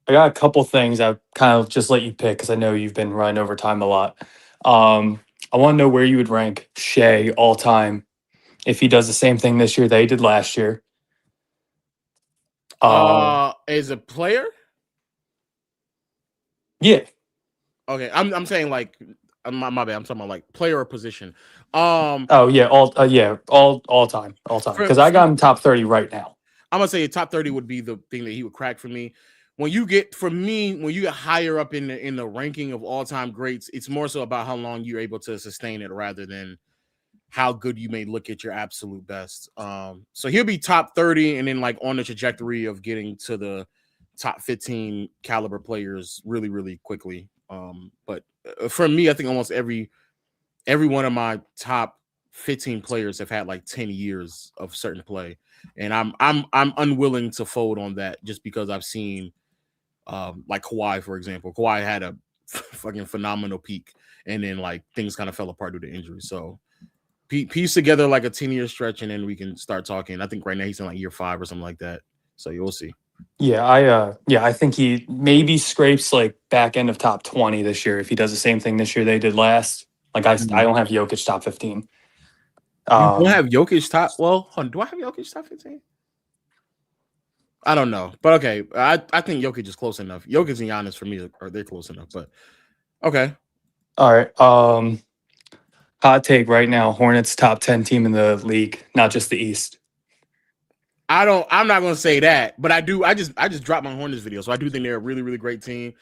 got a couple things I kind of just let you pick because I know you've been running over time a lot. I want to know where you would rank Shai all time if he does the same thing this year that he did last year. As a player? Yeah. Okay, I'm saying like my bad. I'm talking about like player or position. Oh yeah, all time, because I got him top 30 right now. I'm gonna say top 30 would be the thing that he would crack for me. When you get higher up in the ranking of all time greats, it's more so about how long you're able to sustain it rather than how good you may look at your absolute best. So he'll be top 30 and then like on the trajectory of getting to the top 15 caliber players really, really quickly. But for me, I think almost every one of my top 15 players have had like 10 years of certain play, and I'm unwilling to fold on that just because I've seen like Kawhi, for example. Kawhi had a fucking phenomenal peak, and then like things kind of fell apart due to injury. So piece together like a 10-year stretch, and then we can start talking. I think right now he's in like year 5 or something like that. So you'll see. Yeah, I think he maybe scrapes like back end of top 20 this year if he does the same thing this year they did last. Like I don't have Jokic top 15. You don't have Jokic top? Well, hold on, do I have Jokic top 15? I don't know, but okay. I think Jokic is close enough. Jokic and Giannis for me are they're close enough, but okay. All right. Hot take right now: Hornets top 10 team in the league, not just the East. I'm not gonna say that, but I do. I just dropped my Hornets video, so I do think they're a really, really great team.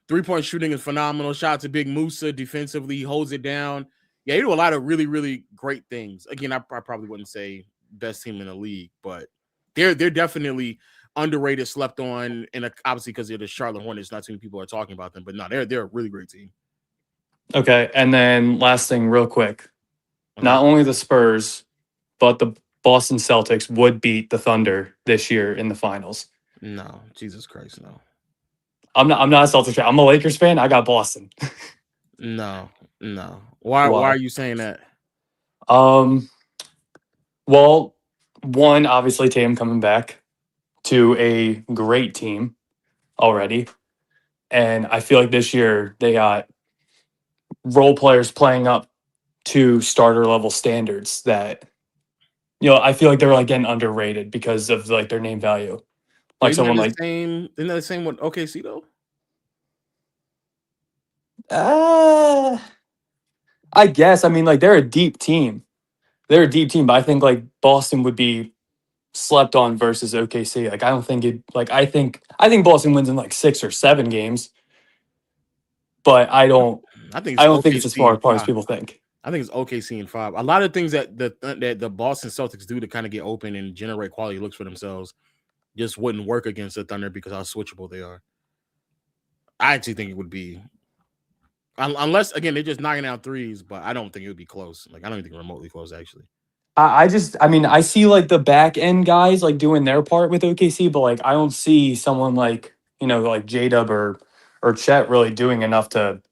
3-point shooting is phenomenal. Shout out to Big Musa defensively, he holds it down. Yeah, they do a lot of really, really great things. Again, I probably wouldn't say best team in the league, but they're definitely underrated, slept on, and obviously because they're the Charlotte Hornets, not too many people are talking about them. But no, they're a really great team. Okay, and then last thing, real quick, not only the Spurs, but the Boston Celtics would beat the Thunder this year in the finals. No, Jesus Christ, no. I'm not a Celtics fan. I'm a Lakers fan. I got Boston. No. Why are you saying that? Well, one, obviously Tatum coming back to a great team already. And I feel like this year they got role players playing up to starter level standards that, I feel like they're like getting underrated because of like their name value. Like someone like isn't that the same with OKC though? I guess. I mean, like they're a deep team. But I think like Boston would be slept on versus OKC. Like I don't think it. Like I think Boston wins in like 6 or 7 games, but I don't think it's as far apart as people think. I think it's OKC in 5. A lot of things that the Boston Celtics do to kind of get open and generate quality looks for themselves just wouldn't work against the Thunder because how switchable they are. I actually think it would be, unless again they're just knocking out threes, but I don't think it would be close. Like I don't even think remotely close actually. I see like the back end guys like doing their part with OKC, but like I don't see someone like like J-Dub or Chet really doing enough to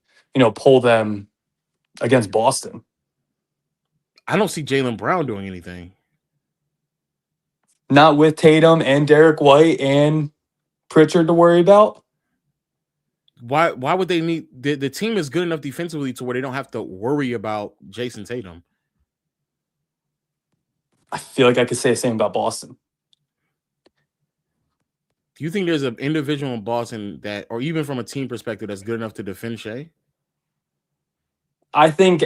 pull them against Boston. I don't see Jaylen Brown doing anything. Not with Tatum and Derek White and Pritchard to worry about. Why would they need the team is good enough defensively to where they don't have to worry about Jason Tatum? I feel like I could say the same about Boston. Do you think there's an individual in Boston that, or even from a team perspective, that's good enough to defend Shai? I think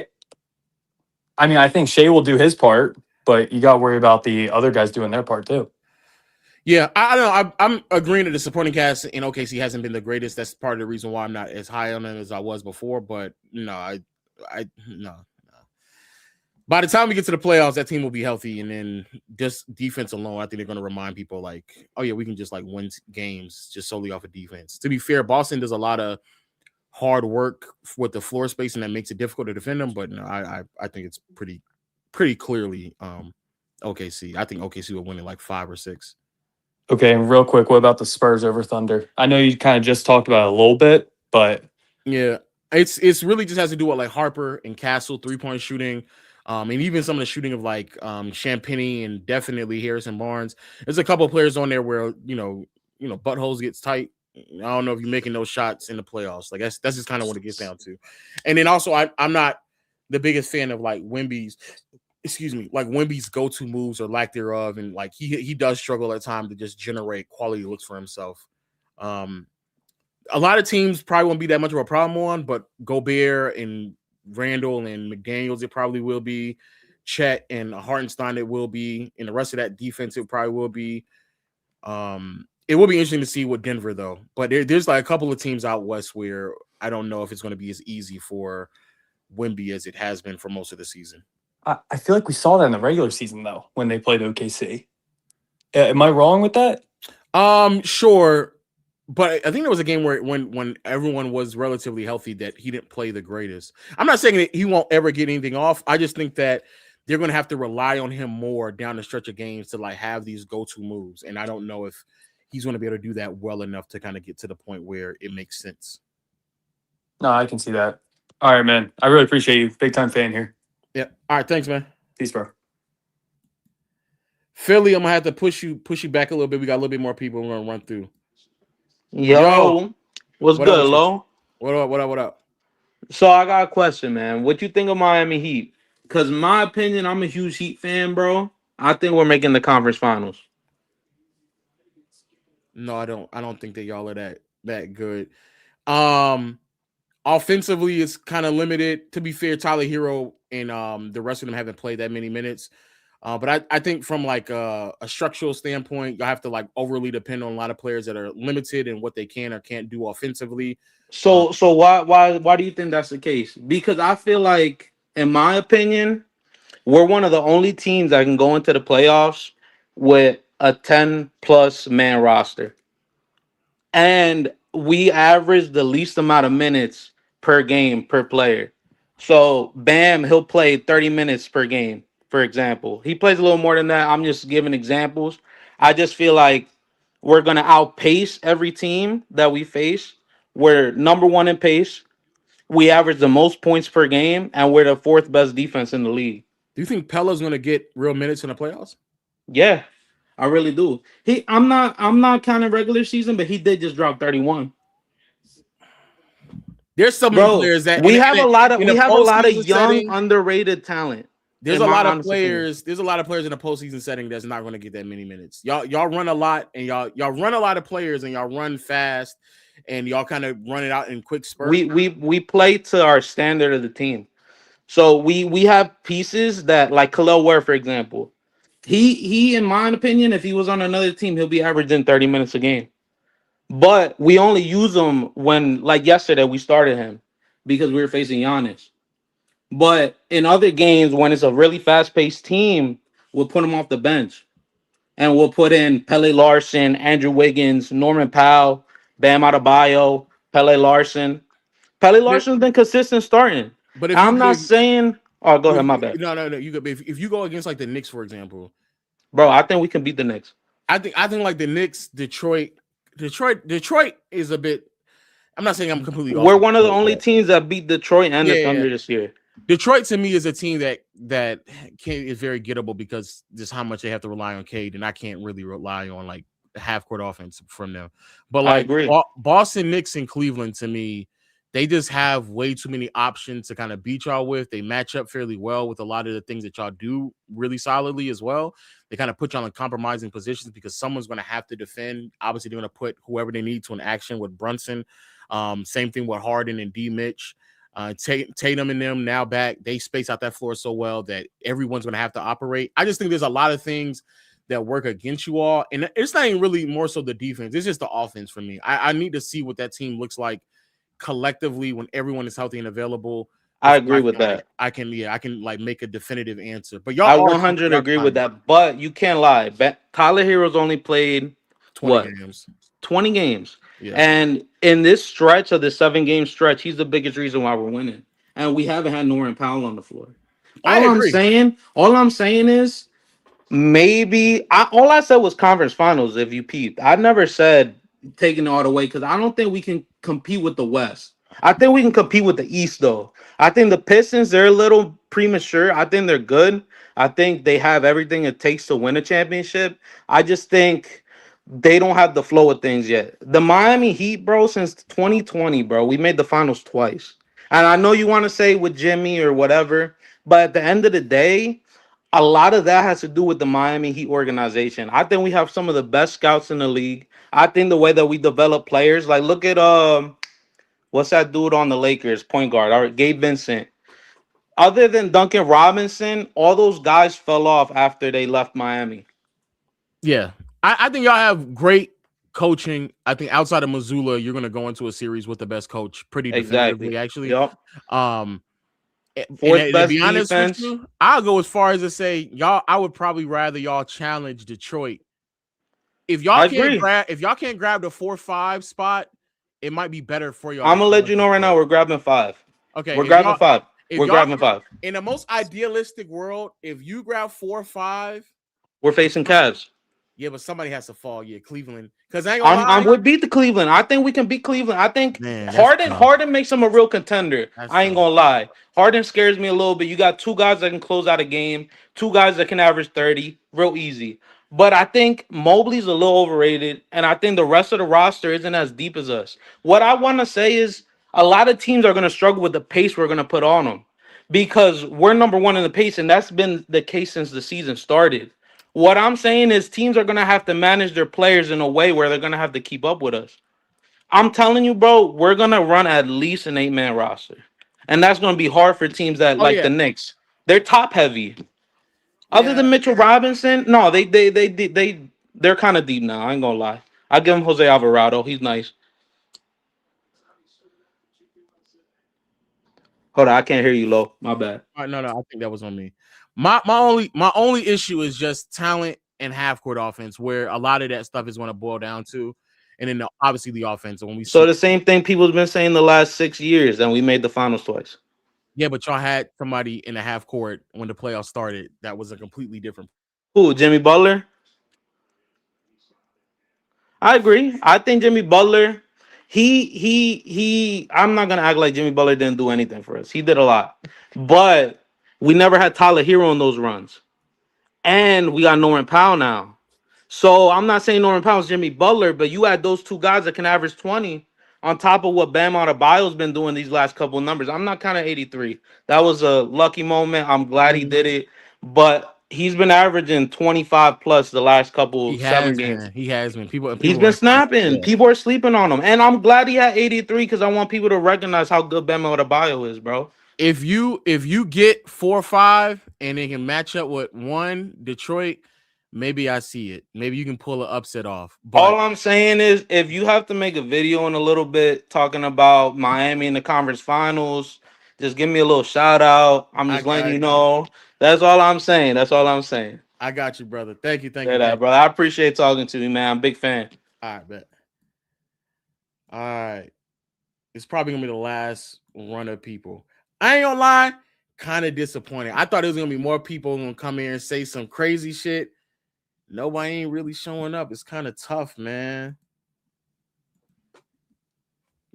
Shai will do his part, but you got to worry about the other guys doing their part too. Yeah, I don't know. I'm agreeing that the supporting cast in OKC hasn't been the greatest. That's part of the reason why I'm not as high on them as I was before. But no, no. By the time we get to the playoffs, that team will be healthy, and then just defense alone, I think they're going to remind people like, oh yeah, we can just like win games just solely off of defense. To be fair, Boston does a lot of hard work with the floor space, and that makes it difficult to defend them. But no, I think it's pretty clearly OKC. I think OKC will win it like 5 or 6. Okay, and real quick, what about the Spurs over Thunder? I know you kind of just talked about it a little bit, but yeah, it's really just has to do with like Harper and Castle 3-point shooting, and even some of the shooting of like Champagny and definitely Harrison Barnes. There's a couple of players on there where you know buttholes gets tight. I don't know if you're making those shots in the playoffs. Like that's just kind of what it gets down to. And then also I'm not the biggest fan of like Wemby's go-to moves or lack thereof, and like he does struggle at times to just generate quality looks for himself. A lot of teams probably won't be that much of a problem on, but Gobert and Randall and McDaniels, it probably will be. Chet and Hartenstein, it will be. And the rest of that defense, it probably will be. It will be interesting to see what Denver, though. But there's like a couple of teams out west where I don't know if it's going to be as easy for Wemby as it has been for most of the season. I feel like we saw that in the regular season, though, when they played OKC. Am I wrong with that? Sure. But I think there was a game where when everyone was relatively healthy that he didn't play the greatest. I'm not saying that he won't ever get anything off. I just think that they're going to have to rely on him more down the stretch of games to like have these go-to moves. And I don't know if he's going to be able to do that well enough to kind of get to the point where it makes sense. No, I can see that. All right, man. I really appreciate you. Big time fan here. Yeah. All right. Thanks, man. Peace, bro. Philly, I'm gonna have to push you back a little bit. We got a little bit more people we're gonna run through. Yo, what's good, Lo? What up? So I got a question, man. What you think of Miami Heat? Because in my opinion, I'm a huge Heat fan, bro. I think we're making the conference finals. No, I don't think that y'all are that good. Offensively, it's kind of limited. To be fair, Tyler Hero and the rest of them haven't played that many minutes. But I think from like a structural standpoint, you have to like overly depend on a lot of players that are limited in what they can or can't do offensively. So why do you think that's the case? Because I feel like, in my opinion, we're one of the only teams that can go into the playoffs with a 10+ man roster. And we average the least amount of minutes per game per player. So Bam, he'll play 30 minutes per game, for example. He plays a little more than that. I'm just giving examples. I just feel like we're going to outpace every team that we face. We're number one in pace. We average the most points per game, and we're the 4th best defense in the league. Do you think Pella's going to get real minutes in the playoffs? Yeah, I really do. I'm not counting regular season, but he did just drop 31. There's some players that we have a lot of young, setting, underrated talent. There's a lot of players. There's a lot of players in a postseason setting that's not going to get that many minutes. Y'all run a lot, and y'all run a lot of players, and y'all run fast, and y'all kind of run it out in quick spurts. We play to our standard of the team. So we have pieces that, like Khalil Ware, for example. He, in my opinion, if he was on another team, he'll be averaging 30 minutes a game. But we only use him when, like yesterday, we started him because we were facing Giannis. But in other games, when it's a really fast-paced team, we'll put him off the bench. And we'll put in Pele Larson, Andrew Wiggins, Norman Powell, Bam Adebayo, Pele Larson. Pele Larson's been consistent starting. But I'm not saying... Oh, go ahead, my bad. No. You could, if you go against like the Knicks, for example. Bro, I think we can beat the Knicks. I think like the Knicks, Detroit is a bit... I'm not saying I'm completely... We're one of the only teams that beat Detroit and the Thunder this year. Detroit to me is a team that is very gettable because just how much they have to rely on Cade, and I can't really rely on like half court offense from them. But like Boston, Knicks, and Cleveland, to me, they just have way too many options to kind of beat y'all with. They match up fairly well with a lot of the things that y'all do really solidly as well. They kind of put y'all in compromising positions because someone's going to have to defend. Obviously, they're going to put whoever they need to in action with Brunson. Same thing with Harden and D. Mitch. Tatum and them now back. They space out that floor so well that everyone's going to have to operate. I just think there's a lot of things that work against you all. And it's not even really more so the defense. It's just the offense for me. I need to see what that team looks like collectively when everyone is healthy and available. I agree with that. I can like make a definitive answer. But y'all I are 100 y'all agree with climbing. that. But you can't lie. Tyler Hero's only played 20 games. 20 games. Yeah. And in this stretch of the 7-game stretch, he's the biggest reason why we're winning. And we haven't had Norman Powell on the floor. I agree. All I'm saying is maybe all I said was conference finals. If you peeped, I never said taking it all the way because I don't think we can compete with the West. I think we can compete with the East though. I think the Pistons, they're a little premature. I think they're good. I think they have everything it takes to win a championship. I just think they don't have the flow of things yet. The Miami Heat, bro, since 2020, bro, we made the finals twice. And I know you want to say with Jimmy or whatever, but at the end of the day, a lot of that has to do with the Miami Heat organization. I think we have some of the best scouts in the league. I think the way that we develop players, like look at what's that dude on the Lakers, point guard, all right, Gabe Vincent. Other than Duncan Robinson, all those guys fell off after they left Miami. Yeah. I think y'all have great coaching. I think outside of Missoula, you're going to go into a series with the best coach pretty definitively, actually. Yep. And best to be honest defense. with you, I'll go as far as to say y'all. I would probably rather y'all challenge Detroit. If y'all can't grab the 4-5 spot, it might be better for y'all. I'm gonna let you know right now. We're grabbing 5. Okay, we're grabbing 5. We're grabbing 5. In the most idealistic world, if you grab 4 or 5, we're facing Cavs. Yeah, but somebody has to fall. Yeah, Cleveland. Because I would beat the Cleveland. I think we can beat Cleveland. I think Harden makes them a real contender. I ain't gonna lie. Harden scares me a little bit. You got 2 guys that can close out a game, 2 guys that can average 30, real easy. But I think Mobley's a little overrated, and I think the rest of the roster isn't as deep as us. What I want to say is a lot of teams are going to struggle with the pace we're going to put on them because we're number 1 in the pace, and that's been the case since the season started. What I'm saying is teams are going to have to manage their players in a way where they're going to have to keep up with us. I'm telling you, bro, we're going to run at least an 8-man roster. And that's going to be hard for teams that the Knicks. They're top heavy. Other than Mitchell Robinson, no, they're kind of deep now. I ain't going to lie. I give him Jose Alvarado. He's nice. Hold on, I can't hear you, Lo. My bad. No, I think that was on me. My only issue is just talent and half court offense, where a lot of that stuff is going to boil down to, and then obviously the offense. When we the same thing people's been saying the last 6 years, and we made the finals twice. Yeah, but y'all had somebody in the half court when the playoffs started that was a completely different. Who? Jimmy Butler. I agree. I think Jimmy Butler. I'm not gonna act like Jimmy Butler didn't do anything for us. He did a lot, but we never had Tyler Hero in those runs, and we got Norman Powell now. So I'm not saying Norman Powell's Jimmy Butler, but you add those 2 guys that can average 20 on top of what Bam Adebayo's been doing these last couple of numbers. I'm not kind of 83. That was a lucky moment. I'm glad he did it, but he's been averaging 25 plus the last couple 7 games. He has been. He's been snapping. Yeah. People are sleeping on him, and I'm glad he had 83 because I want people to recognize how good Bam Adebayo is, bro. If you get 4 or 5 and they can match up with 1 Detroit, maybe I see it. Maybe you can pull an upset off. But all I'm saying is, if you have to make a video in a little bit talking about Miami in the conference finals, just give me a little shout out. I'm just letting you know. That's all I'm saying. I got you, brother. Thank you. Brother. I appreciate talking to you, man. I'm a big fan. All right, bet. All right. It's probably going to be the last run of people. I ain't gonna lie, kind of disappointed. I thought it was going to be more people going to come here and say some crazy shit. Nobody ain't really showing up. It's kind of tough, man.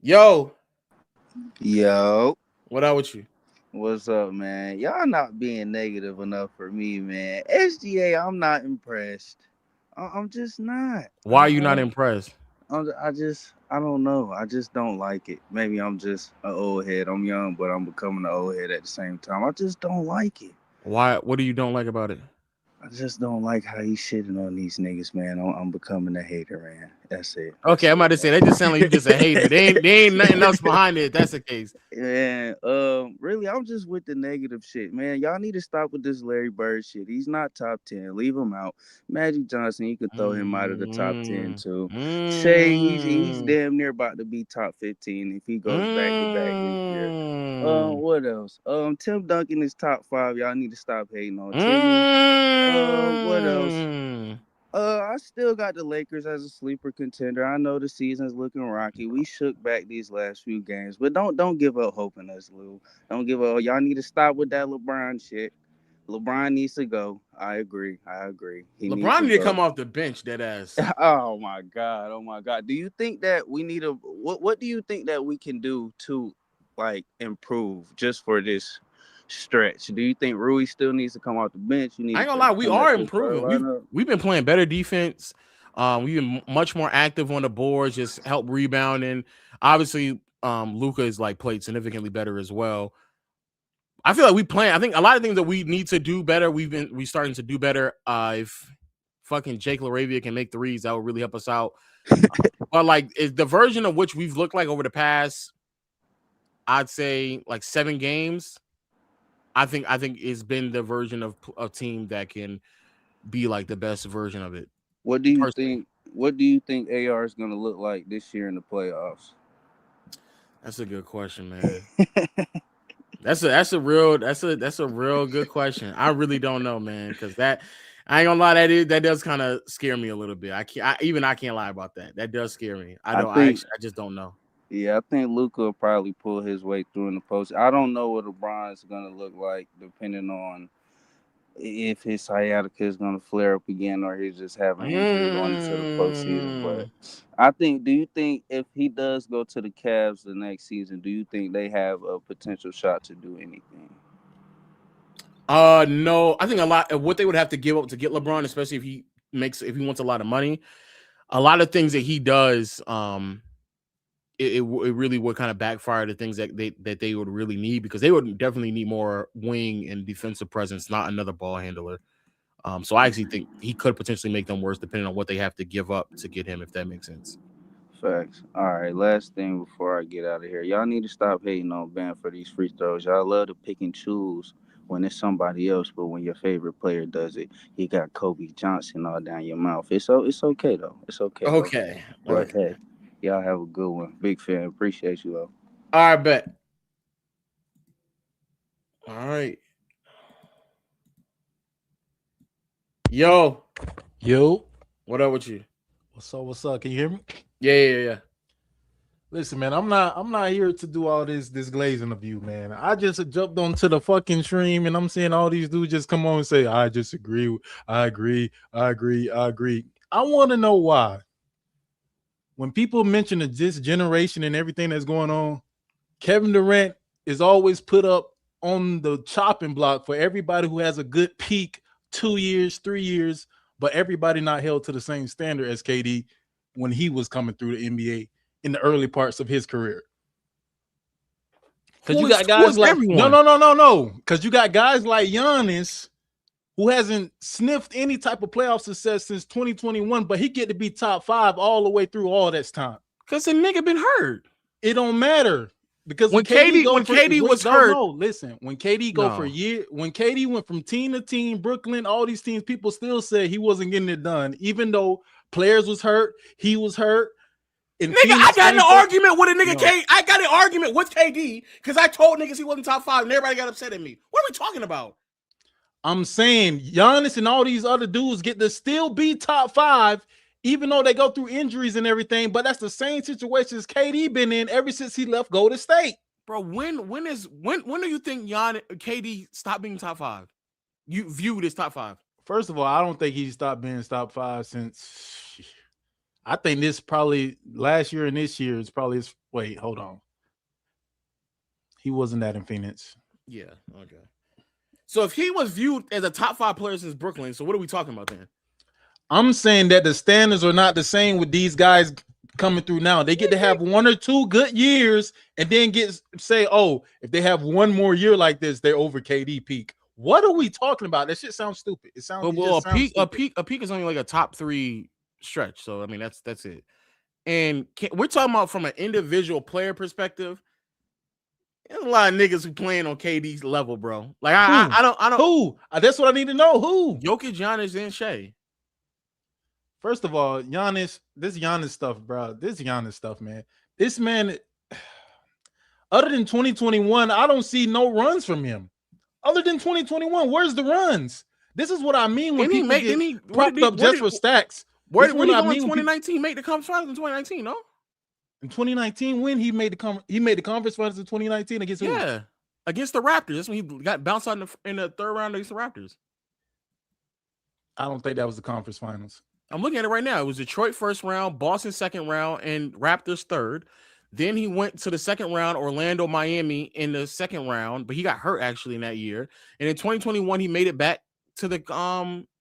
Yo. What up with you? What's up, man? Y'all not being negative enough for me, man. SGA, I'm not impressed. I'm just not. Why are you not impressed? I don't know. I just don't like it. Maybe I'm just an old head. I'm young, but I'm becoming an old head at the same time. I just don't like it. Why? What do you don't like about it? I just don't like how he's shitting on these niggas, man. I'm becoming a hater, man. That's it. Okay, I'm about to say that just sounds like you just a hater. They ain't nothing else behind it. If that's the case. And really, I'm just with the negative shit, man. Y'all need to stop with this Larry Bird shit. He's not top 10. Leave him out. Magic Johnson, you could throw him out of the top 10 too. Shai, he's damn near about to be top 15 if he goes back to back this year. What else? Tim Duncan is top 5. Y'all need to stop hating on Timmy. What else? I still got the Lakers as a sleeper contender. I know the season's looking rocky. We shook back these last few games, but don't give up hope in us, Lou. Don't give up. Y'all need to stop with that LeBron shit. LeBron needs to go. I agree. LeBron need to come off the bench, dead ass. Oh my god. Do you think that we need what do you think that we can do to like improve just for this stretch? Do you think Rui still needs to come off the bench? I ain't gonna lie, we are improving. We've been playing better defense. We've been much more active on the boards, just help rebounding. Obviously, Luka is like played significantly better as well. I feel like I think a lot of things that we need to do better. We starting to do better. If fucking Jake LaRavia can make threes, that would really help us out. But like, is the version of which we've looked like over the past, I'd say like 7 games. I think it's been the version of a team that can be like the best version of it. What do you think? What do you think AR is going to look like this year in the playoffs? That's a good question, man. That's a real good question. I really don't know, man, because that I ain't gonna lie, that does kind of scare me a little bit. I can't lie about that. That does scare me. I just don't know. Yeah, I think Luka will probably pull his way through in the post. I don't know what LeBron's gonna look like, depending on if his sciatica is gonna flare up again or he's just having injury going into the postseason. But I think, do you think if he does go to the Cavs the next season, do you think they have a potential shot to do anything? No. I think a lot of what they would have to give up to get LeBron, especially if he wants a lot of money, a lot of things that he does, it really would kind of backfire the things that they would really need, because they would definitely need more wing and defensive presence, not another ball handler. So I actually think he could potentially make them worse depending on what they have to give up to get him, if that makes sense. Facts. All right, last thing before I get out of here. Y'all need to stop hating on Ben for these free throws. Y'all love to pick and choose when it's somebody else, but when your favorite player does it, you got Kobe Johnson all down your mouth. It's okay though. It's okay. Okay. But hey, y'all have a good one. Big fan. Appreciate you though. All right, bet. All right. Yo. What up with you? What's up? Can you hear me? Yeah. Listen, man, I'm not here to do all this glazing of you, man. I just jumped onto the fucking stream and I'm seeing all these dudes just come on and say, I disagree. I agree. I want to know why. When people mention this generation and everything that's going on, Kevin Durant is always put up on the chopping block for everybody who has a good peak, 2 years, 3 years, but everybody not held to the same standard as KD when he was coming through the NBA in the early parts of his career. Because you got guys like no. Because you got guys like Giannis who hasn't sniffed any type of playoff success since 2021, but he get to be top 5 all the way through all that time. Because the nigga been hurt. It don't matter. Because when KD went from team to team, Brooklyn, all these teams, people still said he wasn't getting it done, even though players was hurt, he was hurt. Nigga, I got an argument with a nigga. I got an argument with KD because I told niggas he wasn't top 5 and everybody got upset at me. What are we talking about? I'm saying Giannis and all these other dudes get to still be top 5, even though they go through injuries and everything. But that's the same situation as KD been in ever since he left Golden State. Bro, when do you think KD stopped being top 5? You viewed as top 5? First of all, I don't think he stopped being top 5 since. I think this probably last year and this year is probably his. Wait, hold on. He wasn't that in Phoenix. Yeah. Okay. So if he was viewed as a top 5 player since Brooklyn, so what are we talking about then? I'm saying that the standards are not the same with these guys coming through now. They get to have 1 or 2 good years and then say, oh, if they have 1 more year like this, they're over KD peak. What are we talking about? That shit sounds stupid. It sounds a peak is only like a top 3 stretch. So I mean that's it. And we're talking about from an individual player perspective. There's a lot of niggas who playing on KD's level, bro. Like I don't. Who? That's what I need to know. Who? Jokic, Giannis, and Shai. First of all, Giannis, this Giannis stuff, bro. This Giannis stuff, man. This man, other than 2021, I don't see no runs from him. Other than 2021, where's the runs? This is what I mean when people get propped up just for stacks. Where did he go in 2019? Make the conference finals in 2019, no? In 2019, when he made the conference finals in 2019 against who? Yeah, against the Raptors. That's when he got bounced out in the third round against the Raptors. I don't think that was the conference finals. I'm looking at it right now. It was Detroit first round, Boston second round, and Raptors third. Then he went to the second round, Orlando, Miami in the second round, but he got hurt actually in that year. And in 2021, he made it back to the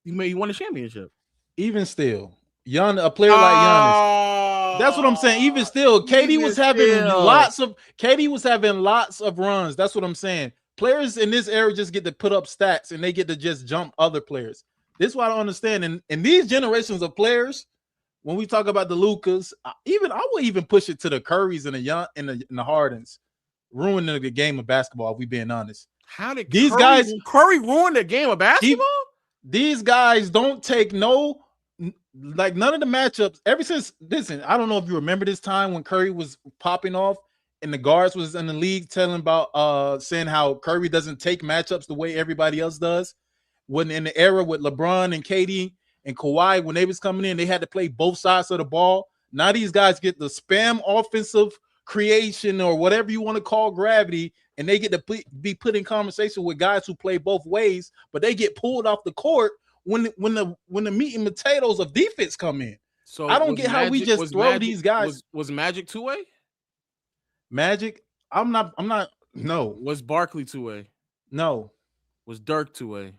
he won the championship. Even still, a player like Giannis. That's what I'm saying. Even still, KD was having lots of runs. That's what I'm saying. Players in this era just get to put up stats and they get to just jump other players. This is what I don't understand. And these generations of players, when we talk about the Lukas, I would even push it to the Currys and the Hardens, ruining the game of basketball. If we being honest, how did Curry ruin the game of basketball? These guys don't take none of the matchups. Ever since, listen, I don't know if you remember this time when Curry was popping off and the guards was in the league telling about saying how Curry doesn't take matchups the way everybody else does. When in the era with LeBron and KD and Kawhi, when they was coming in, they had to play both sides of the ball. Now these guys get the spam offensive creation or whatever you want to call gravity, and they get to be put in conversation with guys who play both ways, but they get pulled off the court when the meat and potatoes of defense come in. So I don't get how we just throw these guys. Was Magic two-way? Magic? I'm not. No. Was Barkley two-way? No. Was Dirk two-way?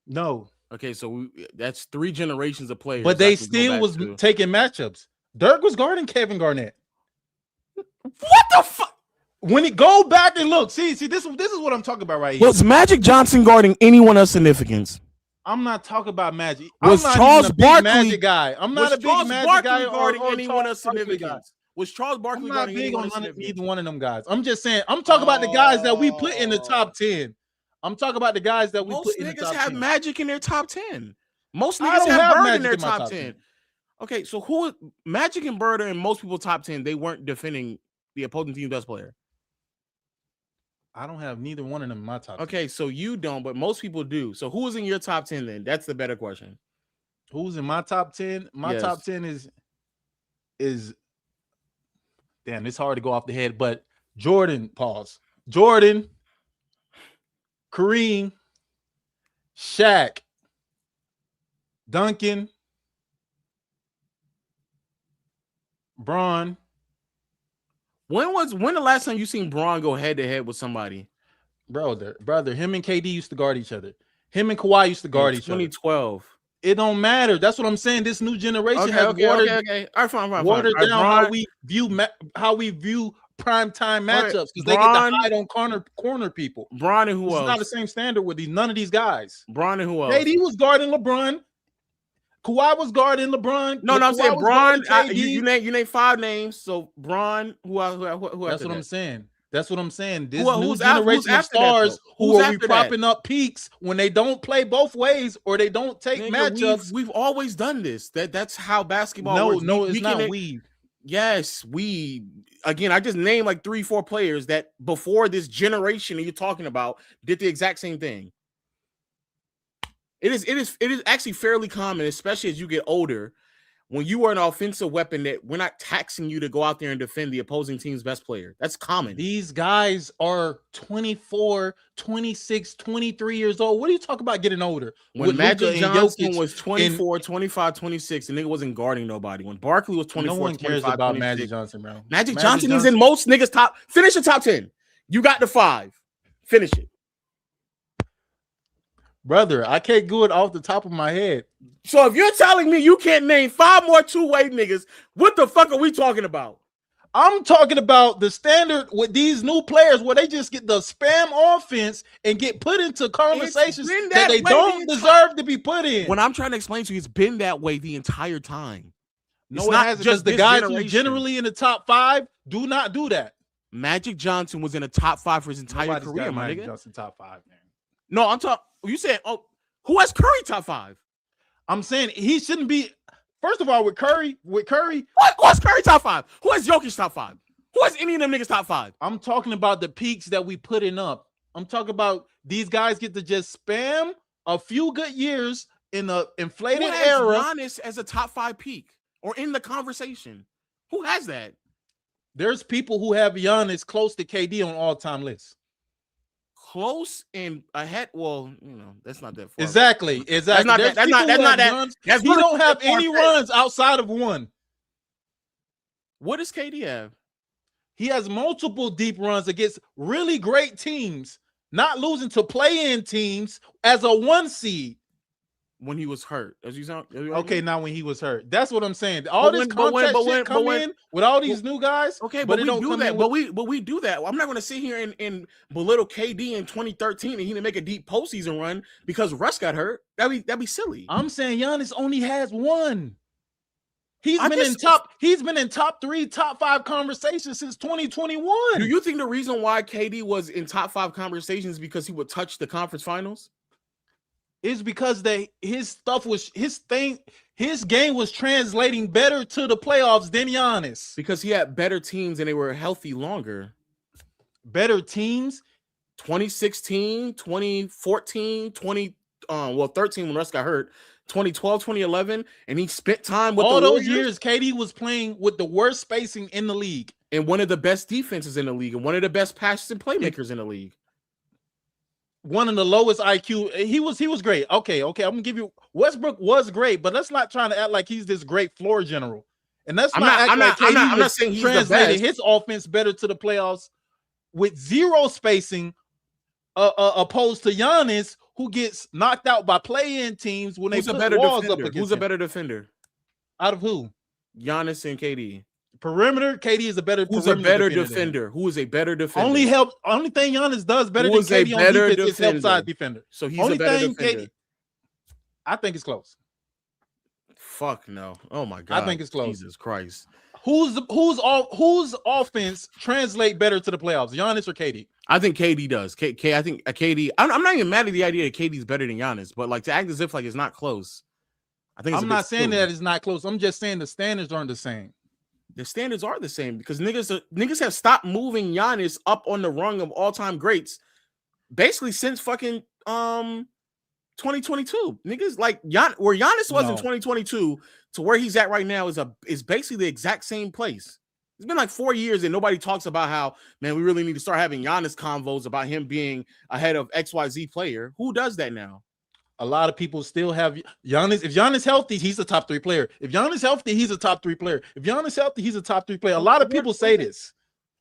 No. Okay, so that's 3 generations of players. But they still was taking matchups. Dirk was guarding Kevin Garnett. What the fuck? When it go back and look, see, this is what I'm talking about right here. Was Magic Johnson guarding anyone of significance? I'm not talking about Magic. Was I'm not Charles even a big Barkley Magic guy? I'm not a big Charles Magic Barkley guy guarding or anyone of Charles Barkley guy. significance? Was Charles Barkley I'm not guarding big anyone on of significance? either one of them guys. I'm just saying. I'm talking about the guys that we put in the top 10. I'm talking about the guys that we put in the top 10. Most niggas have Magic in their top 10. Most I niggas don't have have Bird Magic in their in my top top 10. 10. Okay, so who Magic and Bird are in most people's top 10? They weren't defending the opposing team's best player. I don't have neither one of them in my top 10. Okay, so you don't, but most people do. So who is in your top 10 then? That's the better question. Who's in my top 10? My top 10 is damn, it's hard to go off the head, but Jordan, Jordan, Kareem, Shaq, Duncan, Braun. When the last time you seen Braun go head to head with somebody? Brother, him and KD used to guard each other. Him and Kawhi used to guard each other. 2012. It don't matter. That's what I'm saying. This new generation has watered down how we view primetime matchups because they get to hide on corner people. Braun and who else? It's not the same standard with none of these guys. Braun and who else? KD was guarding LeBron. Kawhi was guarding LeBron. No, I'm saying Braun. You name 5 names. So Braun, who else? That's what I'm saying. That's what I'm saying. This who's new generation of stars who are we propping that? up peaks when they don't play both ways or they don't take matchups. We've always done this. That's how basketball works. No, it's not we. Yes, we. Again, I just named like 3-4 players that before this generation that you're talking about did the exact same thing. It is actually fairly common, especially as you get older, when you are an offensive weapon that we're not taxing you to go out there and defend the opposing team's best player. That's common. These guys are 24, 26, 23 years old. What are you talking about getting older? When Magic Johnson was 24, 25, 26, the nigga wasn't guarding nobody. When Barkley was 24, no one cares 25, about 26, Magic Johnson, bro. Magic Johnson is in most niggas' top. Finish the top 10. You got the 5. Finish it. Brother, I can't do it off the top of my head. So if you're telling me you can't name 5 more two-way niggas, what the fuck are we talking about? I'm talking about the standard with these new players where they just get the spam offense and get put into conversations that they don't deserve to be put in. When I'm trying to explain to you, it's been that way the entire time. No, it hasn't, because the guys who generally in the top 5 do not do that. Magic Johnson was in the top 5 for his entire Nobody's career, got my Magic nigga. Johnson top 5, man. No, I'm talking. You said, who has Curry top 5? I'm saying he shouldn't be. First of all, with Curry, who has Curry top 5? Who has Jokic top 5? Who has any of them niggas top 5? I'm talking about the peaks that we putting up. I'm talking about these guys get to just spam a few good years in the inflated Who has era. Giannis as a top 5 peak or in the conversation? Who has that? There's people who have Giannis close to KD on all-time lists. Close and ahead. Well, that's not that far. Exactly. That's not that. That's not that. He don't have any runs outside of one. What does KD have? He has multiple deep runs against really great teams, not losing to play-in teams as a 1 seed. When he was hurt, as you sound okay. Now when he was hurt, that's what I'm saying. All this contact shit come in with all these new guys. Okay, but we do that. But we do that. I'm not going to sit here and belittle KD in 2013 and he didn't make a deep postseason run because Russ got hurt. That'd be silly. I'm saying Giannis only has one. He's been in top 3, top 5 conversations since 2021. Do you think the reason why KD was in top 5 conversations is because he would touch the conference finals? Is because his game was translating better to the playoffs than Giannis. Because he had better teams and they were healthy longer. Better teams? 2016, 2014, 13 when Russ got hurt, 2012, 2011, and he spent time with all the those Warriors. years. KD was playing with the worst spacing in the league. And one of the best defenses in the league and one of the best passes and playmakers in the league. One of the lowest IQ. He was great. Okay. I'm gonna give you Westbrook was great, but let's not try to act like he's this great floor general. And that's I'm not saying he's translated the best. His offense better to the playoffs with zero spacing, opposed to Giannis, who gets knocked out by play-in teams when Who's they a put better walls defender? up against Who's a him. better defender? Out of who? Giannis and KD. Perimeter, KD is a better. Who's a better defender? Who is a better defender? Only thing Giannis does better than KD on defense is help side defender. So he's a better defender. I think it's close. Fuck no. Oh my god. I think it's close. Jesus Christ. Whose offense translate better to the playoffs, Giannis or KD? I think KD does. I think KD. I'm not even mad at the idea that KD's better than Giannis, but like to act as if like it's not close. I think I'm not saying that it's not close. I'm just saying the standards aren't the same. The standards are the same because niggas have stopped moving Giannis up on the rung of all-time greats basically since fucking 2022. Niggas like where Giannis was in 2022 to where he's at right now is basically the exact same place. It's been like 4 years and nobody talks about how, man, we really need to start having Giannis convos about him being ahead of XYZ player. Who does that now? A lot of people still have Giannis. If Giannis healthy, he's a top 3 player. If Giannis healthy, he's a top 3 player. If Giannis healthy, he's a top 3 player. A lot of people say this.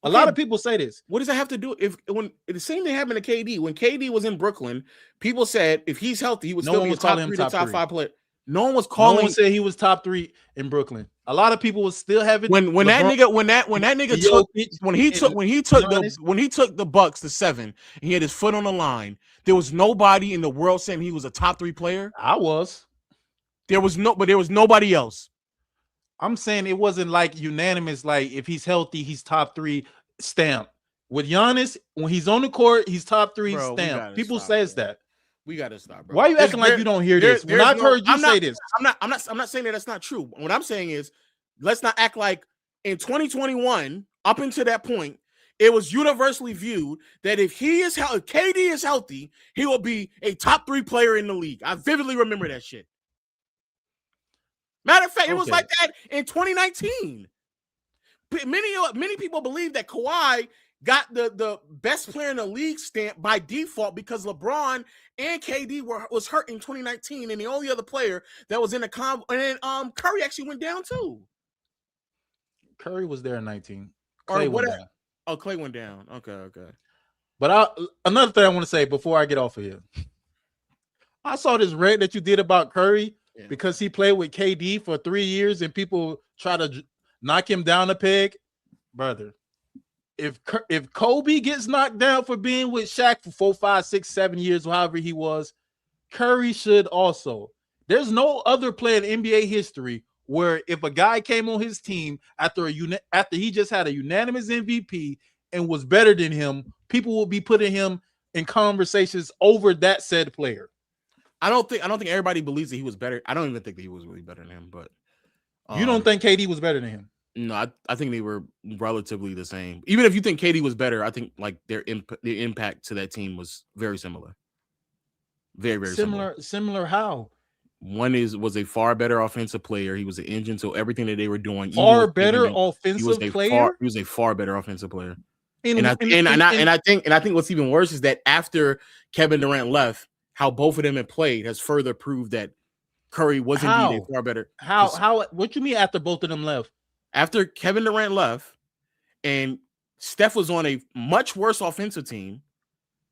A lot of people say this. What does that have to do? When the same thing happened to KD when KD was in Brooklyn, people said if he's healthy, he would still be a top 3 to top 5 player. No one was calling. No one said he was top 3 in Brooklyn. A lot of people was still having when that nigga took the Bucks to 7 and he had his foot on the line. There was nobody in the world saying he was a top 3 player. I was. There was nobody else. I'm saying it wasn't like unanimous. Like if he's healthy, he's top 3 stamp. With Giannis, when he's on the court, he's top 3 stamp. People says that. We gotta stop, bro. Why are you acting like you don't hear this? When I've heard you say this, I'm not saying that that's not true. What I'm saying is, let's not act like in 2021, up until that point, it was universally viewed that if KD is healthy, he will be a top 3 player in the league. I vividly remember that shit. Matter of fact, it was like that in 2019. Many people believe that Kawhi got the best player in the league stamp by default because LeBron and KD was hurt in 2019, and the only other player that was in the and Curry actually went down too. Curry was there in 19. Clay went down. Oh, Clay went down. Okay. But another thing I want to say before I get off of here, I saw this rant that you did about Curry because he played with KD for 3 years, and people try to knock him down a peg, brother. If Kobe gets knocked down for being with Shaq for 4, 5, 6, 7 years, however he was, Curry should also. There's no other player in NBA history where if a guy came on his team after he just had a unanimous MVP and was better than him, people will be putting him in conversations over that said player. I don't think everybody believes that he was better. I don't even think that he was really better than him, but you don't think KD was better than him? No, I think they were relatively the same. Even if you think KD was better, I think like their impact to that team was very similar. Very, very similar. Similar how? One was a far better offensive player. He was an engine, so everything that they were doing. Far better offensive player. He was a far better offensive player. And I think what's even worse is that after Kevin Durant left, how both of them had played has further proved that Curry was indeed a far better. How? What you mean after both of them left? After Kevin Durant left and Steph was on a much worse offensive team,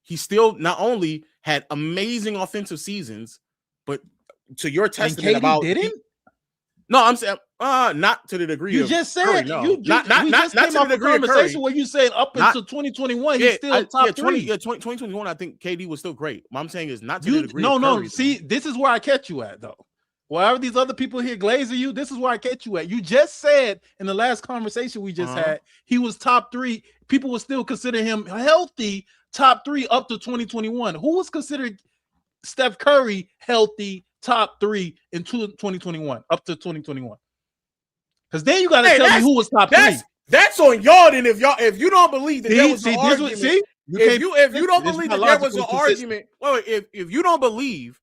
he still not only had amazing offensive seasons, but to your testament about didn't? No, I'm saying not to the degree you of just said Curry, no. you just, not to the degree of Curry. Where you said up until 2021 he's still top 3. 2021 I think KD was still great. What I'm saying is not to the degree of Curry. See, this is where I catch you at though. Wherever these other people here glazing you, this is where I catch you at. You just said in the last conversation we just had, he was top 3. People would still consider him healthy top 3 up to 2021. Who was considered Steph Curry healthy top 3 in 2021 up to 2021? Because then you got to tell me who was top 3. That's on y'all. Then if you don't believe that there was an argument, if you don't believe that there was an argument, if you don't believe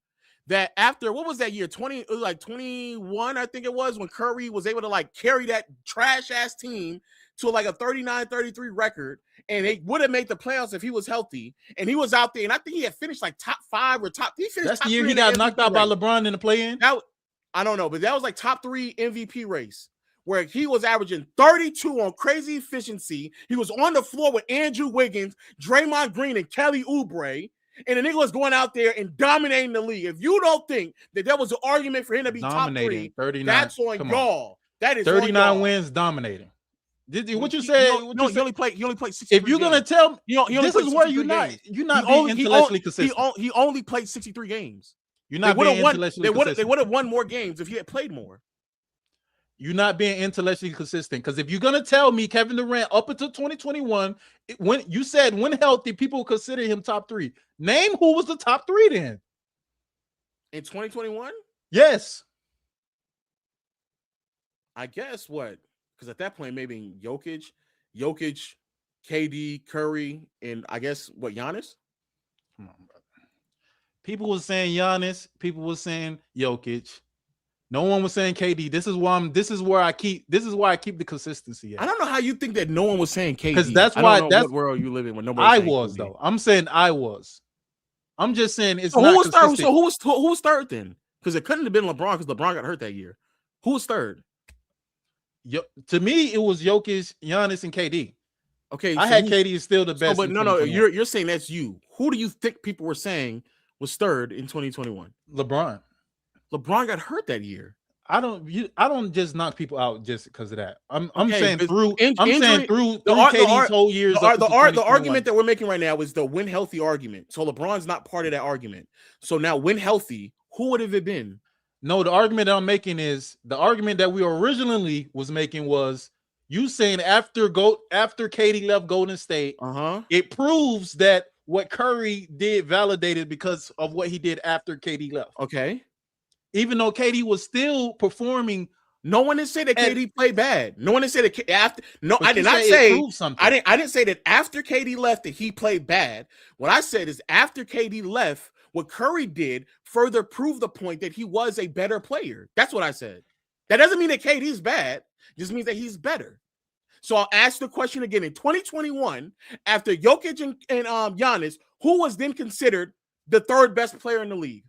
that after what was that year 21 I think it was when Curry was able to like carry that trash ass team to like a 39-33 record and they would have made the playoffs if he was healthy and he was out there and I think he had finished like top 5 or top. He finished. That's top the year 3 he got knocked out by LeBron in the play-in. I don't know, but that was like top 3 MVP race where he was averaging 32 on crazy efficiency. He was on the floor with Andrew Wiggins, Draymond Green, and Kelly Oubre. And the nigga was going out there and dominating the league. If you don't think that there was an argument for him to be dominating, top 3, 39, that's on y'all. That is 39 wins dominating. What you said? He only played 63 If you're gonna tell me, this is where you're not being intellectually consistent. He only played 63 games. You're not being intellectually consistent. They would have won more games if he had played more. You're not being intellectually consistent because if you're gonna tell me Kevin Durant up until 2021, when you said when healthy, people consider him top 3. Name who was the top 3 then in 2021? Yes, I guess what? Because at that point, maybe Jokic, KD, Curry, and I guess what Giannis. Come on, brother. People were saying Giannis. People were saying Jokic. No one was saying KD. This is where I keep the consistency at. I don't know how you think that no one was saying KD. Because that's why what world you live in when nobody. Though. I'm saying I was. I'm just saying it's so not who was consistent. third? Who was third then? Because it couldn't have been LeBron because LeBron got hurt that year. Who was third? To me, it was Jokic, Giannis, and KD. Okay, I had KD is still the best. But no, you're saying that's you. Who do you think people were saying was third in 2021? LeBron. LeBron got hurt that year. I don't just knock people out just because of that. I'm saying through KD's whole years. The argument that we're making right now is the when healthy argument. So LeBron's not part of that argument. So now when healthy, who would have it been? No, the argument that I'm making is the argument that we originally was making was you saying after KD left Golden State, it proves that what Curry did validated because of what he did after KD left. Okay. Even though KD was still performing, no one has said that KD played bad. No one has said that after. No, I did not say. I didn't say that after KD left that he played bad. What I said is after KD left, what Curry did further proved the point that he was a better player. That's what I said. That doesn't mean that KD is bad. It just means that he's better. So I'll ask the question again. In 2021, after Jokic and Giannis, who was then considered the third best player in the league?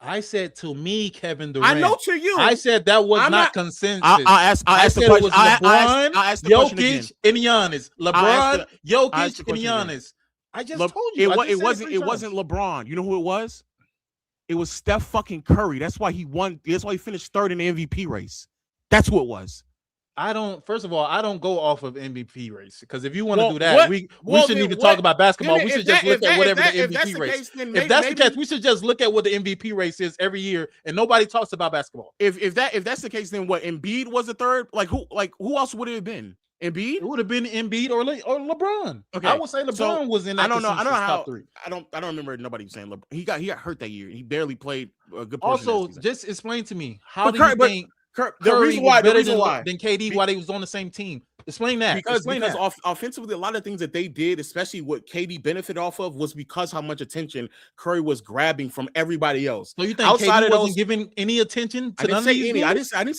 I said to me, Kevin Durant. I know to you. I said that was not consensus. I asked the question. LeBron, I asked the question again. Jokic, and Giannis. LeBron, Jokic, and Giannis. I just told you. It wasn't LeBron. You know who it was? It was Steph fucking Curry. That's why he won. That's why he finished third in the MVP race. That's who it was. I don't. First of all, I don't go off of MVP race because if you want to do that, we shouldn't even talk about basketball. We should just look at whatever the MVP race. If that's the case, we should just look at what the MVP race is every year, and nobody talks about basketball. If that's the case, then what? Embiid was the third. Like who else would it have been? Embiid? It would have been Embiid or LeBron. Okay, I would say LeBron was in that. I don't know how. Top three. I don't remember nobody saying LeBron. He got hurt that year. He barely played a good. Also, just explain to me how do you think the reason why than KD why they was on the same team? Explain that. Because offensively, a lot of things that they did, especially what KD benefited off of, was because how much attention Curry was grabbing from everybody else. So you think outside KD wasn't giving any attention to none of these I didn't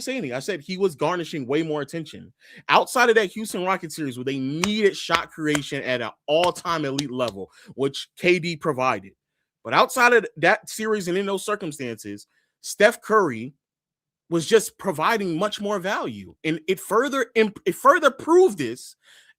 say any. I said he was garnishing way more attention. Outside of that Houston Rockets series where they needed shot creation at an all-time elite level, which KD provided. But outside of that series and in those circumstances, Steph Curry was just providing much more value. And it further proved this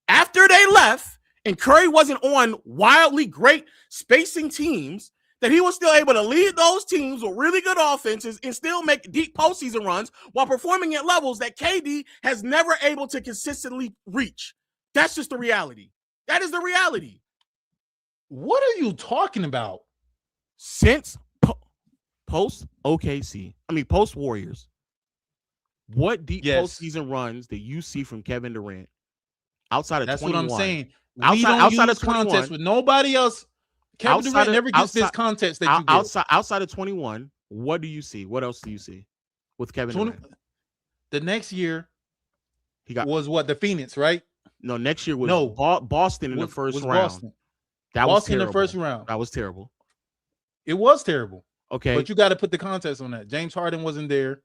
after they left and Curry wasn't on wildly great spacing teams, that he was still able to lead those teams with really good offenses and still make deep postseason runs while performing at levels that KD has never able to consistently reach. That's just the reality. That is the reality. What are you talking about? Since post OKC, post Warriors, what deep postseason runs that you see from Kevin Durant outside of 21? That's what I'm saying. Outside of contest with nobody else. Kevin Durant never gets this context that you get. Outside of 21, what do you see? What else do you see with Kevin Durant? The next year, was what, the Phoenix, right? No, next year was Boston in the first round. Boston. That was in the first round. That was terrible. It was terrible. Okay, but you got to put the context on that. James Harden wasn't there.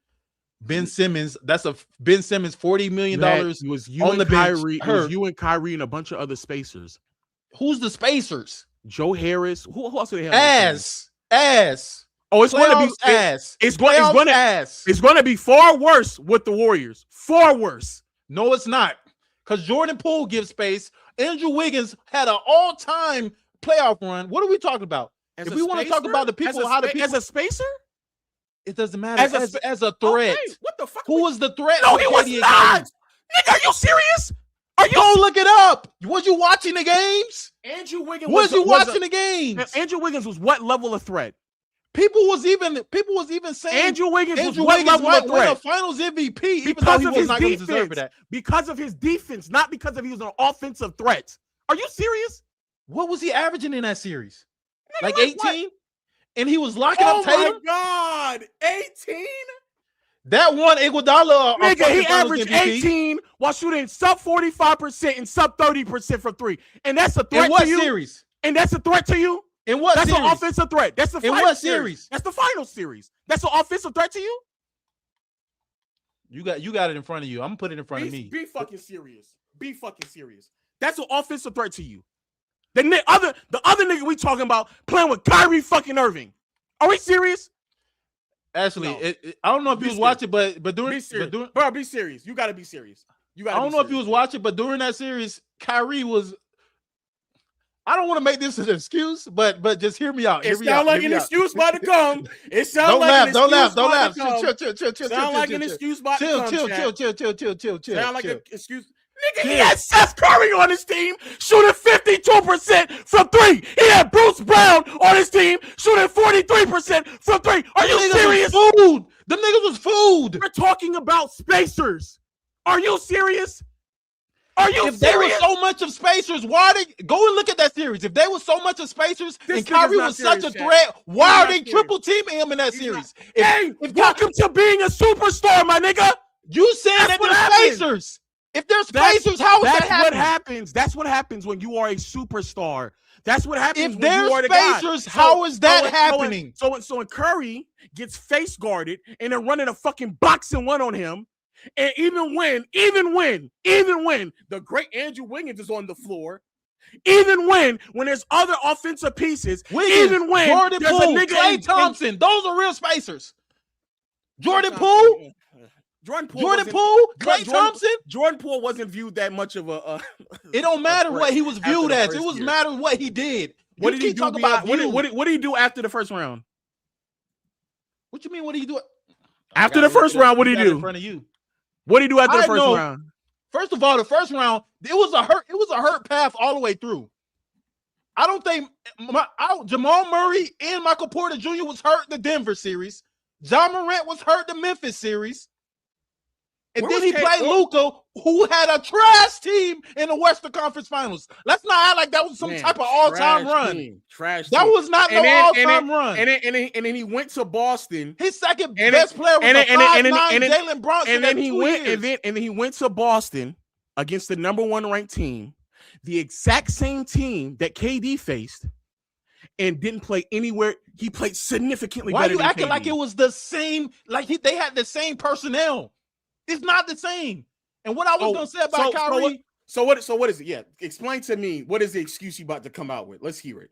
Ben Simmons, $40 million was you on and the Kyrie. bench. It was you and Kyrie and a bunch of other spacers. Who's the spacers? Joe Harris. Who else do they have? Ass. Oh, it's going to be ass. It's going to be far worse with the Warriors. Far worse. No, it's not. Because Jordan Poole gives space. Andrew Wiggins had an all-time playoff run. What are we talking about? If we want to talk about the people, as a spacer. It doesn't matter. As a threat. Okay, what the fuck? Who was the threat? No, he was not. Nigga, are you serious? Go look it up. Was you watching the games? Andrew Wiggins was you watching the games? Andrew Wiggins was what level of threat? People was even saying Andrew Wiggins was what level of threat? Win a Finals MVP, even though he was not going to deserve that. Because of his defense, not because of he was an offensive threat. Are you serious? What was he averaging in that series? Like 18? And he was locking up Tatum? Oh, my God. 18? That one Iguodala. Nigga, he averaged 18 while shooting sub 45% and sub 30% from three. And that's a threat to you? In what series? And that's a threat to you? In what series? That's an offensive threat. That's the final series? That's the final series. That's an offensive threat to you? You got it in front of you. I'm going to put it in front of me. Be fucking serious. Be fucking serious. That's an offensive threat to you. The other nigga we talking about playing with Kyrie fucking Irving. Are we serious? Actually, no. I don't know if you was watching, but during, be serious. Be serious. You got to be serious. I don't know if you was watching, but during that series, Kyrie was. I don't want to make this an excuse, but just hear me out. It sounds like an excuse about to come. It sounds like an excuse. Don't laugh. Chill. Sound like an excuse about to come. Chill. Sound like an excuse. Nigga, he had Seth Curry on his team shooting 52% from three. He had Bruce Brown on his team shooting 43% from three. Are you serious? Food. Them niggas was food. We're talking about spacers. Are you serious? Are you serious? They were so much of spacers, why they go and look at that series? If they were so much of spacers and Kyrie was such a threat, why are they triple teaming him in that series? Welcome to being a superstar, my nigga. You saying that they're spacers. If there's spacers, how is that happening? That's what happens when you are a superstar. That's what happens if when you are the guy. Spacers, how is that happening? So when Curry gets face guarded and they're running a fucking boxing one on him, and even when the great Andrew Wiggins is on the floor, even when there's other offensive pieces, even when Jordan there's Poole, a nigga Klay Thompson, those are real spacers. Jordan Poole, Klay Thompson. Jordan Poole wasn't viewed that much of a. It don't matter what he was viewed as. It was matter what he did. What did he do? What did he do after the first round? What you mean? What did he do? After the first round, what did he do? In front of you. What did he do after the first round? First of all, the first round, it was a hurt path all the way through. I don't think Jamal Murray and Michael Porter Jr. was hurt in the Denver series. John Morant was hurt in the Memphis series. And then he played Luka, who had a trash team in the Western Conference Finals. Let's not act like that was some type of all-time run. That was not no all-time run. And then he went to Boston. His second best player was a 5'9" Jaylen Brown. And then he went to Boston against the number 1 ranked team, the exact same team that KD faced, and didn't play anywhere. He played significantly better. Why you than acting KD. like it was the same? Like they had the same personnel. It's not the same. And what I was gonna say about Kyrie. So what is it? Yeah, explain to me what is the excuse you about to come out with. Let's hear it.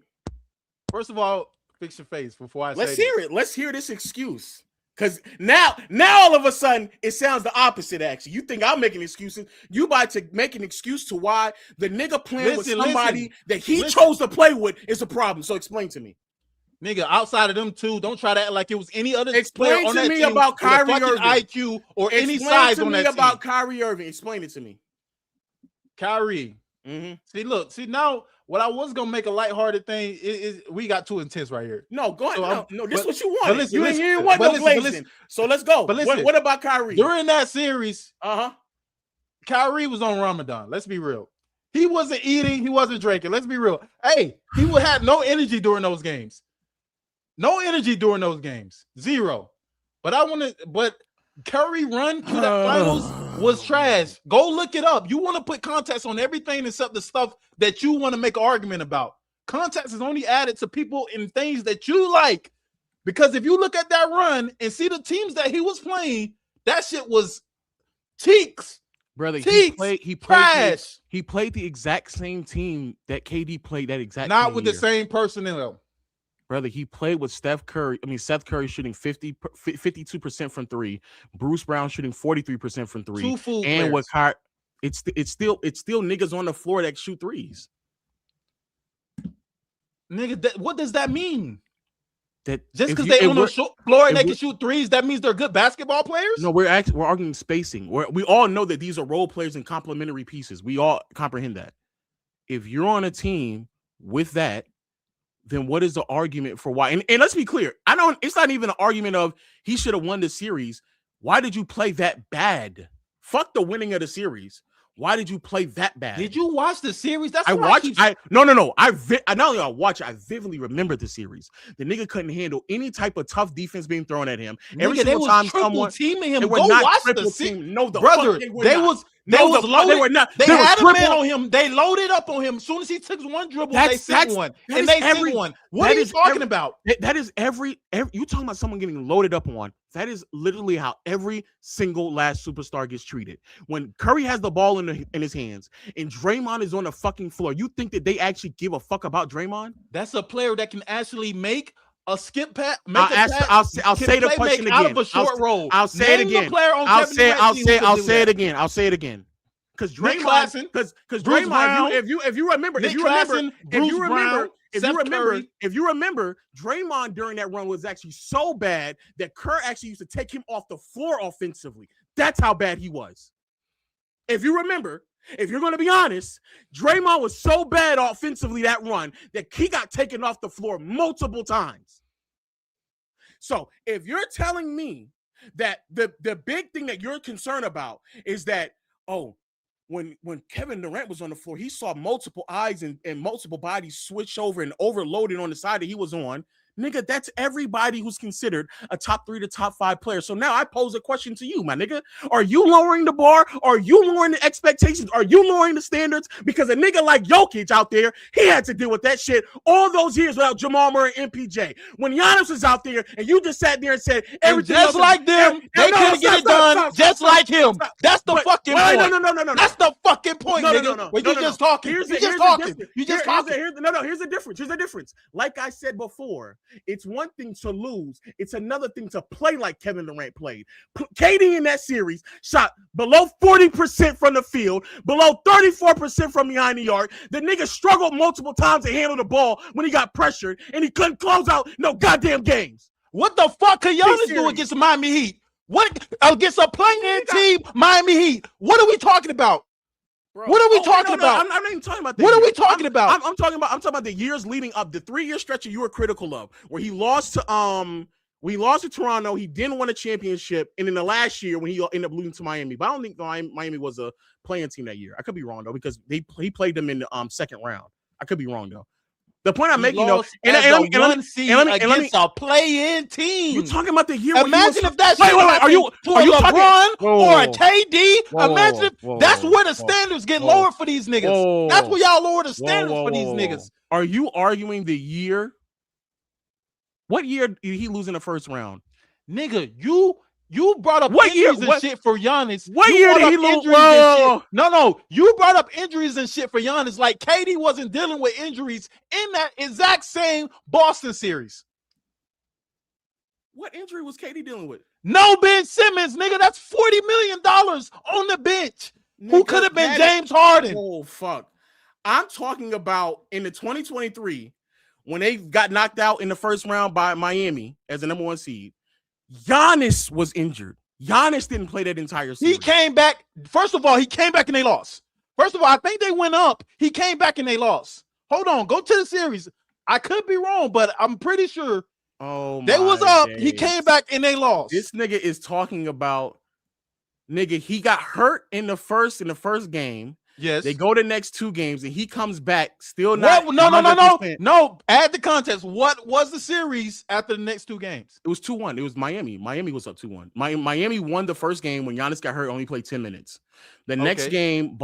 First of all, fix your face before I say. Let's hear it. Let's hear this excuse. Because now all of a sudden it sounds the opposite. Actually, you think I'm making excuses? You about to make an excuse to why the nigga playing with somebody that he chose to play with is a problem. So explain to me. Nigga, outside of them two, don't try to act like it was any other player on that team. Explain to me about Kyrie Irving. IQ or any size on that team. Explain to me about Kyrie Irving. Explain it to me. Kyrie. See, now what I was gonna make a lighthearted thing is we got too intense right here. No, go ahead. So this is what you want. Listen, you didn't want no glazing. So let's go. But listen, what about Kyrie? During that series, Kyrie was on Ramadan. Let's be real. He wasn't eating. He wasn't drinking. Let's be real. Hey, he had no energy during those games. No energy during those games. Zero. But Curry run to that finals was trash. Go look it up. You want to put context on everything except the stuff that you want to make an argument about. Context is only added to people in things that you like. Because if you look at that run and see the teams that he was playing, that shit was cheeks. Brother, cheeks, he played the exact same team that KD played that exact Not with the same personnel. Brother, he played with Seth Curry shooting 52% from 3, Bruce Brown shooting 43% from 3, and with Kyrie, it's still niggas on the floor that shoot threes. Nigga, what does that mean? That just because they on the floor and they can shoot threes, that means they're good basketball players? No, we're arguing spacing. We all know that these are role players and complementary pieces. We all comprehend that. If you're on a team with that, then what is the argument for why? And let's be clear. It's not even an argument of he should have won the series. Why did you play that bad? Fuck the winning of the series. Why did you play that bad? Did you watch the series? That's I watched. No. Not only I watched, I vividly remember the series. The nigga couldn't handle any type of tough defense being thrown at him. Every single time someone teaming him. They were Go not watch triple the team. No, the brother. fuck they were They not. was loaded. They were not. They had a man on him. They loaded up on him. As soon as he took one dribble, they sent one. And they sent one. What are you talking about? That is every you talking about someone getting loaded up on. That is literally how every single last superstar gets treated. When Curry has the ball in his hands and Draymond is on the fucking floor, you think that they actually give a fuck about Draymond? That's a player that can actually make a skip pass. I'll say the question again. Out of a short roll. I'll say it again. I'll say it again. I'll say it again. Because Draymond, because Draymond, if you remember, Draymond during that run was actually so bad that Kerr actually used to take him off the floor offensively. That's how bad he was. If you remember, if you're going to be honest, Draymond was so bad offensively that run that he got taken off the floor multiple times. So if you're telling me that the big thing that you're concerned about is that, when Kevin Durant was on the floor, he saw multiple eyes and multiple bodies switch over and overloaded on the side that he was on. Nigga, that's everybody who's considered a top 3 to top 5 player. So now I pose a question to you, my nigga. Are you lowering the bar? Are you lowering the expectations? Are you lowering the standards? Because a nigga like Jokic out there, he had to deal with that shit all those years without Jamal Murray and MPJ. When Giannis was out there and you just sat there and said everything just like them, they couldn't get it done just like him. That's the fucking point. No. That's the fucking point, nigga. When you just talking. You just talking. Here's the difference. Like I said before, it's one thing to lose. It's another thing to play like Kevin Durant played. KD in that series shot below 40% from the field, below 34% from behind the arc. The nigga struggled multiple times to handle the ball when he got pressured, and he couldn't close out no goddamn games. What the fuck could Giannis do against Miami Heat? What against a playing team, Miami Heat? What are we talking about? Bro. What are we talking about? I'm not even talking about that. What are we talking about? I'm talking about the years leading up, the 3-year stretch that you were critical of, where he lost to Toronto, he didn't win a championship, and in the last year when he ended up losing to Miami. But I don't think Miami was a playing team that year. I could be wrong though, because he played them in the second round. I could be wrong though. The point I'm making though, against a play-in team. You talking about the year? Imagine if that wait, are you LeBron or a KD? Whoa, Imagine if whoa, that's whoa, where the whoa, standards get whoa, lowered for these niggas. whoa, That's where y'all lower the standards for these whoa. niggas. Are you arguing the year? What year did he lose in the first round? Nigga, you brought up what injuries year? and shit for Giannis. What you year did he lose? No, you brought up injuries and shit for Giannis. Like KD wasn't dealing with injuries in that exact same Boston series. What injury was KD dealing with? No Ben Simmons, nigga. That's $40 million on the bench. Nigga, who could have been James Harden? Oh, fuck. I'm talking about in the 2023 when they got knocked out in the first round by Miami as the number 1 seed. Giannis was injured. Giannis didn't play that entire season. He came back. First of all, he came back and they lost. First of all, I think they went up. He came back and they lost. Hold on. Go to the series. I could be wrong, but I'm pretty sure they was up. Days. He came back and they lost. This nigga is talking about, nigga, he got hurt in the first game. Yes. They go the next 2 games and he comes back still not. No. Add the contest. What was the series after the next 2 games? It was 2-1. It was Miami. Miami was up 2-1. Miami won the first game when Giannis got hurt, only played 10 minutes. The next game,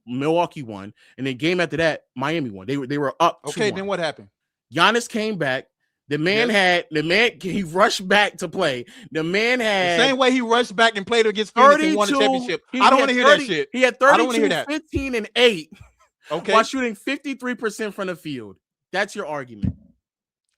Milwaukee won, and the game after that, Miami won. They were up 2-1. Okay, then what happened? Giannis came back. He rushed back to play. The man had the same way he rushed back and played against Phoenix and won the championship. I don't want to hear that shit. He had 32, 15, and 8. Okay. While shooting 53% from the field. That's your argument.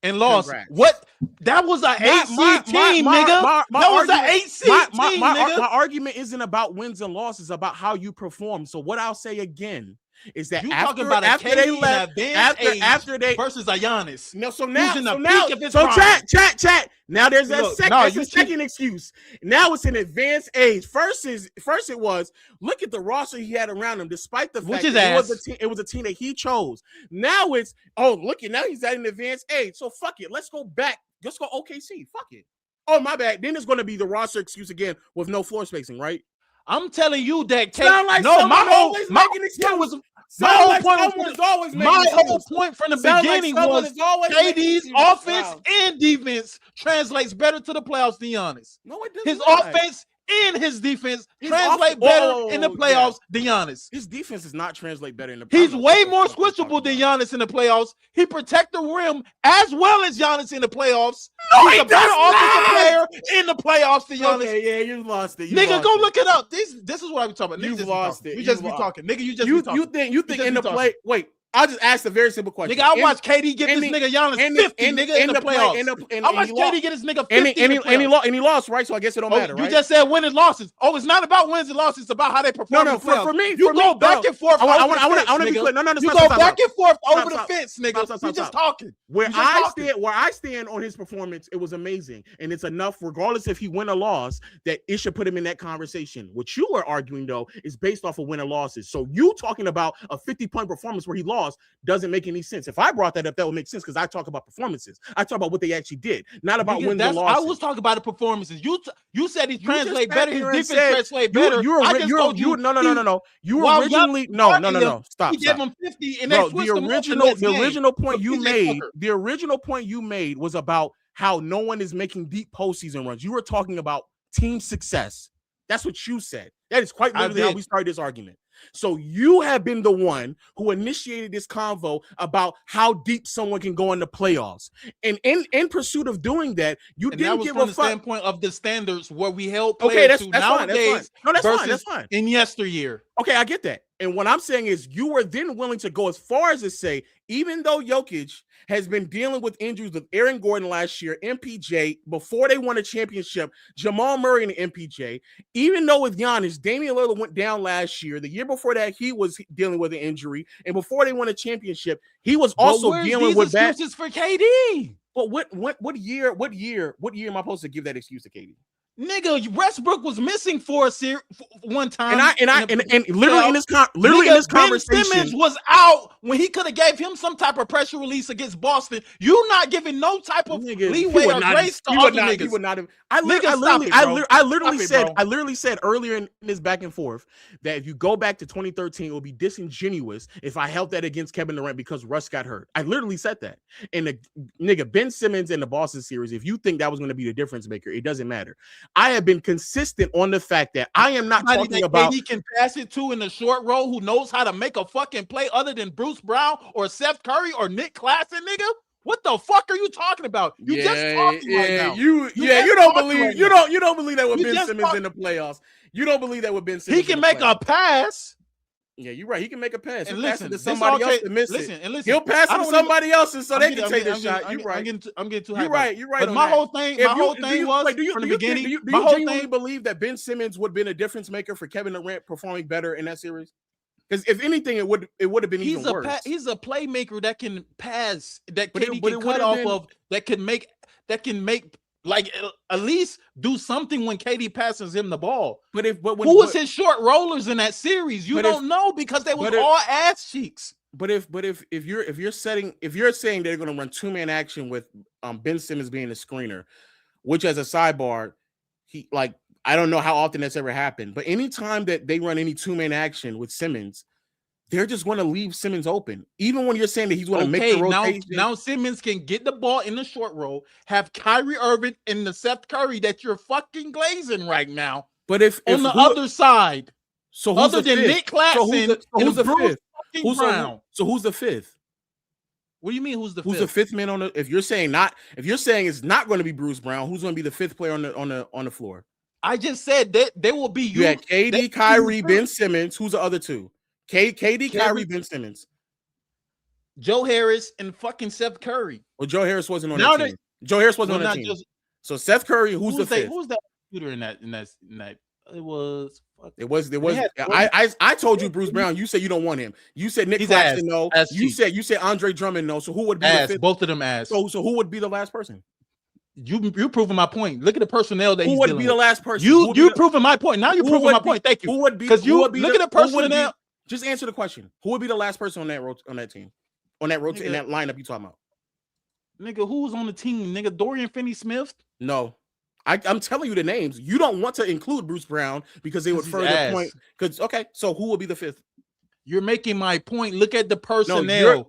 And lost. Congrats. What? That was an 8-seed team, nigga. That was an 8-seed team, nigga. My argument isn't about wins and losses. It's about how you perform. So what I'll say again is that you after, talking about after they left, after they versus a Giannis. No, so chat. Now there's a second excuse. Now it's an advanced age. First it was look at the roster he had around him, despite the fact that it was a team that he chose. Now it's now he's at an advanced age. So fuck it. Let's go back. Let's go OKC. Fuck it. Oh my bad. Then it's going to be the roster excuse again with no floor spacing, right? I'm telling you that my whole point from the beginning was KD's offense and defense translates better to the playoffs than Giannis. No, it doesn't. His offense and his defense translate better in the playoffs than Giannis. His defense does not translate better in the playoffs. He's way more switchable than Giannis in the playoffs. He protects the rim as well as Giannis in the playoffs. No, he's a better offensive player in the playoffs than Giannis. Okay, yeah, you lost it. Nigga, go look it up. This is what I'm talking about. You've lost it. You just be talking. Nigga, you just be talking. You think in the play? Wait. I just asked a very simple question. Nigga, I watched KD get this nigga Giannis 50, nigga, in the playoffs. I watched KD get this nigga 50 and he lost, right? So I guess it don't matter, right? You just said wins and losses. Oh, it's not about wins and losses. It's about how they perform. No, for me, you go back and forth. I want to be clear. No, you go back and forth over the fence, nigga. You just talking. Where I stand on his performance, it was amazing, and it's enough, regardless if he win or loss, that it should put him in that conversation. What you are arguing though is based off of win or losses. So you talking about a 50-point performance where he lost doesn't make any sense. If I brought that up, that would make sense because I talk about performances. I talk about what they actually did, not about wins and losses. I was talking about the performances. You said he translate better. His defense translate better. No. You originally stop. He gave him 50, and bro, the original point you made. The original point you made was about how no one is making deep postseason runs. You were talking about team success. That's what you said. That is quite literally how we started this argument. So you have been the one who initiated this convo about how deep someone can go in the playoffs. And in pursuit of doing that, you didn't give a fuck. From the standpoint of the standards where we held players okay, that's nowadays fine. No, that's fine. In yesteryear. Okay, I get that. And what I'm saying is you were then willing to go as far as to say, even though Jokic has been dealing with injuries with Aaron Gordon last year, MPJ, before they won a championship, Jamal Murray and MPJ, even though with Giannis, Damian Lillard went down last year, the year before that, he was dealing with an injury, and before they won a championship, he was also dealing with bad excuses for KD. But what year am I supposed to give that excuse to KD? Nigga, Westbrook was missing for one time, and literally in this conversation, Ben Simmons was out when he could have gave him some type of pressure release against Boston. You not giving no type of leeway or grace to other niggas. He would not have. I literally said earlier in this back and forth that if you go back to 2013, it would be disingenuous if I held that against Kevin Durant because Russ got hurt. I literally said that. And the nigga Ben Simmons in the Boston series, if you think that was going to be the difference maker, it doesn't matter. I have been consistent on the fact that I am not talking about he can pass it to in the short roll who knows how to make a fucking play other than Bruce Brown or Seth Curry or Nick Claxton, nigga. What the fuck are you talking about? You just talking right now. You don't believe that with Ben Simmons in the playoffs. You don't believe that with Ben Simmons. He can make a pass. Yeah, you're right. He can make a pass. And He'll pass listen, it to somebody else to miss it. He'll pass it to somebody else so they can take the shot. You're right. I'm getting too You're high. You're right. But my whole thing was do you from the beginning. Do you genuinely believe that Ben Simmons would have been a difference maker for Kevin Durant performing better in that series? Because if anything, it would have been even worse. He's a playmaker that can pass, that KD can cut off of, that can make like at least do something when KD passes him the ball. Who was his short rollers in that series? You don't know because they was all ass cheeks. But if you're saying they're going to run 2-man action with Ben Simmons being the screener, which as a sidebar, I don't know how often that's ever happened, but anytime that they run any 2-man action with Simmons, they're just going to leave Simmons open. Even when you're saying that he's going to make the rotation. Now Simmons can get the ball in the short roll, have Kyrie Irving and the Seth Curry that you're fucking glazing right now. But if on the other side, so other than Nick Claxton, who's the fifth? So who's the fifth? What do you mean? Who's the the fifth man on the? If you're saying it's not going to be Bruce Brown, who's going to be the fifth player on the floor? I just said that there will be you had KD, Kyrie, Ben Simmons. Who's the other two? KD, Kyrie, Ben Simmons, Joe Harris, and fucking Seth Curry. Well, Joe Harris wasn't on that team. Joe Harris wasn't on the team. So Seth Curry, who's the fifth? Who's that shooter in that? It was. I told you Bruce Brown. You said you don't want him. You said Nick Claxton no. You said Andre Drummond no. So who would be the fifth? Both of them ass. So who would be the last person? You're proving my point. Look at the personnel that who would be the last person. You're proving my point. Now you're proving my point. Thank you. Who would be? Because you look at the personnel. Just answer the question. Who would be the last person on that team? On that in that lineup you talking about? Nigga, who's on the team? Nigga, Dorian Finney-Smith? No. I'm telling you the names. You don't want to include Bruce Brown because they would further point. So who will be the fifth? You're making my point. Look at the personnel.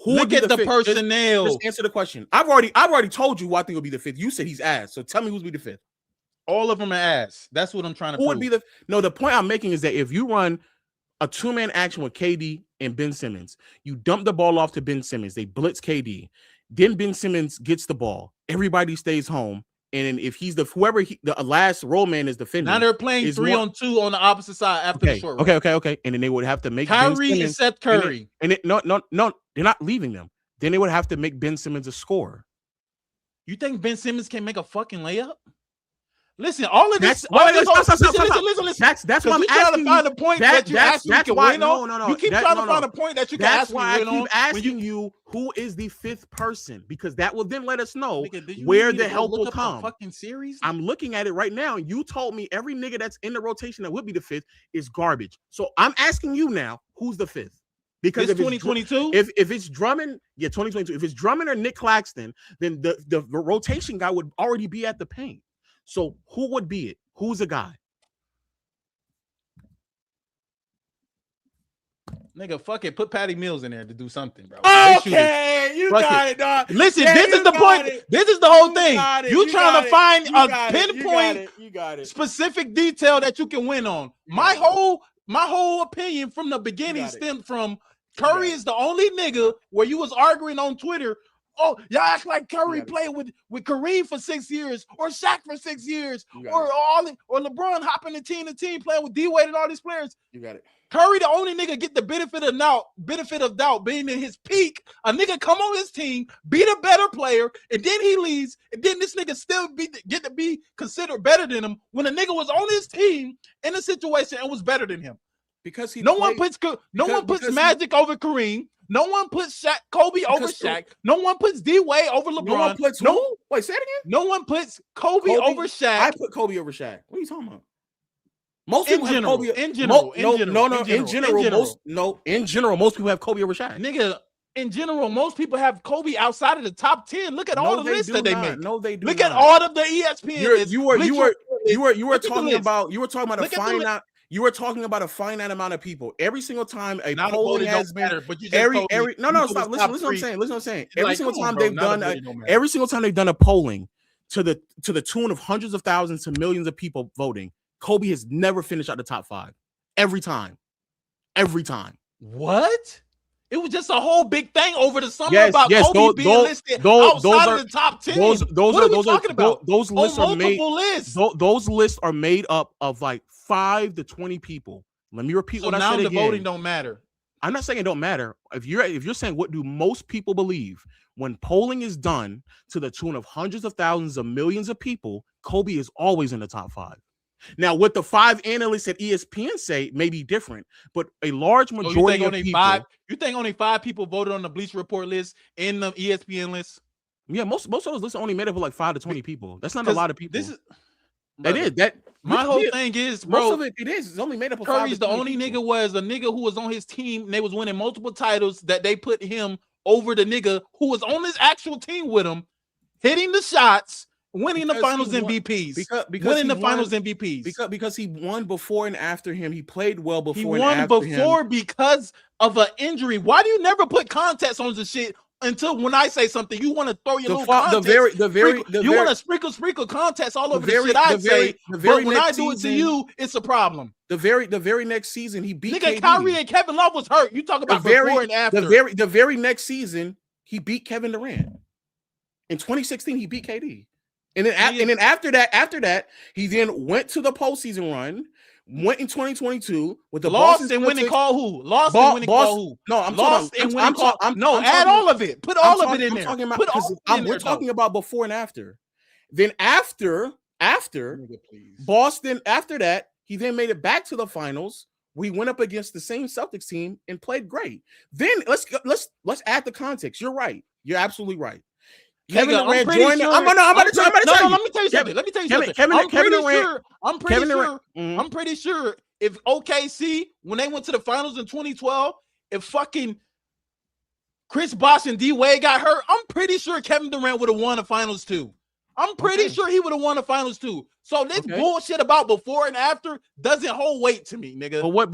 Look at the personnel. Just answer the question. I've already told you who I think will be the fifth. You said he's ass. So tell me who's be the fifth. All of them are ass. That's what I'm trying to prove. Would be the point I'm making is that if you run a 2-man action with KD and Ben Simmons, you dump the ball off to Ben Simmons. They blitz KD. Then Ben Simmons gets the ball. Everybody stays home. And if he's the last roll man is defending. Now they're playing 3-on-2 on the opposite side after the short roll. Okay. And then they would have to make Kyrie and Seth Curry. No, they're not leaving them. Then they would have to make Ben Simmons a scorer. You think Ben Simmons can make a fucking layup? Listen, all of this. Listen. That's why I'm asking trying to find a point that you actually can win on. No. You keep trying to find a point that you can actually win on. That's why I keep asking you who is the fifth person, because that will then let us know where the help will come. Fucking series. I'm looking at it right now. You told me every nigga that's in the rotation that would be the fifth is garbage. So I'm asking you now, who's the fifth? Because it's 2022. If it's Drummond, 2022. If it's Drummond or Nick Claxton, then the rotation guy would already be at the paint. So who would be it? Who's the guy? Nigga, fuck it. Put Patty Mills in there to do something, bro. Okay, you got it, dog. Listen, this is the point. This is the whole thing. You trying to find a pinpoint, specific detail that you can win on. My whole opinion from the beginning stemmed from Curry is the only nigga where you was arguing on Twitter. Oh, y'all act like Curry played with Kareem for 6 years, or Shaq for 6 years, or LeBron hopping the team to team playing with D-Wade and all these players. You got it. Curry, the only nigga get the benefit of doubt being in his peak. A nigga come on his team, be the better player, and then he leaves, and then this nigga still get to be considered better than him when a nigga was on his team in a situation and was better than him. Because no one puts Magic over Kareem. No one puts Kobe over Shaq. No one puts D-Wade over LeBron. No one puts who? Wait, say it again. No one puts Kobe over Shaq. I put Kobe over Shaq. What are you talking about? Most people have Kobe. In general, most people have Kobe over Shaq. Nigga, in general, most people have Kobe outside of the top 10. Look at all the lists that they make. No, they do. Look at all of the ESPN lists. You were talking about a finite. You were talking about a finite amount of people. Every single time a polling has been, but you stop. Listen what I'm saying. Every single time they've done a polling to the tune of hundreds of thousands to millions of people voting, Kobe has never finished out the top 5. Every time. What? It was just a whole big thing over the summer about Kobe being listed outside of the top 10. What are we talking about? Those lists are made. Lists. Those lists are made up of like 5 to 20 people. Let me repeat what I said again. Now the voting don't matter. I'm not saying it don't matter. If you're saying what do most people believe when polling is done to the tune of hundreds of thousands of millions of people, Kobe is always in the top 5. Now, what the 5 analysts at ESPN say may be different, but a large majority of people. You think only 5 people voted on the Bleacher Report list in the ESPN list? Yeah, most of those lists are only made up of like 5 to 20 people. That's not a lot of people. My whole thing is, bro. Most of it is. It's only made up of 5 to 20 Curry's the only people. nigga was a nigga who was on his team. And they was winning multiple titles that they put him over the nigga who was on his actual team with him, hitting the shots. Winning the finals MVPs. Because he won before and after him. He played well before he and won after before him. because of an injury. Why do you never put context on the shit until when I say something, you want to throw your little context? You want to sprinkle context all over the shit I say. But when I do it to you, it's a problem. The very next season, he beat nigga KD. Kyrie and Kevin Love was hurt. You talk about before and after. The very next season, he beat Kevin Durant. In 2016, he beat KD. And then after that, he then went to the postseason run, went in 2022 with the lost and winning call who? Lost and winning call who? No, I'm lost talking, and winning call. Add all of it. Put all of it in there. We're talking about before and after. Then after Boston, after that, he then made it back to the finals. We went up against the same Celtics team and played great. Then let's add the context. You're right. You're absolutely right. Kevin Durant joined. I'm about to tell you. Let me tell you something. I'm pretty sure if OKC, when they went to the finals in 2012, if fucking Chris Bosh and D-Wade got hurt, I'm pretty sure Kevin Durant would have won the finals too. I'm pretty sure he would have won the finals too. So this bullshit about before and after doesn't hold weight to me, nigga. You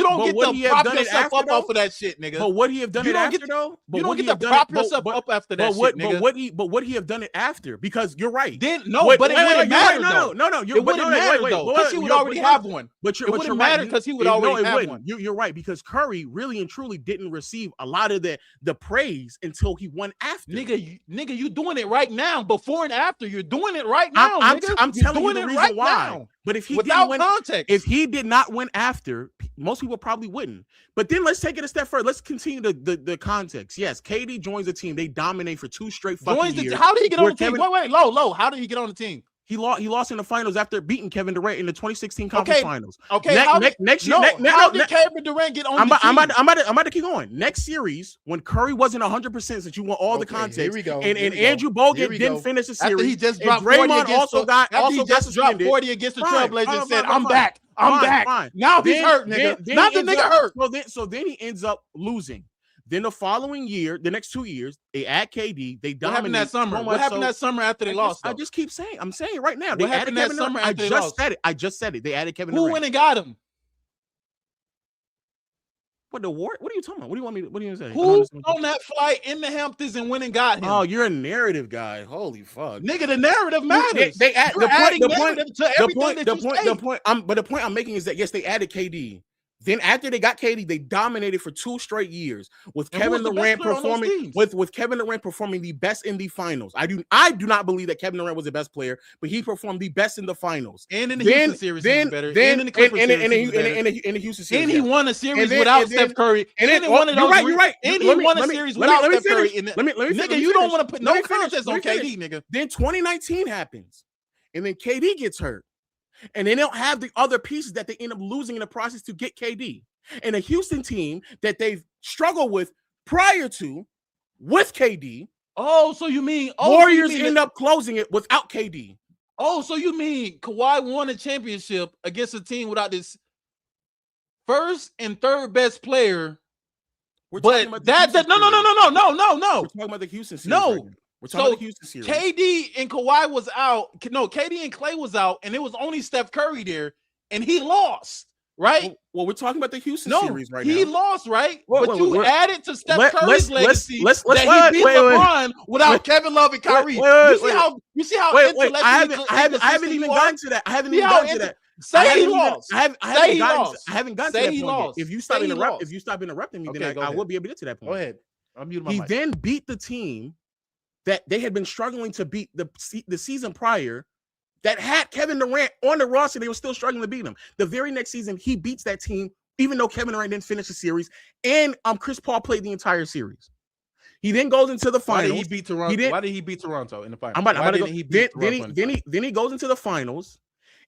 don't get to prop yourself up off of that shit, nigga. But would he have done it after though? You don't get to prop yourself up after that shit, nigga. But would he have done it after? Because you're right. But it wouldn't matter though. No. It wouldn't matter though, because he would already have one. It wouldn't matter because he would already have one. You're right, because Curry really and truly didn't receive a lot of the praise until he won after. Nigga, you doing it right now. Before and after, you're doing it right now. I'm telling you the reason why. Now. But if he without didn't win, context, if he did not win after, most people probably wouldn't. But then let's take it a step further. Let's continue the context. Yes, KD joins the team. They dominate for 2 straight fucking years. How did he get on the team? Wait, low. How did he get on the team? He lost in the finals after beating Kevin Durant in the 2016 conference finals. Okay. Next year, how did Kevin Durant get on the team? I'm about to keep going. Next series, when Curry wasn't 100%, since you want all the context, here we go. And Andrew Bogut didn't finish the series. After he just dropped Draymond 40 also got dropped 40 against the Trailblazers and said, "I'm back. I'm back." Now he's hurt, nigga. Now the nigga hurt. So then he ends up losing. Then the following year, the next 2 years, they add KD. They dominate. What happened that summer? What happened that summer after they lost? I just keep saying. I'm saying it right now. What happened that summer after they lost? I just said it. They added Kevin Durant. Who went and got him? What the war? What are you talking about? What do you want me? What do you say? Who on that flight in the Hamptons and went and got him? Oh, you're a narrative guy. Holy fuck, nigga! The narrative matters. They add the point I'm making is that yes, they added KD. Then after they got KD, they dominated for 2 straight years with Kevin Durant performing with Kevin Durant performing the best in the finals. I do not believe that Kevin Durant was the best player, but he performed the best in the finals. And in the Houston series, he was better. And in the Clippers series, in the Houston series. And he won a series without Steph Curry. And then you're right. And he won a series without Steph Curry. Nigga, you don't want to put no contest on KD, nigga. Then 2019 happens, and then KD gets hurt. And they don't have the other pieces that they end up losing in the process to get KD. and a Houston team that they've struggled with prior to with KD. Oh, so you mean Warriors end up closing it without KD. Oh, so you mean Kawhi won a championship against a team without this first and third best player? No. We're talking about the Houston series. No. Right now. We're talking about the Houston series. KD and Kawhi was out. No, KD and Clay was out, and it was only Steph Curry there, and he lost. Right? Well, we're talking about the Houston series right now. He lost, right? But you added to Steph Curry's legacy let's that he beat LeBron without Kevin Love and Kyrie. You see how I haven't even gotten to that. I haven't even gotten to that. Say he lost. I haven't gotten to that point yet. If you stop interrupting me, then I will be able to get to that point. Go ahead. I'm muting my mic. He then beat the team that they had been struggling to beat the season prior, that had Kevin Durant on the roster. They were still struggling to beat him. The very next season, he beats that team, even though Kevin Durant didn't finish the series, and Chris Paul played the entire series. He then goes into the finals. Why did he beat Toronto? Why did he beat Toronto in the finals? Then he goes into the finals,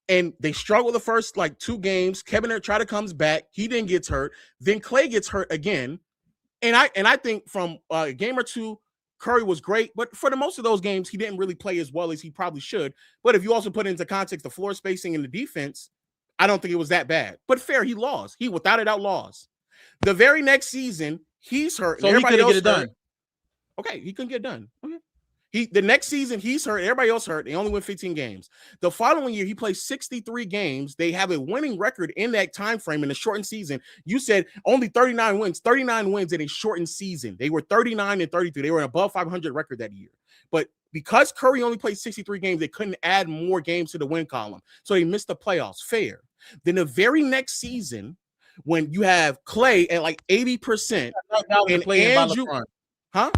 and they struggle the first like 2 games. Kevin Durant tried to come back. He then gets hurt. Then Clay gets hurt again. And I think from a game or 2, Curry was great, but for the most of those games, he didn't really play as well as he probably should. But if you also put into context the floor spacing and the defense, I don't think it was that bad. But fair, he lost. He without a doubt lost. The very next season, he's hurt. So he couldn't get it done. Okay, he couldn't get it done. Okay. The next season, he's hurt. Everybody else hurt. They only win 15 games. The following year, he plays 63 games. They have a winning record in that time frame in a shortened season. You said only 39 wins. 39 wins in a shortened season. They were 39 and 33. They were an above 500 record that year. But because Curry only played 63 games, they couldn't add more games to the win column. So they missed the playoffs. Fair. Then the very next season, when you have Clay at like 80% and Andrew, huh?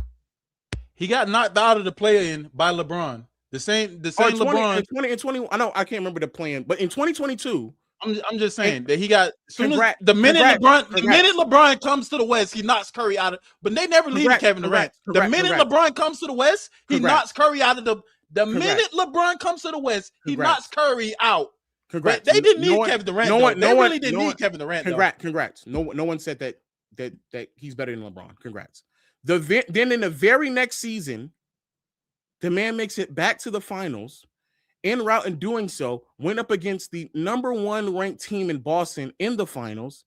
He got knocked out of the play-in by LeBron. The same LeBron. In 20, I know I can't remember the plan, but in 2022, I'm just saying that he got the minute LeBron comes to the West, he knocks Curry out of. But they never leave Kevin Durant. The minute LeBron comes to the West, he knocks Curry out of the minute LeBron comes to the West, he knocks Curry out. Congrats. They didn't need Kevin Durant. They really didn't need Kevin Durant. Congrats. No one said that he's better than LeBron. Congrats. Then in the very next season, the man makes it back to the finals. En route in doing so, went up against the number 1 ranked team in Boston in the finals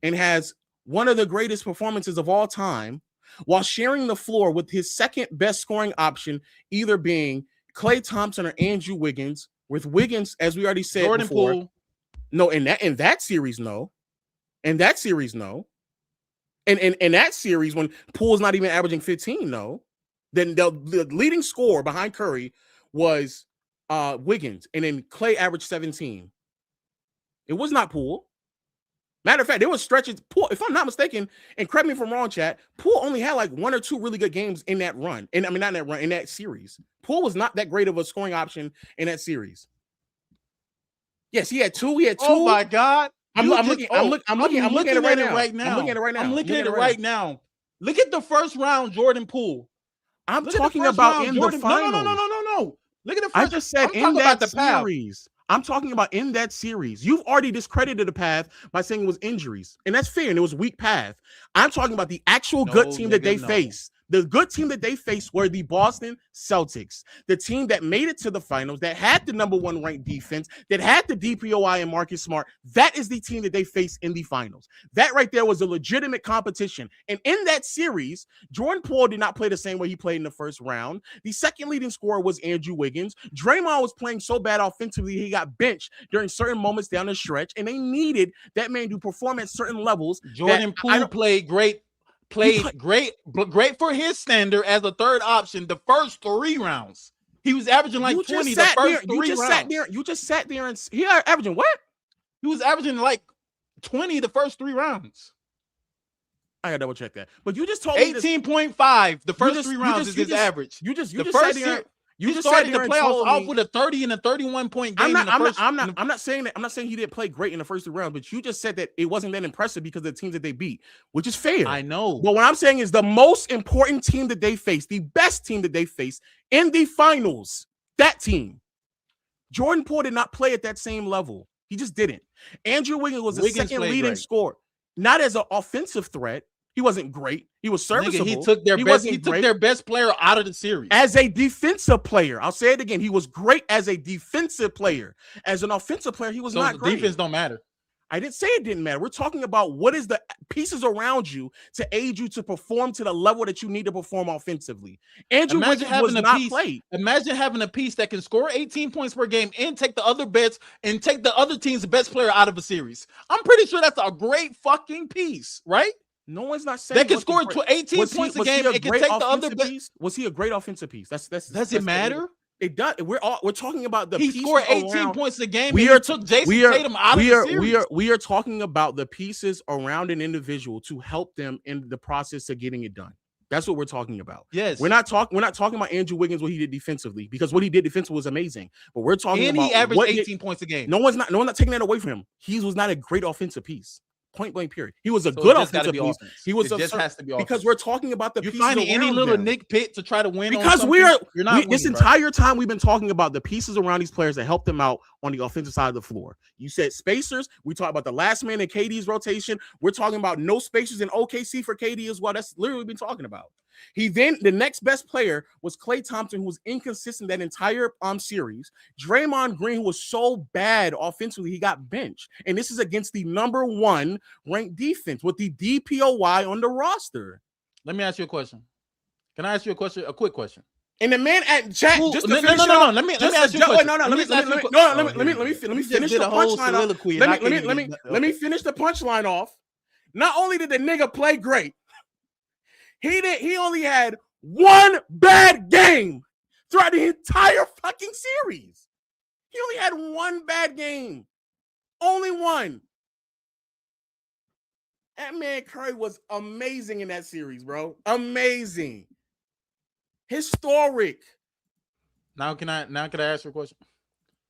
and has one of the greatest performances of all time while sharing the floor with his second best scoring option, either being Klay Thompson or Andrew Wiggins, with Wiggins, as we already said Jordan before. Poole. No, in that series, no. In that series, no. And in that series, when Poole's not even averaging 15, no, then the leading scorer behind Curry was Wiggins, and then Clay averaged 17. It was not Poole. Matter of fact, there was stretches. Poole, if I'm not mistaken, and correct me if I'm wrong, chat, Poole only had like 1 or 2 really good games in that run. And I mean, not in that run, in that series. Poole was not that great of a scoring option in that series. Yes, he had 2. Oh my God. I'm looking at it right now. I'm looking at it right now. Look at the first round, Jordan Poole. I'm talking about in the finals. No. Look at the first. I just said in that series. I'm talking about in that series. You've already discredited the path by saying it was injuries, and that's fair. And it was a weak path. I'm talking about the actual good team that they faced. The good team that they faced were the Boston Celtics, the team that made it to the finals, that had the number 1 ranked defense, that had the DPOI and Marcus Smart. That is the team that they faced in the finals. That right there was a legitimate competition. And in that series, Jordan Poole did not play the same way he played in the first round. The second leading scorer was Andrew Wiggins. Draymond was playing so bad offensively, he got benched during certain moments down the stretch, and they needed that man to perform at certain levels. Jordan Poole played great for his standard as a third option the first 3 rounds. He was averaging like 20 the first 3 rounds. You just sat there and he averaging what? He was averaging like 20 the first 3 rounds. I gotta double check that. But you just told me 18.5 the first 3 rounds is his average. You just sat there. You just started the playoffs off with a 30 and a 31 point game. I'm not saying that. I'm not saying he didn't play great in the first 2 rounds, but you just said that it wasn't that impressive because of the teams that they beat, which is fair. I know. But what I'm saying is the most important team that they faced, the best team that they faced in the finals, that team. Jordan Poole did not play at that same level. He just didn't. Andrew Wiggins was the second leading scorer. not as an offensive threat. He wasn't great. He was serviceable. Nigga, he took their best player out of the series. As a defensive player, I'll say it again. He was great as a defensive player. As an offensive player, he was not great. Defense don't matter. I didn't say it didn't matter. We're talking about what is the pieces around you to aid you to perform to the level that you need to perform offensively. Andrew Wiggins was not played. Imagine having a piece that can score 18 points per game and take the other bets and take the other team's best player out of a series. I'm pretty sure that's a great fucking piece, right? No one's not saying they can score 18 points a game and can take the other piece. Was he a great offensive piece? Does it matter? It does. We're talking about the he pieces scored 18 around. points a game. We took Jason Tatum out of the series. We are talking about the pieces around an individual to help them in the process of getting it done. That's what we're talking about. Yes, we're not talking about Andrew Wiggins, what he did defensively, because what he did defensively was amazing. But we're talking about he averaged 18 points a game. No one's not taking that away from him. He was not a great offensive piece. Point blank, period. He was a good offensive piece. He was just has to be because we're talking about the pieces finding any little them. Nick Pitt to try to win. Because this entire time we've been talking about the pieces around these players that help them out on the offensive side of the floor. You said spacers. We talked about the last man in KD's rotation. We're talking about no spacers in OKC for KD as well. That's literally what we've been talking about. The next best player was Klay Thompson, who was inconsistent that entire series. Draymond Green, who was so bad offensively, he got benched. And this is against the number 1 ranked defense with the DPOY on the roster. Let me ask you a question. Can I ask you a question? A quick question. And the man at chat just to finish no. Let me ask you a question. Let me finish the punchline off. Let me finish the punchline off. Not only did the nigga play great, he only had one bad game throughout the entire fucking series. He only had one bad game. Only one. That man Curry was amazing in that series, bro. Amazing. Historic. Now can I ask you a question?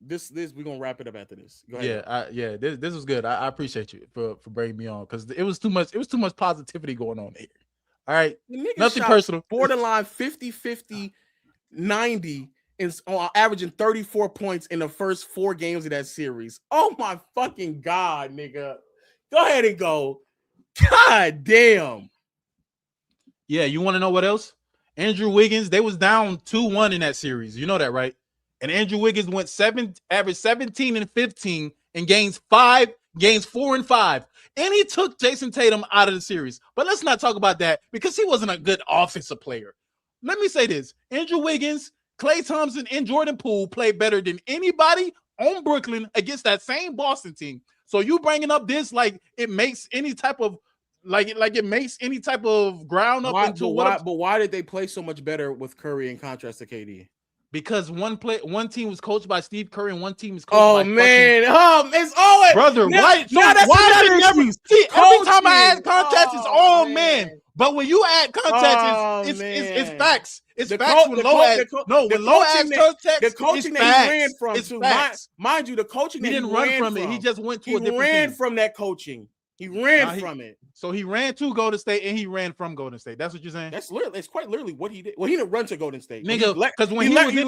This we're gonna wrap it up after this. Go ahead. This was good. I appreciate you for bringing me on because it was too much positivity going on here. All right, nothing personal. Borderline 50-50, 90 is averaging 34 points in the first 4 games of that series. Oh my fucking god, nigga! Go ahead and go. God damn. Yeah, you want to know what else? Andrew Wiggins, they was down 2-1 in that series. You know that, right? And Andrew Wiggins averaged 17 and 15 in games 4 and 5. And he took Jason Tatum out of the series. But let's not talk about that because he wasn't a good offensive player. Let me say this. Andrew Wiggins, Klay Thompson, and Jordan Poole played better than anybody on Brooklyn against that same Boston team. So you bringing up this like it makes any type of ground up into what? But why did they play so much better with Curry in contrast to KD? Because one team was coached by Steve Curry and one team is coached by it's always brother. Why every time I add context, it's all man. But when you add context, it's facts. It's facts. When low adds context, the coaching that he ran from too. Mind you, the coaching he didn't run from it. He just went to a different team. from that coaching. He ran from it. So he ran to Golden State and he ran from Golden State. That's what you're saying? It's quite literally what he did. Well, he didn't run to Golden State. Nigga, because when he literally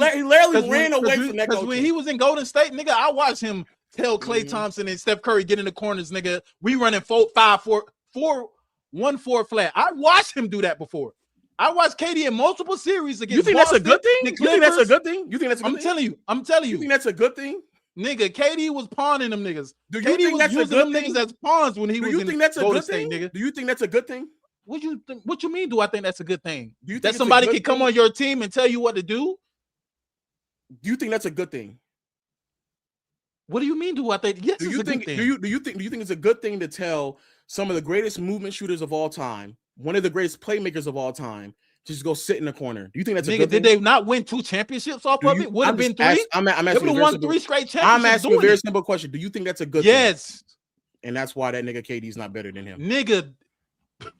ran away from that coaching. When he was in Golden State, nigga, I watched him tell Klay Thompson and Steph Curry get in the corners, nigga. We running 4-5-4, 4-1-4 flat. I watched him do that before. I watched KD in multiple series against Boston. That's a good thing? You think that's a good thing? I'm telling you. You think that's a good thing? Nigga, KD was pawning them niggas. Do you think that's a good thing? Niggas as pawns when he was in Golden State, nigga. Do you think that's a good thing? What you mean? Do I think that's a good thing? Do you think that somebody can come on your team and tell you what to do? Do you think that's a good thing? What do you mean? Do I think? Yes, do you think? Do you think it's a good thing to tell some of the greatest movement shooters of all time, one of the greatest playmakers of all time, just go sit in the corner? Do you think that's a good thing? Did they not win 2 championships off of it? Would have been 3. I'm asking they would have won 3 straight championships. I'm asking a very simple question. Do you think that's a good thing? Yes. And that's why that nigga KD's not better than him. Nigga.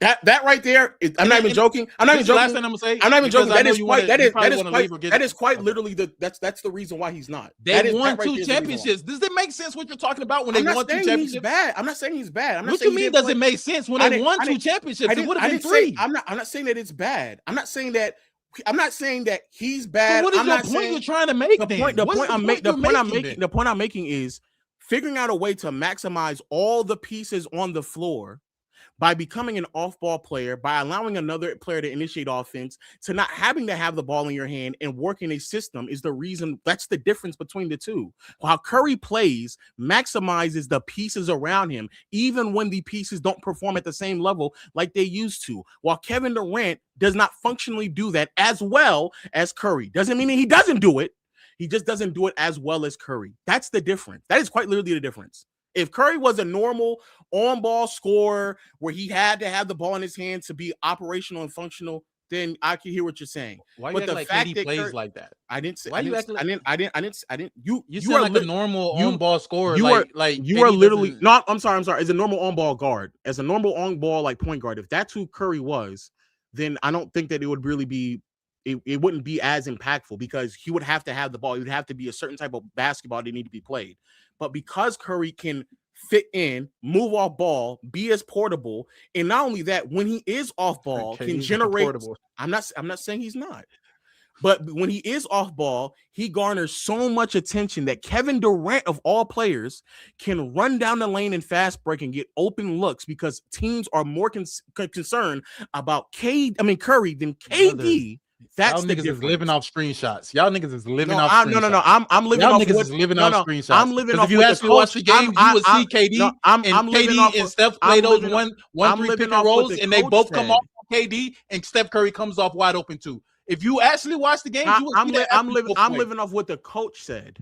That right there, I'm not even joking. I'm not even joking. Last thing I'm gonna say. I'm not even joking. That is quite literally that's the reason why he's not. They won 2 championships. Does it make sense what you're talking about when they won 2 championships? I'm not saying he's bad. What you mean? Does it make sense when they won 2 championships? It would have been 3. I'm not saying that it's bad. I'm not saying that he's bad. So what is your point you're trying to make? The point I'm making is figuring out a way to maximize all the pieces on the floor by becoming an off-ball player, by allowing another player to initiate offense, to not having to have the ball in your hand and working a system is the reason. That's the difference between the two. While Curry plays, maximizes the pieces around him, even when the pieces don't perform at the same level like they used to. While Kevin Durant does not functionally do that as well as Curry. Doesn't mean that he doesn't do it. He just doesn't do it as well as Curry. That's the difference. That is quite literally the difference. If Curry was a normal on-ball scorer where he had to have the ball in his hand to be operational and functional, then I can hear what you're saying. Why but you the like fact KD that plays Curry, like that? I didn't say. Why you acting? I didn't. You sound are like a normal on-ball scorer. You like you are KD literally doesn't- no. I'm sorry. As a normal on-ball guard, as a normal on-ball like point guard, if that's who Curry was, then I don't think that it would really be. It wouldn't be as impactful because he would have to have the ball. It would have to be a certain type of basketball that need to be played. But because Curry can fit in, move off ball, be as portable, and not only that, when he is off ball, can generate. I'm not saying he's not. But when he is off ball, he garners so much attention that Kevin Durant, of all players, can run down the lane and fast break and get open looks because teams are more concerned about Curry than KD. That's y'all the niggas difference. is living off screenshots. Y'all niggas is living No, off I'm, screenshots. no. I'm living y'all off niggas what, is living no, off no, screenshots. I'm living 'Cause off if you what actually the watch coach, the games, you would see KD I'm and living KD off and what- Steph play I'm those living- 1-3 living pick and off what rolls, the and they coach both come said. off on KD, and Steph Curry comes off wide open too. If you actually watch the games, you would see that. I'm living off what the coach said.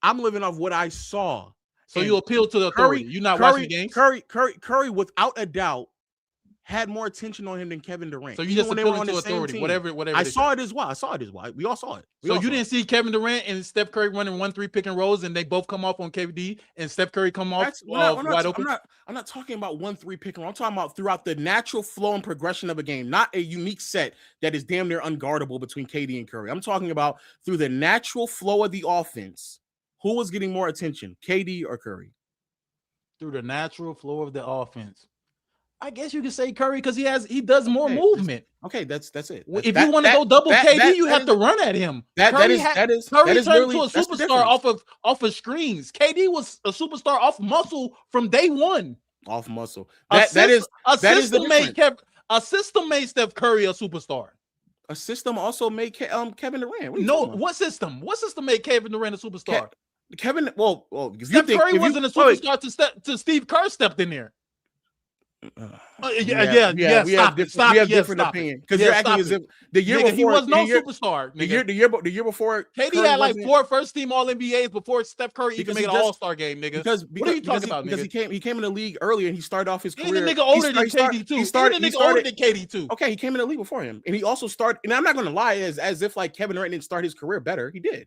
I'm living off what I saw. So And you appeal to the authority. You're not watching the games. Curry, without a doubt, had more attention on him than Kevin Durant. So you even just when they were appealing on to the same authority, team. whatever. I they saw say. it as well. We all saw it. So you didn't see Kevin Durant and Steph Curry running 1-3 pick and rolls, and they both come off on KD, and Steph Curry come off wide open. I'm not talking about 1-3 pick and roll. I'm talking about throughout the natural flow and progression of a game, not a unique set that is damn near unguardable between KD and Curry. I'm talking about through the natural flow of the offense. Who was getting more attention, KD or Curry? Through the natural flow of the offense. I guess you could say Curry because he does more movement. Okay, that's it. If you want to go double KD, you have to run at him. Curry turned into a superstar off of screens. KD was a superstar off muscle from day one. Off muscle. A system made Steph Curry a superstar. A system also made Kevin Durant. What system? What system made Kevin Durant a superstar? Kevin, well, Steph Curry wasn't a superstar to Steve Kerr stepped in there. We have different opinions because you're acting as if the year before he was no superstar. The year before KD had like 4 first-team All-NBAs before Steph Curry even made an All-Star game, nigga. What are you talking about, nigga? Because he came in the league earlier and he started off his career. The nigga older than KD too. He started older than KD too. Okay, he came in the league before him, and he also started. And I'm not going to lie, as if like Kevin Durant didn't start his career better. He did.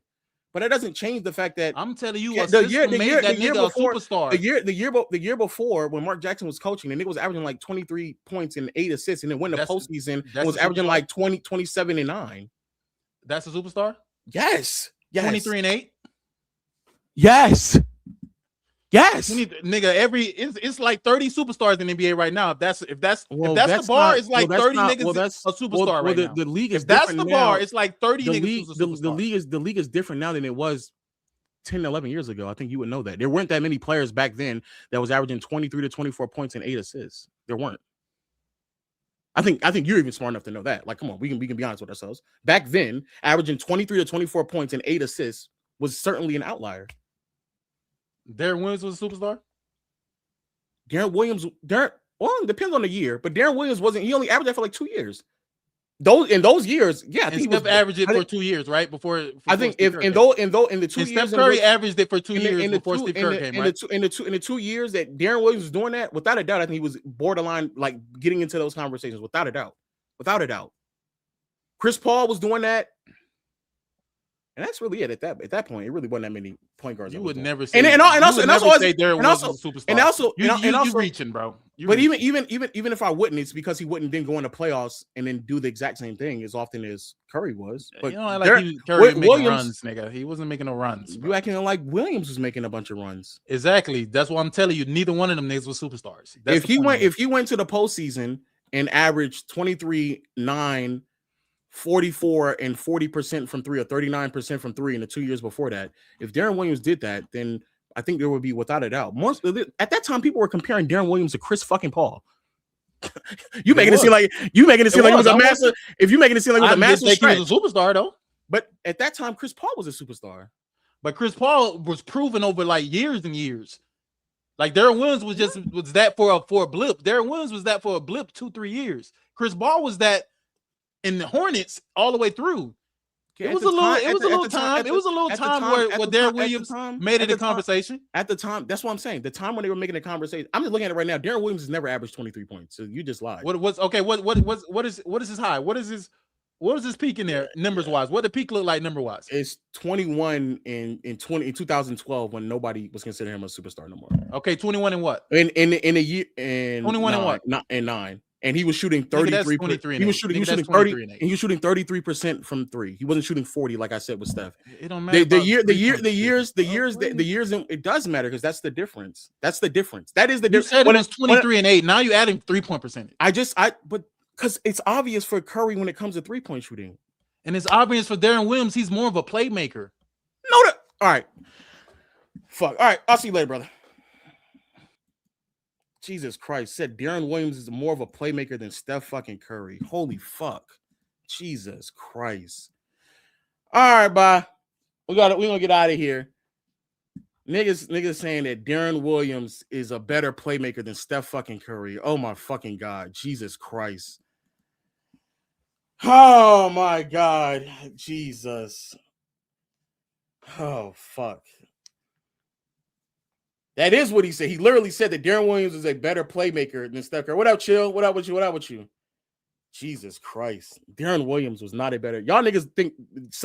But that doesn't change the fact that I'm telling you, the year before, a superstar. The year before, when Mark Jackson was coaching, and it was averaging like 23 points and 8 assists, and then went to postseason, it was averaging like 20, 27 and 9. That's a superstar. Yes. 23 and 8. Yes. Nigga, it's like 30 superstars in the NBA right now. If that's the bar, it's like 30 niggas a superstar right now. The league is that's the bar. now. It's like 30 niggas. The league is different now than it was 10, 11 years ago. I think you would know that. There weren't that many players back then that was averaging 23 to 24 points and 8 assists. There weren't. I think you're even smart enough to know that. Like, come on, we can be honest with ourselves. Back then, averaging 23 to 24 points and 8 assists was certainly an outlier. Darren Williams was a superstar. Well, it depends on the year, but Darren Williams wasn't. He only averaged that for like 2 years. Those years, yeah. I think Steph averaged it for 2 years, right? Before I think in the 2 years, Steph Curry averaged it for 2 years before Steve Kerr came, right? In the 2 years that Darren Williams was doing that, without a doubt, I think he was borderline like getting into those conversations. Without a doubt. Chris Paul was doing that. And that's really it at that point. It really wasn't that many point guards. You would never say. And also Darren Williams was a superstar. And also, you reaching, bro. But even if I wouldn't, it's because he wouldn't then go into playoffs and then do the exact same thing as often as Curry was. But Curry making runs, nigga. He wasn't making no runs. You acting like Williams was making a bunch of runs. Exactly. That's what I'm telling you. Neither one of them niggas was superstars. If he went to the postseason and averaged 23, 9. 44 and 40% from 3 or 39% from 3 in the 2 years before that. If Darren Williams did that, then I think there would be, without a doubt, at that time people were comparing Darren Williams to Chris fucking Paul. You making it seem like it was a massive. If you making it seem like it was a massive stretch. He was a superstar though. But at that time, Chris Paul was a superstar. But Chris Paul was proven over like years and years. Like Darren Williams was that for a blip. Darren Williams was that for a blip 2-3 years. Chris Paul was that in the Hornets all the way through. It was a little time where Darren Williams made it a conversation. At the time, that's what I'm saying. The time when they were making a conversation, I'm just looking at it right now. Darren Williams has never averaged 23 points. So you just lied. What is his high? What is his peak in there numbers wise? What did the peak look like number wise? It's 21 in 2012 when nobody was considering him a superstar no more. Okay, 21 and what? In a year and 21 and what? Not and 9. And he was shooting 33. He was shooting 30. And he was shooting 33% from 3. He wasn't shooting 40 like I said with Steph. It don't matter. The years. It does matter because that's the difference. That's the difference. That is the difference. You said it was 23 and 8. Now you adding 3-point percentage. But because it's obvious for Curry when it comes to 3-point shooting, and it's obvious for Darren Williams. He's more of a playmaker. All right. Fuck. All right. I'll see you later, brother. Jesus Christ, said Darren Williams is more of a playmaker than Steph fucking Curry. Holy fuck. Jesus Christ. All right, bye. We're gonna get out of here. Niggas saying that Darren Williams is a better playmaker than Steph fucking Curry. Oh my fucking God. Jesus Christ. Oh my God. Jesus. Oh fuck. That is what he said. He literally said that Darren Williams is a better playmaker than Steph Curry. What up, Chill? What up with you? What up with you? Jesus Christ. Darren Williams was not a better. Y'all niggas think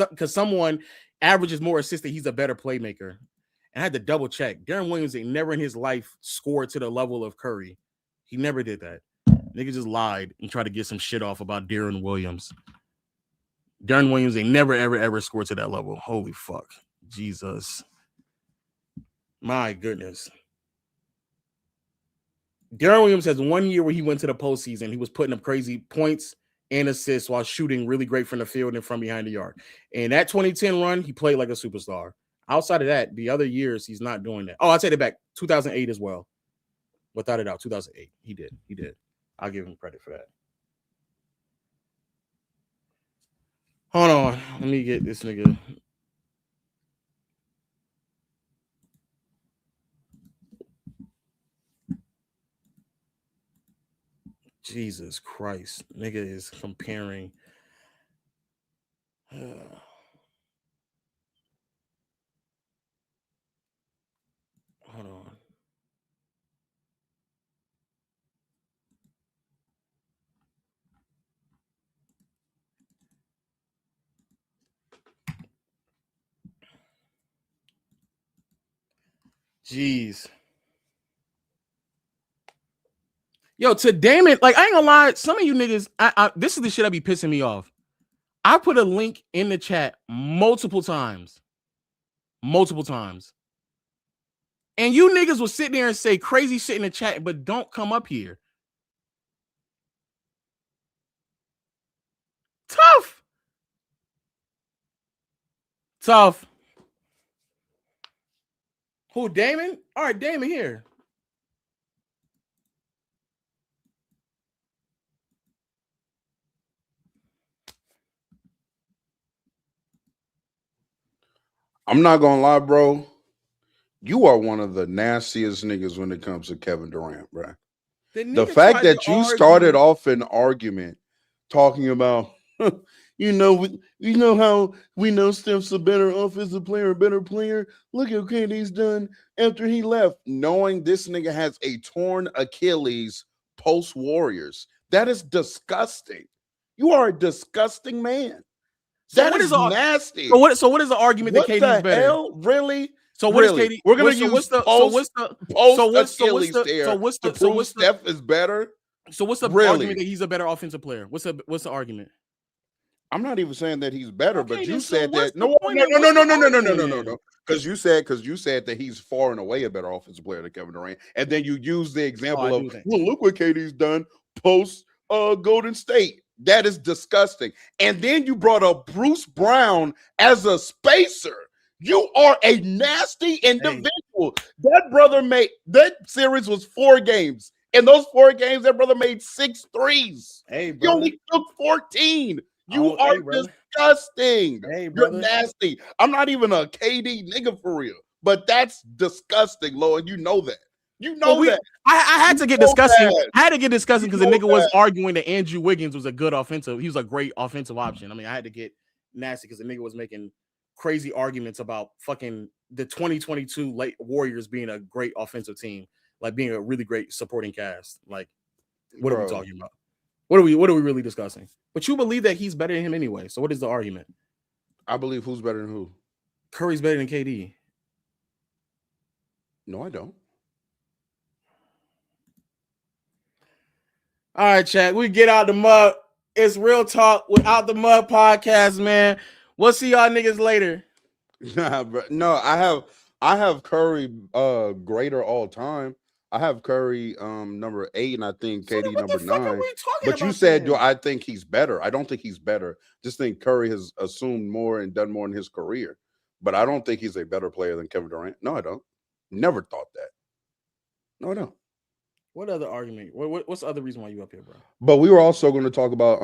because someone averages more assists that he's a better playmaker. And I had to double check. Darren Williams ain't never in his life scored to the level of Curry. He never did that. Niggas just lied and tried to get some shit off about Darren Williams. Darren Williams ain't never, ever scored to that level. Holy fuck. Jesus. My goodness. Darren Williams has 1 year where he went to the postseason. He was putting up crazy points and assists while shooting really great from the field and from behind the yarn. And that 2010 run, he played like a superstar. Outside of that, the other years, he's not doing that. Oh, I'll take it back. 2008 as well. Without a doubt, 2008. He did. I'll give him credit for that. Hold on. Let me get this nigga. Jesus Christ. Nigga is comparing. Hold on. Jeez. Yo, to Damon, like, I ain't gonna lie, some of you niggas, this is the shit that be pissing me off. I put a link in the chat multiple times. And you niggas will sit there and say crazy shit in the chat, but don't come up here. Tough. Who, Damon? All right, Damon here. I'm not gonna lie, bro. You are one of the nastiest niggas when it comes to Kevin Durant, bro. The fact that you started off an argument talking about, we know how we know Steph's a better offensive player, a better player. Look at what he's done after he left, knowing this nigga has a torn Achilles post Warriors. That is disgusting. You are a disgusting man. That is nasty. So what is the argument that KD's better? Hell? Really? So what is KD? We're gonna use post Achilles to prove Steph is better. So what's the argument that he's a better offensive player? What's the argument? I'm not even saying that he's better, Okay, but you then said so that what's no. Because you said that he's far and away a better offensive player than Kevin Durant, and then you use the example of look what KD's done post Golden State. That is disgusting. And then you brought up Bruce Brown as a spacer. You are a nasty individual. That brother that series was 4 games. In those 4 games, that brother made 6 threes. Hey, He brother. only took 14. You Oh, are hey, brother. disgusting. Hey, You're brother. nasty. I'm not even a KD nigga for real, but that's disgusting, Lord. You know that. You know Well, that. I had to You get know disgusting. that. I had to get disgusting because the You nigga know was that. arguing that Andrew Wiggins was a good offensive. He was a great offensive option. I mean, I had to get nasty because the nigga was making crazy arguments about fucking the 2022 late Warriors being a great offensive team, like being a really great supporting cast. Like, what are we Bro. talking about? What are we really discussing? But you believe that he's better than him anyway. So what is the argument? I believe who's better than who? Curry's better than KD. No, I don't. All right, chat. We get out the mud. It's Real Talk Without the Mud podcast, man. We'll see y'all niggas later. Nah, bro. No, I have Curry greater all time. I have Curry number 8, and I think KD number 9. But you said I think he's better. I don't think he's better. Just think Curry has assumed more and done more in his career. But I don't think he's a better player than Kevin Durant. No, I don't. Never thought that. No, I don't. What other argument? What's the other reason why you up here, bro? But we were also going to talk about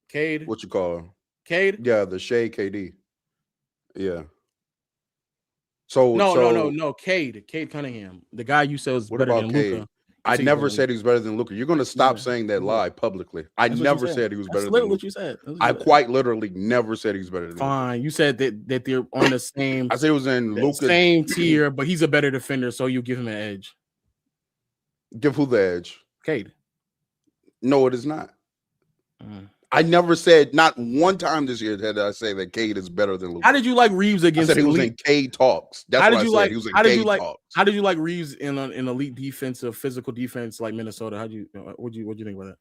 Cade. What you call him? Cade? Yeah, the Shai KD. Yeah. So No. Cade Cunningham, the guy you said was What better about than Cade? Luka. I never said he was better than Luka. You're going to stop saying that lie publicly. I That's what you never said. said he was That's better literally than what Luka. you said. That's what you I said. quite literally never said he was better than Luka. Fine. You said that they're on the same. I said it was in Luka same tier, but he's a better defender, so you give him an edge. Give who the edge? Cade. No, it is not. I never said, not one time this year did I say that Cade is better than Luka. How did you like Reeves against? I said he was elite? in Cade talks. That's How what did I you said. like? He was in How did you Cade like? talks. How did you like Reeves in an elite defensive, physical defense like Minnesota? What'd you think about that?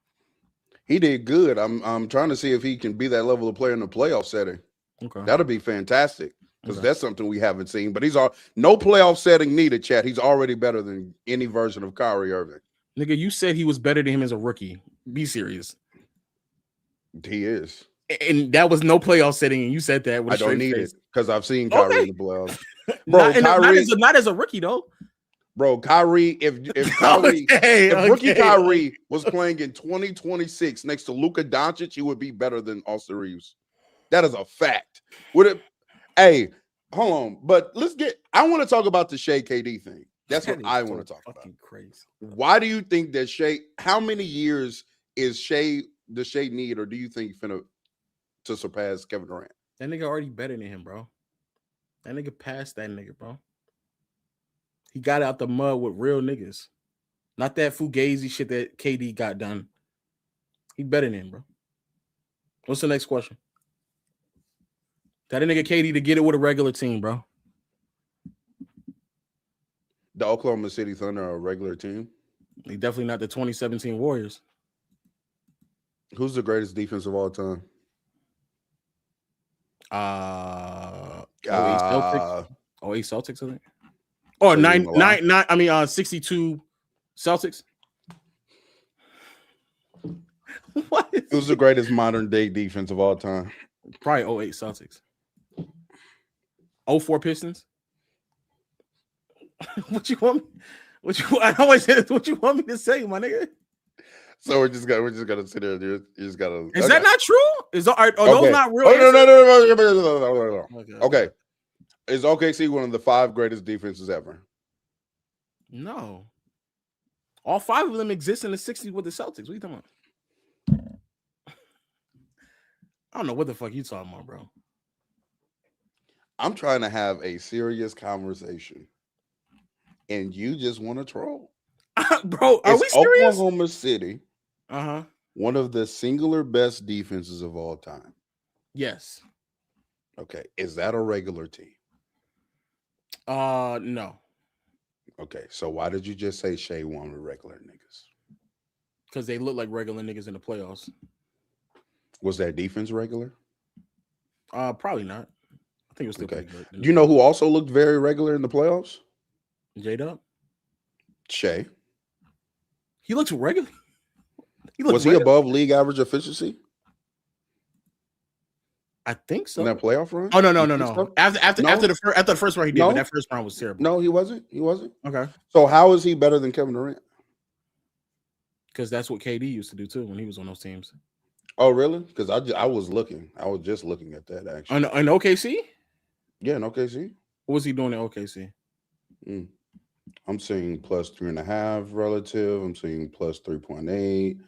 He did good. I'm trying to see if he can be that level of player in the playoff setting. Okay, that'll be fantastic because that's something we haven't seen. But he's no playoff setting needed, chat. He's already better than any version of Kyrie Irving. Nigga, you said he was better than him as a rookie. Be serious. He is. And that was no playoff setting, and you said that with I a straight don't need face. it because I've seen Kyrie in the playoffs. Bro, not as a rookie though. Bro, Kyrie, if Kyrie, if rookie Kyrie was playing in 2026 next to Luka Doncic, he would be better than Austin Reeves. That is a fact. Hey, hold on, but I want to talk about the Shai KD thing. That's what I want to talk about. Crazy. Why do you think that Shai? How many years is does Shai need, or do you think he's finna to surpass Kevin Durant? That nigga already better than him, bro. That nigga passed that nigga, bro. He got out the mud with real niggas. Not that fugazi shit that KD got done. He better than him, bro. What's the next question? That nigga KD to get it with a regular team, bro. The Oklahoma City Thunder are a regular team. They definitely not the 2017 Warriors. Who's the greatest defense of all time? 08 Celtics, I think. Or 62 Celtics. What? Who's the greatest modern day defense of all time? Probably 08 Celtics. 04 Pistons. What you want? I always said what you want me to say, my nigga. So we're just gonna sit there. You just gotta. Is that not true? Those not real? No. Okay. Is OKC one of the 5 greatest defenses ever? No. All 5 of them exist in the 60s with the Celtics. What are you talking about? I don't know what the fuck you talking about, bro. I'm trying to have a serious conversation, and you just want to troll. Bro, are we serious? Oklahoma City, one of the singular best defenses of all time. Yes. Okay. Is that a regular team? No. Okay. So why did you just say Shai won with regular niggas? Because they look like regular niggas in the playoffs. Was that defense regular? Probably not. I think it was still okay. pretty good. Do you know who also looked very regular in the playoffs? J-Dub? Shai. He looks regular. Was he above league average efficiency? I think so. In that playoff run? Oh no. So? After the first round he did, but that first round was terrible. No, he wasn't. He wasn't. Okay. So how is he better than Kevin Durant? Because that's what KD used to do too when he was on those teams. Oh, really? Because I was looking. I was just looking at that actually. In OKC? Yeah, in OKC. What was he doing in OKC? I'm seeing plus 3.5 relative. I'm seeing plus 3.8.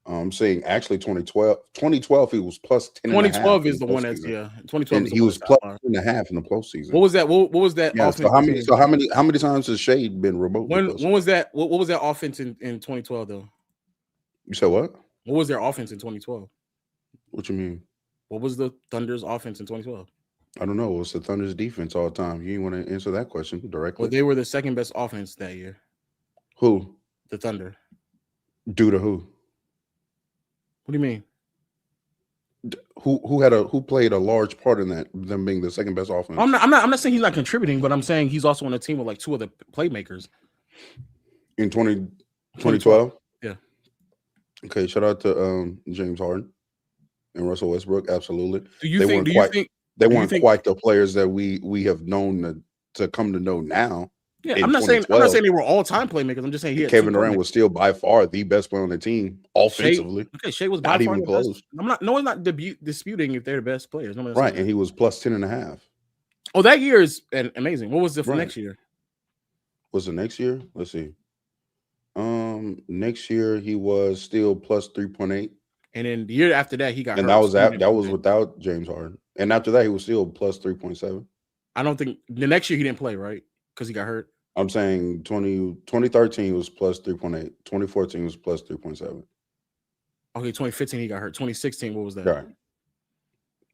I'm seeing actually 2012 he was plus 10. 2012 is the one that's 2012 and is the he one was that's plus outlier. 2.5 in the postseason. What was that? What was that Yeah. offense? So how many times has Shai been remotely? When was that? What was that offense in 2012 though? You said what? What was their offense in 2012? What you mean? What was the Thunder's offense in 2012? I don't know. It's the Thunder's defense all the time. You didn't want to answer that question directly. Well, they were the second best offense that year. Who? The Thunder. Due to who? What do you mean? Who played a large part in that, them being the second best offense? I'm not saying he's not contributing, but I'm saying he's also on a team with like two other playmakers. In 2012? Yeah. Okay, shout out to James Harden and Russell Westbrook. Absolutely. They weren't quite the players that we have known to come to know now. Yeah, I'm not saying they were all-time playmakers. I'm just saying Kevin Durant was still by far the best player on the team offensively. Shai was not even close. Best. No one's not disputing if they're the best players. Right, and he was plus 10.5. Oh, that year is amazing. What was the next year? Was the next year? Let's see. Next year he was still plus 3.8. And then the year after that, he got and hurt. that was without James Harden. And after that, he was still plus 3.7. I don't think the next year he didn't play, right? Because he got hurt. I'm saying 2013 was plus 3.8. 2014 was plus 3.7. Okay, 2015 he got hurt. 2016, what was that? Right.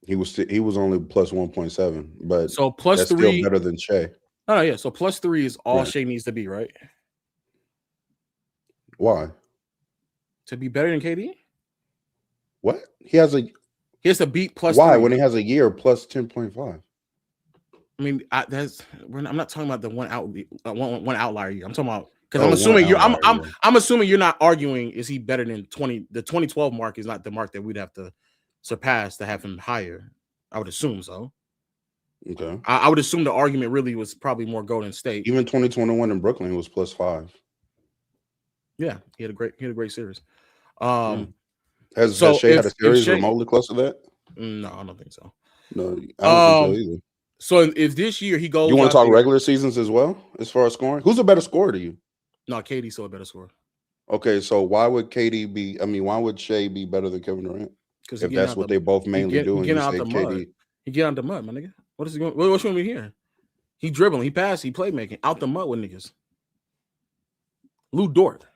He was only plus 1.7, but so plus that's 3 still better than Shai. Oh yeah, so plus 3 is all Right. Shai needs to be, right? Why? To be better than KD? What? He has to beat plus why 3. when he has a year plus 10.5? I mean, I'm not talking about the one outlier year. I'm talking about because I'm assuming I'm assuming you're not arguing is he better than 20? The 2012 mark is not the mark that we'd have to surpass to have him higher. I would assume so. Okay. I would assume the argument really was probably more Golden State. Even 2021 in Brooklyn was plus 5. Yeah, he had a great series. Has Shai had a series remotely close to that? No, I don't think so. No, I don't think so either. So if this year he goes, you want to talk regular seasons as well as far as scoring? Who's a better scorer to you? No, KD's still a better scorer. Okay, so why would KD be? I mean, why would Shai be better than Kevin Durant? Because if that's what they both mainly do, and you say KD, he get out the mud, my nigga. What is he going? What you want me to hear? He dribbling, he pass, he playmaking, out the mud with niggas. Lou Dort,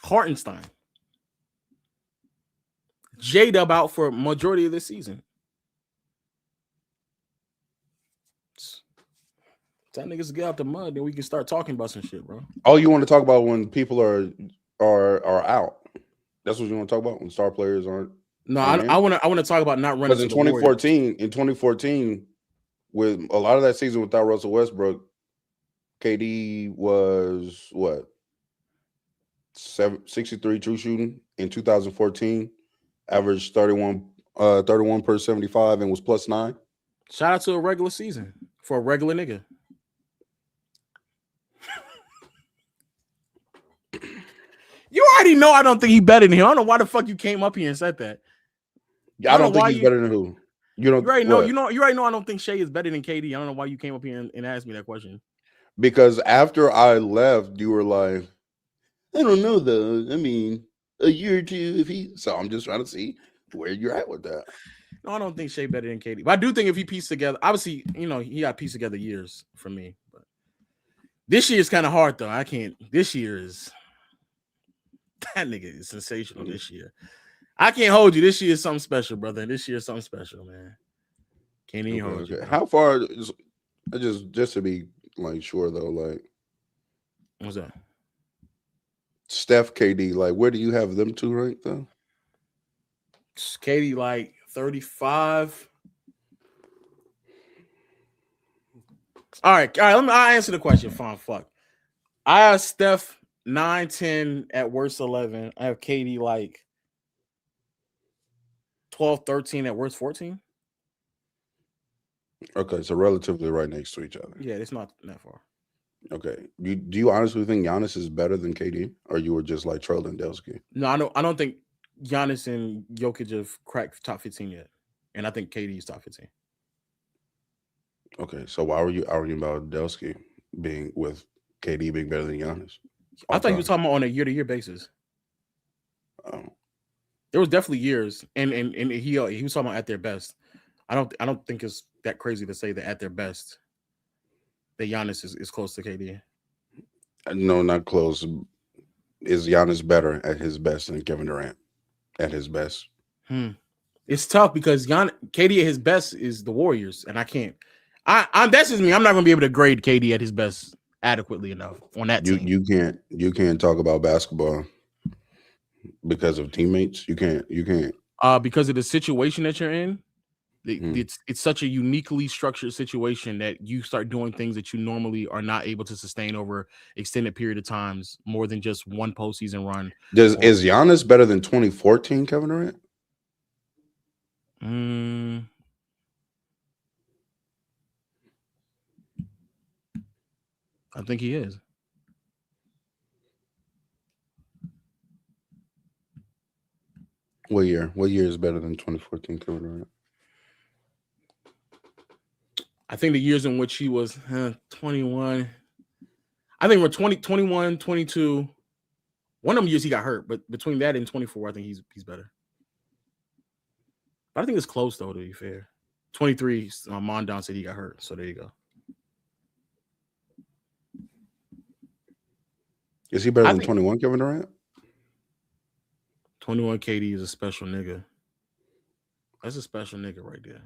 Hartenstein, J-Dub out for majority of this season. Tell niggas to get out the mud, then we can start talking about some shit, bro. Oh, you want to talk about when people are out? That's what you want to talk about when star players aren't. No, I want to talk about not running. Because in 2014, with a lot of that season without Russell Westbrook, KD was what 63 true shooting in 2014, averaged 31 per 75, and was plus 9. Shout out to a regular season for a regular nigga. You already know I don't think he better than him. I don't know why the fuck you came up here and said that. I don't think he's better than who. You already know. You already know. I don't think Shai is better than KD. I don't know why you came up here and asked me that question. Because after I left, you were like, I don't know though. I mean, a year or two if he. So I'm just trying to see where you're at with that. No, I don't think Shai better than KD. But I do think if he pieced together, obviously, he got pieced together years for me. But this year is kind of hard though. I can't. This year is. That nigga is sensational this year. I can't hold you. This year is something special, brother. This year is something special, man. Can't even hold you. How far? Just to be like sure though, like what's that? Steph, KD, like where do you have them two ranked though? KD like 35. All right. I'll answer the question. Fine, fuck. I have Steph 9, 10 at worst 11. I have KD like 12, 13 at worst 14. Okay, so relatively right next to each other. Yeah, it's not that far. Okay. Do you honestly think Giannis is better than KD, or you were just like trolling Delsky? No, I don't think Giannis and Jokic have cracked top 15 yet, and I think KD is top 15. Okay, so why were you arguing about Delsky being with KD being better than Giannis? I thought you were talking about on a year-to-year basis. Oh. There was definitely years, and he was talking about at their best. I don't think it's that crazy to say that at their best, that Giannis is close to KD. No, not close. Is Giannis better at his best than Kevin Durant at his best? It's tough because KD at his best is the Warriors, and I can't. That's just me. I'm not going to be able to grade KD at his best adequately enough on that team. You can't talk about basketball because of teammates. You can't. Because of the situation that you're in. It's such a uniquely structured situation that you start doing things that you normally are not able to sustain over extended period of times, more than just one postseason run. Is Giannis better than 2014 Kevin Durant? I think he is. What year? What year is better than 2014 Kevin Durant? I think the years in which he was 21. I think we're 20, 21, 22. One of them years he got hurt, but between that and 24, I think he's better. But I think it's close, though, to be fair. 23, Mondon said he got hurt, so there you go. Is he better than 21 Kevin Durant? 21 KD is a special nigga. That's a special nigga right there.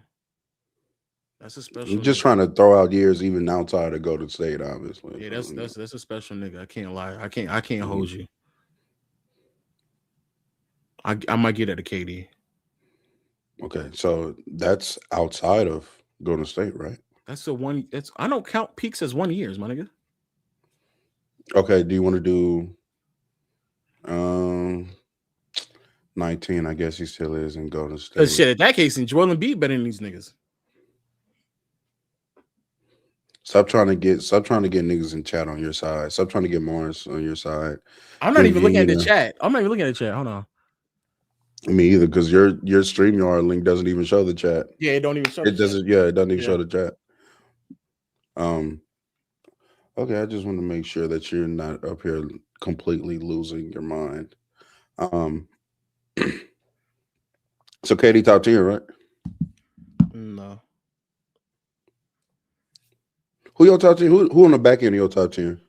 That's a special. I'm just trying to throw out years even outside of Golden State, obviously. Yeah, that's a special nigga. I can't lie. I can't hold you. I might get at a KD. Okay, so that's outside of Golden State, right? That's the one. I don't count peaks as 1 year, my nigga. Okay, do you want to do 19? I guess he still is in Golden State. Shit, in that case, Joel Embiid better than these niggas. Stop trying to get niggas in chat on your side. Stop trying to get Morris on your side. I'm not even looking at the chat. I'm not even looking at the chat. Hold on. Me either, because your StreamYard link doesn't even show the chat. Yeah, it don't even show. It doesn't. Yeah, it doesn't even show the chat. Okay, I just want to make sure that you're not up here completely losing your mind. So KD top 10, right? No. Who your top 10? Who on the back end of your top 10?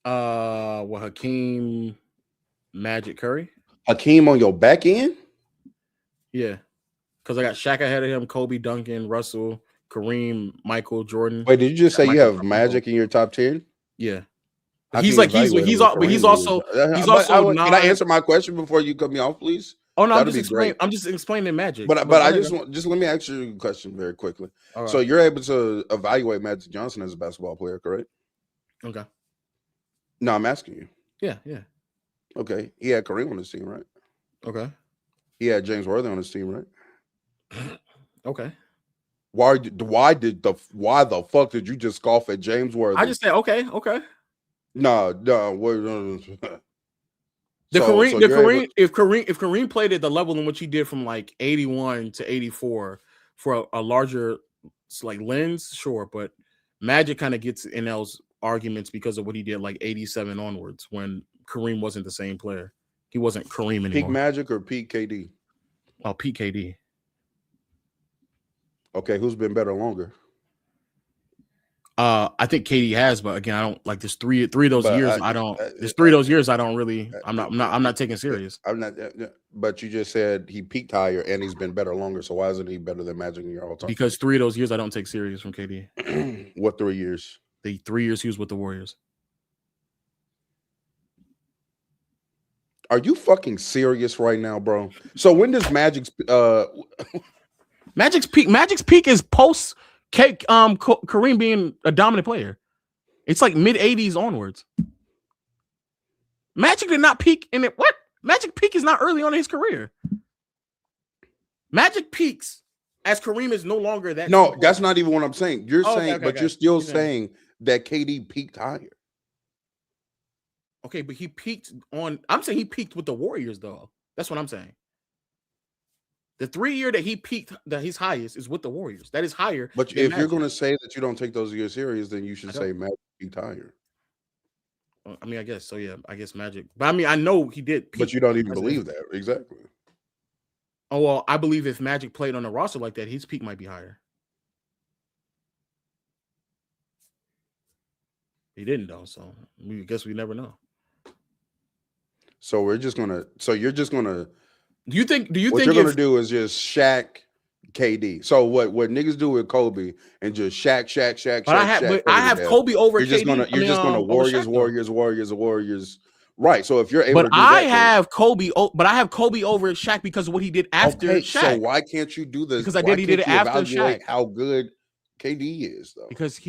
Hakeem, Magic, Curry. Hakeem on your back end? Yeah, because I got Shaq ahead of him, Kobe, Duncan, Russell, Kareem, Michael, Jordan. Wait, did you just say you have Magic in your top 10? Yeah. Can He's also. Can I answer my question before you cut me off, please? Oh no, I'm just explaining Magic. But I just let me ask you a question very quickly. Right. So you're able to evaluate Magic Johnson as a basketball player, correct? Okay. No, I'm asking you. Yeah. Okay. He had Kareem on his team, right? Okay. He had James Worthy on his team, right? Okay. Why the fuck did you just scoff at James Worthy? I just said okay. No. If Kareem played at the level in which he did from like 81 to 84 for a larger like lens, sure, but Magic kind of gets in those arguments because of what he did like 87 onwards when Kareem wasn't the same player. He wasn't Kareem anymore. Peak Magic or peak KD? Oh, peak KD. Okay, who's been better longer? I think KD has, but again, I don't like this three of those years. There's 3 of those years I don't really. I'm not taking serious. I'm not. But you just said he peaked higher and he's been better longer. So why isn't he better than Magic in your all time? Because 3 of those years I don't take serious from KD. What 3 years? The 3 years he was with the Warriors. Are you fucking serious right now, bro? So when does Magic's peak is post Kareem being a dominant player. It's like mid 80s onwards. Magic did not peak in it. What? Magic peak is not early on in his career. Magic peaks as Kareem is no longer that. No, that's not even what I'm saying. You're saying, okay, but you're still saying that KD peaked higher. Okay, but he peaked on. I'm saying he peaked with the Warriors, though. That's what I'm saying. The 3 year that he peaked, that his highest is with the Warriors. That is higher. But if you're going to say that you don't take those years serious, then you should say Magic peaked higher. I mean, I guess so. Yeah, I guess Magic. But I mean, I know he did. But you don't even believe that, exactly. Oh well, I believe if Magic played on a roster like that, his peak might be higher. He didn't though, so I guess we never know. So we're just gonna. So you're just gonna. Do you think? What you're gonna do is just Shaq, KD. So what niggas do with Kobe and just Shaq. But I have Kobe over You're just KD. You're just gonna Warriors. Right. So if you're able but to do I that, have Kobe. But I have Kobe over Shaq because of what he did after Shaq. So why can't you do this? Because he did it after Shaq. How good KD is though. Because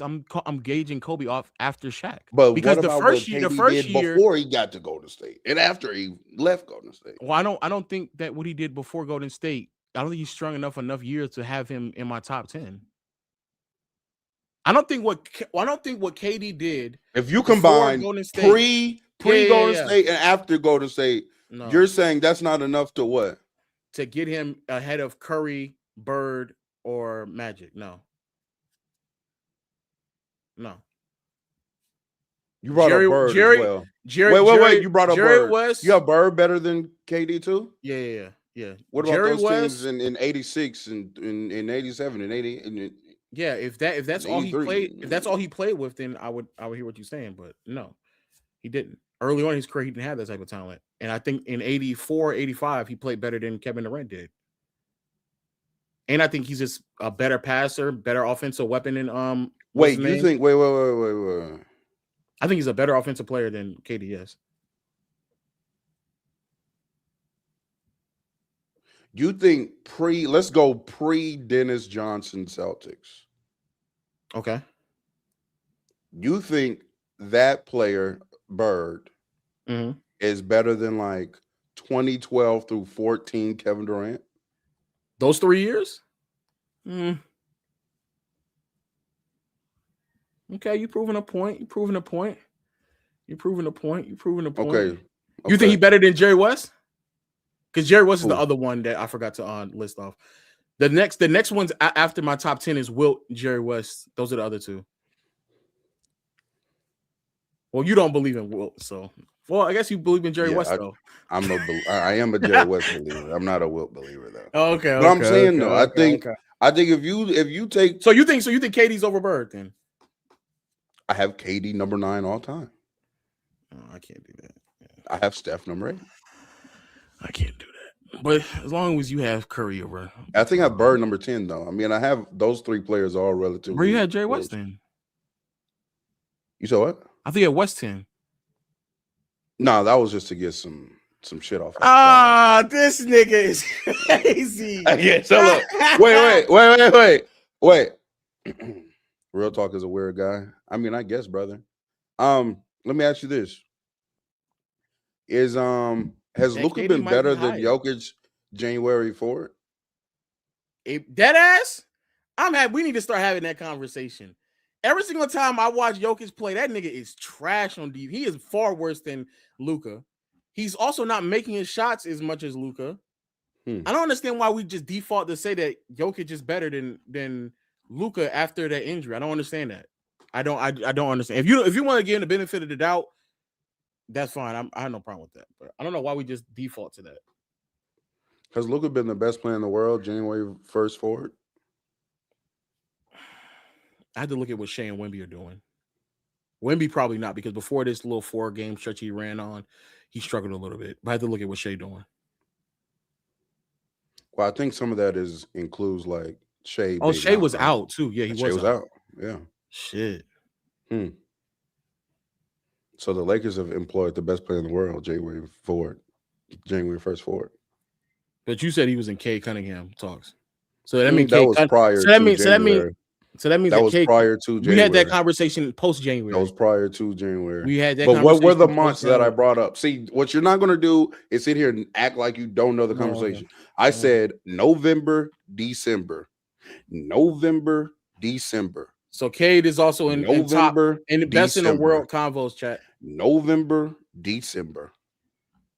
I'm gauging Kobe off after Shaq. But because what the about first what year, KD did before he got to Golden State and after he left Golden State? Well, I don't think that what he did before Golden State. I don't think he's strung enough years to have him in my top 10. I don't think what KD did. If you combine Golden State, pre Golden State and after Golden State, you're saying that's not enough to what? To get him ahead of Curry, Bird, or Magic. No. You brought up Bird as well. Wait. You brought up Jerry Bird. West. You have Bird better than KD too? Yeah. What about Jerry those West, teams in 86 and in 87 and 80? Yeah, if that's all he 83. played, if that's all he played with, then I would hear what you're saying. But no, he didn't. Early on in his career, he didn't have that type of talent. And I think in 84, 85, he played better than Kevin Durant did. And I think he's just a better passer, better offensive weapon than Wait. I think he's a better offensive player than KD, yes. You think let's go pre-Dennis Johnson Celtics. Okay. You think that player, Bird, is better than like 2012 through 14 Kevin Durant? Those 3 years? Okay, you're proving a point. Okay. You think he better than Jerry West? Because Jerry West is the other one that I forgot to list off. The next ones after my top 10 is Wilt, Jerry West. Those are the other two. Well, you don't believe in Wilt, so I guess you believe in Jerry West though. I am a Jerry West believer. I'm not a Wilt believer though. Okay, but I'm saying though, I think if you take so you think KD's over Bird then? I have KD number 9 all time. Oh, I can't do that. I have Steph number 8. I can't do that. But as long as you have Curry over, I think I have Bird number 10 though. I mean, I have those 3 players all relatively. Where you had Jerry West then? You saw what? I think at West 10. No, that was just to get some shit off. This nigga is crazy. Yeah, so look. Wait. Real talk is a weird guy. I mean, I guess, brother. Let me ask you this. Has Luka been better than Jokic January 4th? Dead ass? We need to start having that conversation. Every single time I watch Jokic play, that nigga is trash on deep. He is far worse than Luka. He's also not making his shots as much as Luka. I don't understand why we just default to say that Jokic is better than Luka after that injury. I don't understand that. I don't understand. If you want to give him the benefit of the doubt, that's fine. I have no problem with that. But I don't know why we just default to that. Has Luka been the best player in the world January 1st forward? I had to look at what Shai and Wemby are doing. Wemby probably not, because before this little 4-game stretch he ran on, he struggled a little bit. But I had to look at what Shai doing. Well, I think some of that includes like Shai. Oh, Shai was out too. Yeah, he was out. Yeah. Shit. So the Lakers have employed the best player in the world, January 1st forward. But you said he was in Cade Cunningham talks. So that means that was prior to January. So that means that was prior to January. We had that conversation post January. That was prior to January. We had that. But what were the months that I brought up? See, what you're not going to do is sit here and act like you don't know the conversation. I said November, December. So Cade is also in top November, and best in the December. world convos chat. November, December.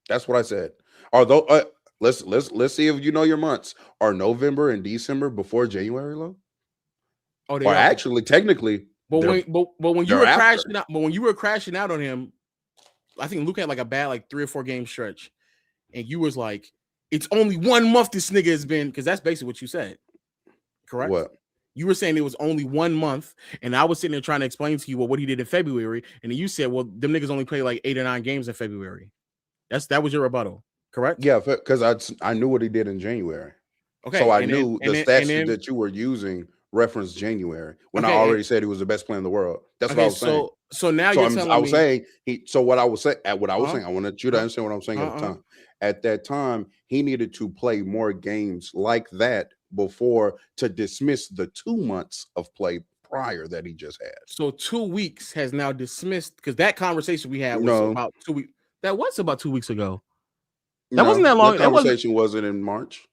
That's what I said. Although let's see if you know your months. Are November and December before January low? Oh, they or are. actually technically. But when you were after. crashing out, but when you were crashing out on him, I think Luka had like a bad like 3 or 4 game stretch, and you was like, it's only 1 month this nigga has been, because that's basically what you said. Correct? What? You were saying it was only 1 month, and I was sitting there trying to explain to you what he did in February, and then you said, well, them niggas only play like 8 or 9 games in February. That was your rebuttal, correct? Yeah, because I knew what he did in January. Okay, so I knew the stats that you were using referenced January when I already said he was the best player in the world. That's what I was saying. So now you're telling me. I was saying what I was saying. I wanted you to understand what I'm saying at the time. At that time, he needed to play more games like that before to dismiss the 2 months of play prior that he just had. So 2 weeks has now dismissed, because that conversation we had was about 2 weeks. That was about 2 weeks ago. That wasn't that long. That conversation wasn't in March.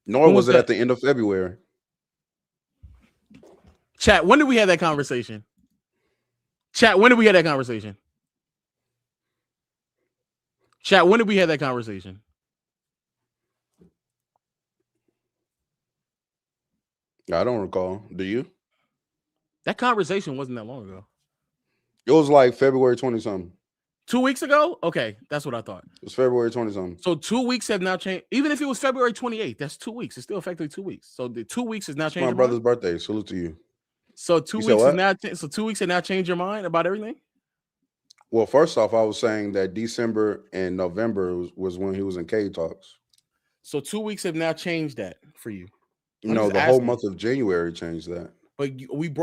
Nor was it at the end of February. Chat, when did we have that conversation? Chat, when did we have that conversation? Chat, when did we have that conversation? I don't recall. Do you? That conversation wasn't that long ago. It was like February 20-something. 2 weeks ago? Okay, that's what I thought. It was February 20-something. So 2 weeks have now changed. Even if it was February 28th, that's 2 weeks. It's still effectively 2 weeks. So the 2 weeks has now changed. My brother's birthday. Salute to you. So 2 weeks is now. So 2 weeks have now changed your mind about everything. Well, first off, I was saying that December and November was when he was in Cade talks. So 2 weeks have now changed that for you. No, the whole month of January changed that. But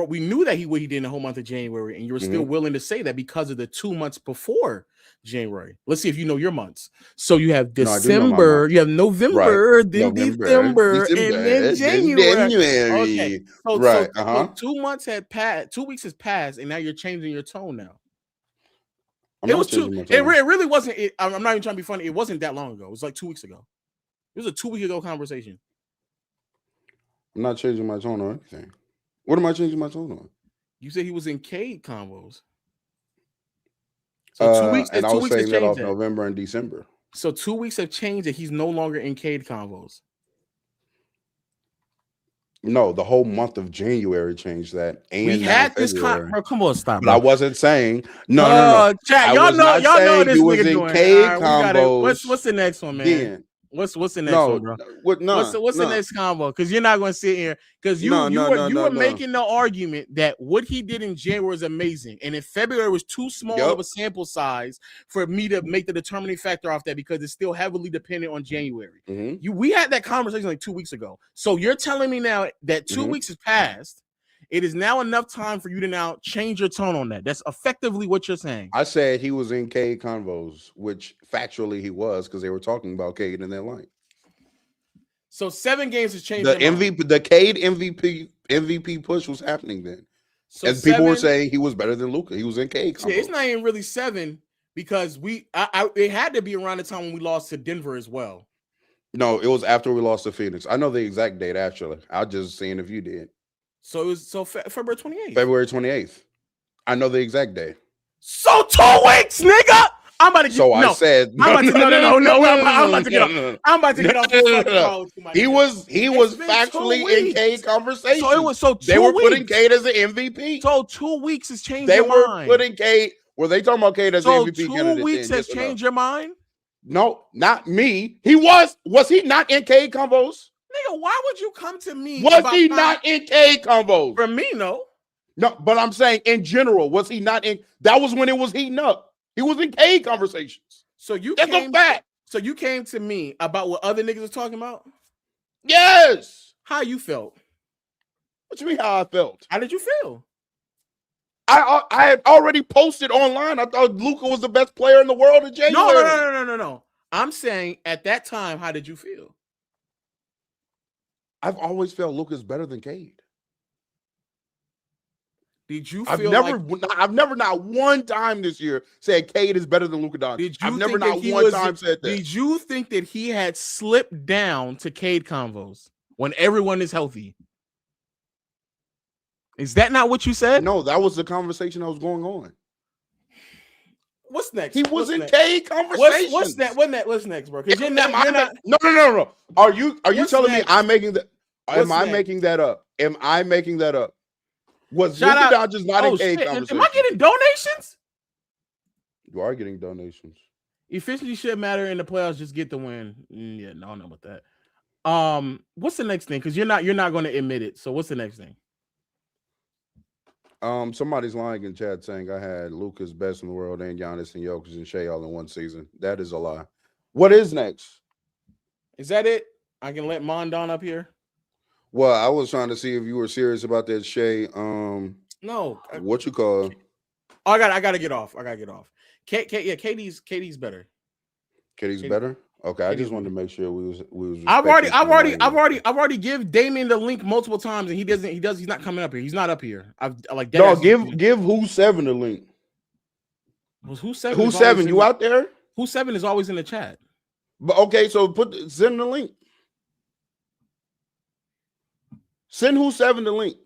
we knew that what he did in the whole month of January, and you were still willing to say that because of the 2 months before January. Let's see if you know your months. So you have December, you have November, right. Then December, and then January. Okay, so 2 months had passed. 2 weeks has passed, and now you're changing your tone now. It was too. It really wasn't. I'm not even trying to be funny. It wasn't that long ago. It was like 2 weeks ago. It was a 2 week ago conversation. I'm not changing my tone or anything. What am I changing my tone on? You said he was in Cade convos. So 2 weeks. And I was saying that off November and December. So 2 weeks have changed that he's no longer in Cade convos. No, the whole month of January changed that. And we had this bro. Come on, stop. But I wasn't saying no. Chat, y'all know this nigga doing. Cade combos. What's the next one, man? Then. What's the next one, bro? What's the next combo? Because you're not going to sit here because you were making the argument that what he did in January was amazing, and in February was too small of a sample size for me to make the determining factor off that because it's still heavily dependent on January. We had that conversation like 2 weeks ago. So you're telling me now that 2 weeks has passed. It is now enough time for you to now change your tone on that. That's effectively what you're saying. I said he was in Cade convos, which factually he was because they were talking about Cade in that line. So 7 games has changed. The MVP, the Cade MVP push was happening then. So and people were saying he was better than Luka. He was in Cade convos. Yeah, it's not even really 7 because it had to be around the time when we lost to Denver as well. No, it was after we lost to Phoenix. I know the exact date actually. I was just seeing if you did. So it was February 28th. February 28th. I know the exact day. So 2 weeks, nigga. I'm about to get. I said no. I'm about to get off. I'm about to get off. He was factually in Cade conversation. So it was they were putting Cade as an MVP. So 2 weeks has changed. They your were mind. putting Cade. Were they talking about Cade as an MVP candidate? 2 weeks has changed your mind. No, not me. He was. Was he not in Cade combos? Nigga, why would you come to me? Was he not in Cade combos? For me, no. No, but I'm saying in general, was he not in? That was when it was heating up. He was in Cade conversations. So that's a fact. So you came to me about what other niggas are talking about? Yes. How you felt? What you mean how I felt? How did you feel? I had already posted online. I thought Luka was the best player in the world in January. No. I'm saying at that time, how did you feel? I've always felt Luka's better than Cade. Did you feel I've never not one time this year said Cade is better than Luka Doncic. I've never not one time said that. Did you think that he had slipped down to Cade convos when everyone is healthy? Is that not what you said? No, that was the conversation that was going on. What's next? He was What's in next? K conversation. What's next? What's next, bro? Because you're not. No. Are you What's telling next? me I'm making that? Am I next? making that up? Am I making that up? Was Shout Luka out. Doncic not in K shit. conversation? Am I getting donations? You are getting donations. Efficiency should matter in the playoffs. Just get the win. Yeah, no, I don't know about that. What's the next thing? Because you're not going to admit it. So what's the next thing? Somebody's lying in chat saying I had Luka's best in the world and Giannis and Jokic and Shai all in one season. That is a lie. What is next? Is that it? I can let Mondon up here. Well, I was trying to see if you were serious about that Shai. No. What you call? Oh, I gotta get off. KD's better. KD's better. Okay, I just wanted to make sure we was. I've already give Damien the link multiple times, and he's not coming up here. He's not up here. Give Who's 7 the link. Who's 7? Who's 7? You out there? Who's 7 is always in the chat. But okay, so send the link. Send Who's 7 the link.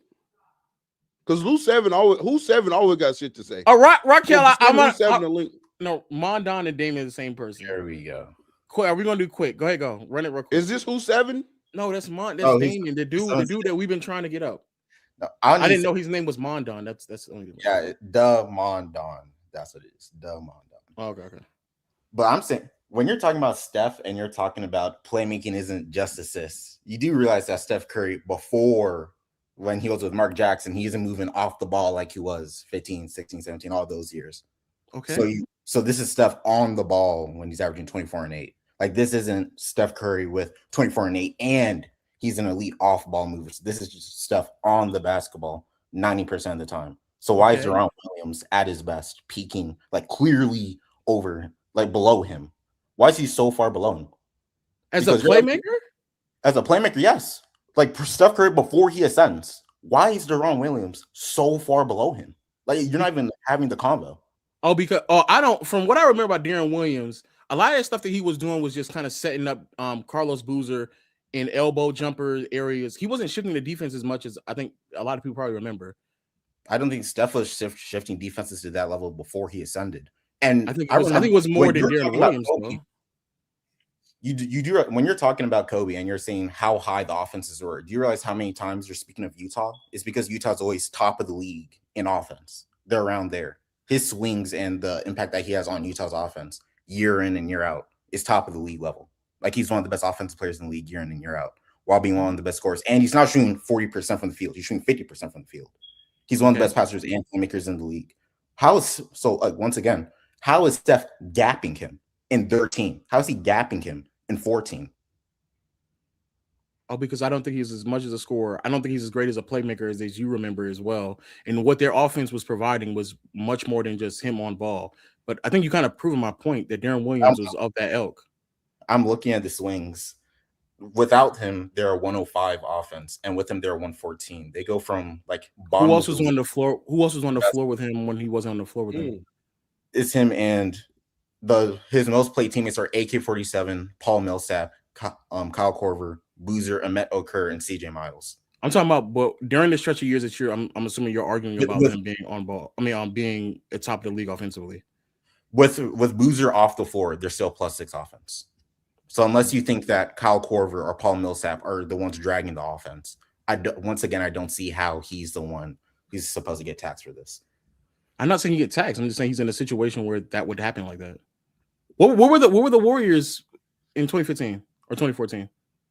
Because Who's 7 always got shit to say. All right, Raquel, I'm Who's 7 the link. No, Mondon and Damien are the same person. There we go. Quick, are we gonna do quick? Go ahead, go run it real quick. Is this Who's 7? No, that's Damien, the dude that we've been trying to get up. No, I didn't know his name was Mondon. That's the only thing. Yeah, the Mondon. That's what it is. The Mondon. Oh, okay. But I'm saying when you're talking about Steph and you're talking about playmaking isn't just assists, you do realize that Steph Curry before when he was with Mark Jackson, he isn't moving off the ball like he was 15, 16, 17, all those years. Okay. So this is Steph on the ball when he's averaging 24 and 8. Like this isn't Steph Curry with 24 and 8 and he's an elite off-ball mover. So this is just Steph on the basketball 90% of the time. So why is Durant Williams at his best, peaking like clearly over, like below him? Why is he so far below him? As a playmaker? As a playmaker, yes. Like Steph Curry before he ascends. Why is Durant Williams so far below him? Like you're not even having the combo. From what I remember about Darren Williams, a lot of the stuff that he was doing was just kind of setting up Carlos Boozer in elbow jumper areas. He wasn't shifting the defense as much as I think a lot of people probably remember. I don't think Steph was shifting defenses to that level before he ascended. And I think it was more than Darren Williams. Kobe, you do when you're talking about Kobe and you're saying how high the offenses were. Do you realize how many times you're speaking of Utah? It's because Utah's always top of the league in offense. They're around there. His swings and the impact that he has on Utah's offense year in and year out is top of the league level. Like he's one of the best offensive players in the league year in and year out, while being one of the best scorers. And he's not shooting 40% from the field. He's shooting 50% from the field. He's one of the best passers and playmakers in the league. Once again, how is Steph gapping him in 13? How is he gapping him in 14? Oh, because I don't think he's as much as a scorer. I don't think he's as great as a playmaker as you remember as well. And what their offense was providing was much more than just him on ball. But I think you kind of proven my point that Darren Williams was of that ilk. I'm looking at the swings. Without him, they're a 105 offense, and with him, they're a 114. They go from like bottom. Who else was on the floor? Who else was on the floor with him when he wasn't on the floor with him? It's him and his most played teammates are AK-47, Paul Millsap, Kyle Korver, Boozer, Ahmet Okur, and CJ Miles. I'm talking about, but during the stretch of years that I'm assuming you're arguing about him being on ball. I mean, being at top of the league offensively. With Boozer off the floor, they're still +6 offense. So unless you think that Kyle Korver or Paul Millsap are the ones dragging the offense, I don't see how he's the one who's supposed to get taxed for this. I'm not saying he get taxed. I'm just saying he's in a situation where that would happen like that. What were the Warriors in 2015 or 2014?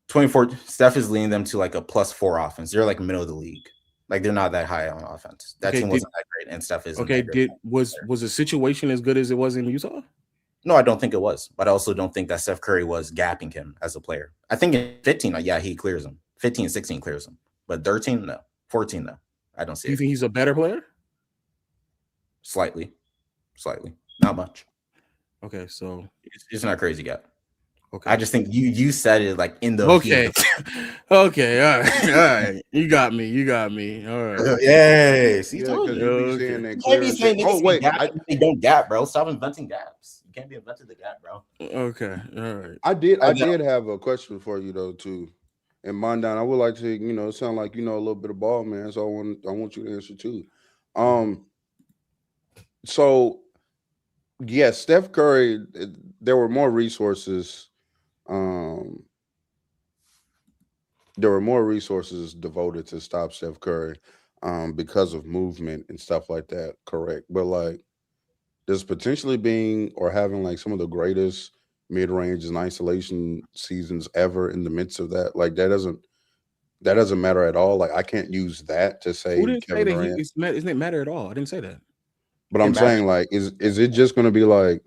2014, Steph is leading them to like a +4 offense. They're like middle of the league. Like they're not that high on offense. That team wasn't that great, and Steph is okay. Was the situation as good as it was in Utah? No, I don't think it was. But I also don't think that Steph Curry was gapping him as a player. I think in 15, he clears him. 15, 16 clears him. But 13, no. 14, no. I don't see it. You think he's a better player? Slightly. Not much. Okay, so it's not a crazy gap. Okay. I just think you said it like in the okay. Okay, all right. You got me. All right. Yay. See, you be saying they don't gap, bro. Stop inventing gaps. You can't be inventing the gap, bro. Okay, all right. I did have a question for you though too, and Mondan, I would like to, sound like a little bit of ball, man. So I want you to answer too. So yes, Steph Curry, there were more resources. There were more resources devoted to stop Steph Curry because of movement and stuff like that. Correct. But like, there's potentially being or having like some of the greatest mid-range and isolation seasons ever in the midst of that. Like that doesn't matter at all. Like I can't use that to say Who didn't say Kevin that Durant. isn't it matter at all? I didn't say that. But I'm saying like, is it just going to be like,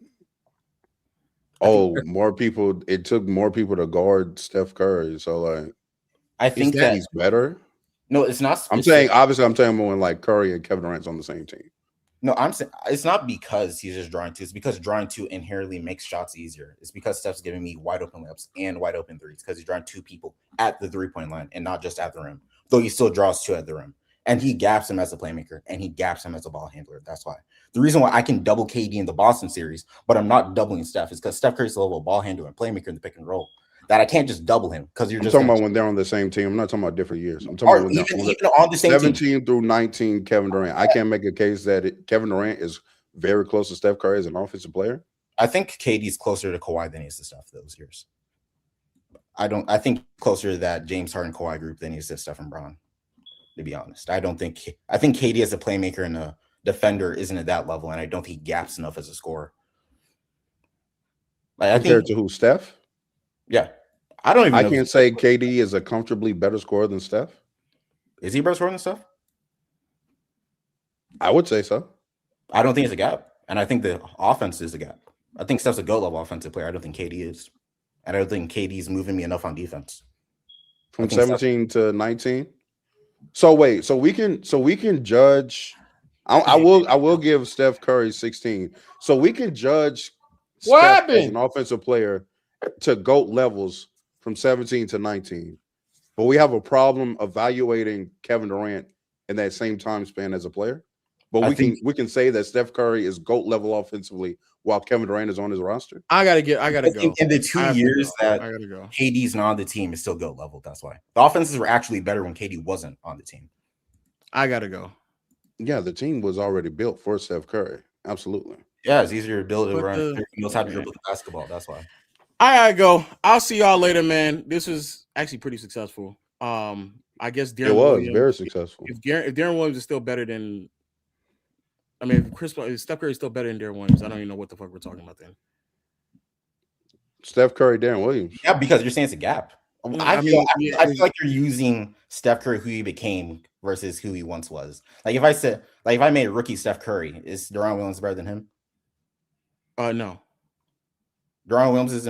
more people? It took more people to guard Steph Curry, so like, I think that he's better. No, it's not. I'm saying obviously, I'm saying when like Curry and Kevin Durant's on the same team. No, I'm saying it's not because he's just drawing two. It's because drawing two inherently makes shots easier. It's because Steph's giving me wide open layups and wide open threes because he's drawing two people at the 3-point line and not just at the rim. Though he still draws two at the rim, and he gaps him as a playmaker and he gaps him as a ball handler. That's why the reason why I can double KD in the Boston series, but I'm not doubling Steph, is because Steph Curry's the level of ball handler and playmaker in the pick and roll that I can't just double him because you're I'm just talking about when they're on the same team. I'm not talking about different years. I'm talking about even on the same 17 team. through 19. Kevin Durant. I can't make a case that Kevin Durant is very close to Steph Curry as an offensive player. I think KD's closer to Kawhi than he is to Steph those years. I think closer to that James Harden Kawhi group than he is to Steph and Brown. To be honest, I think KD as a playmaker and a defender isn't at that level, and I don't think he gaps enough as a scorer. Like, Compared to who? Steph? Yeah, I don't even. I can't say KD is a comfortably better scorer than Steph. Is he better scorer than Steph? I would say so. I don't think it's a gap, and I think the offense is a gap. I think Steph's a GOAT level offensive player. I don't think KD is, and I don't think KD's moving me enough on defense. From 17 to 19. So wait, so we can judge. I will give Steph Curry 16. So we can judge Steph as an offensive player to GOAT levels from 17 to 19. But we have a problem evaluating Kevin Durant in that same time span as a player. But we can say that Steph Curry is GOAT level offensively while Kevin Durant is on his roster. I gotta go. In the 2 years that I gotta go. KD's not on the team, is still GOAT level. That's why the offenses were actually better when KD wasn't on the team. I gotta go. Yeah, the team was already built for Steph Curry. Absolutely. Yeah, it's easier to build it around. He knows how to dribble the basketball. That's why. I gotta go. I'll see y'all later, man. This was actually pretty successful. I guess It was very successful. If Darren Williams is still better than, if Steph Curry is still better than Darren Williams, I don't even know what the fuck we're talking about then. Steph Curry, Darren Williams. Yeah, because you're saying it's a gap. I feel like you're using Steph Curry, who he became, versus who he once was. Like if I made a rookie Steph Curry, is Durant Williams better than him? No. Durant Williams is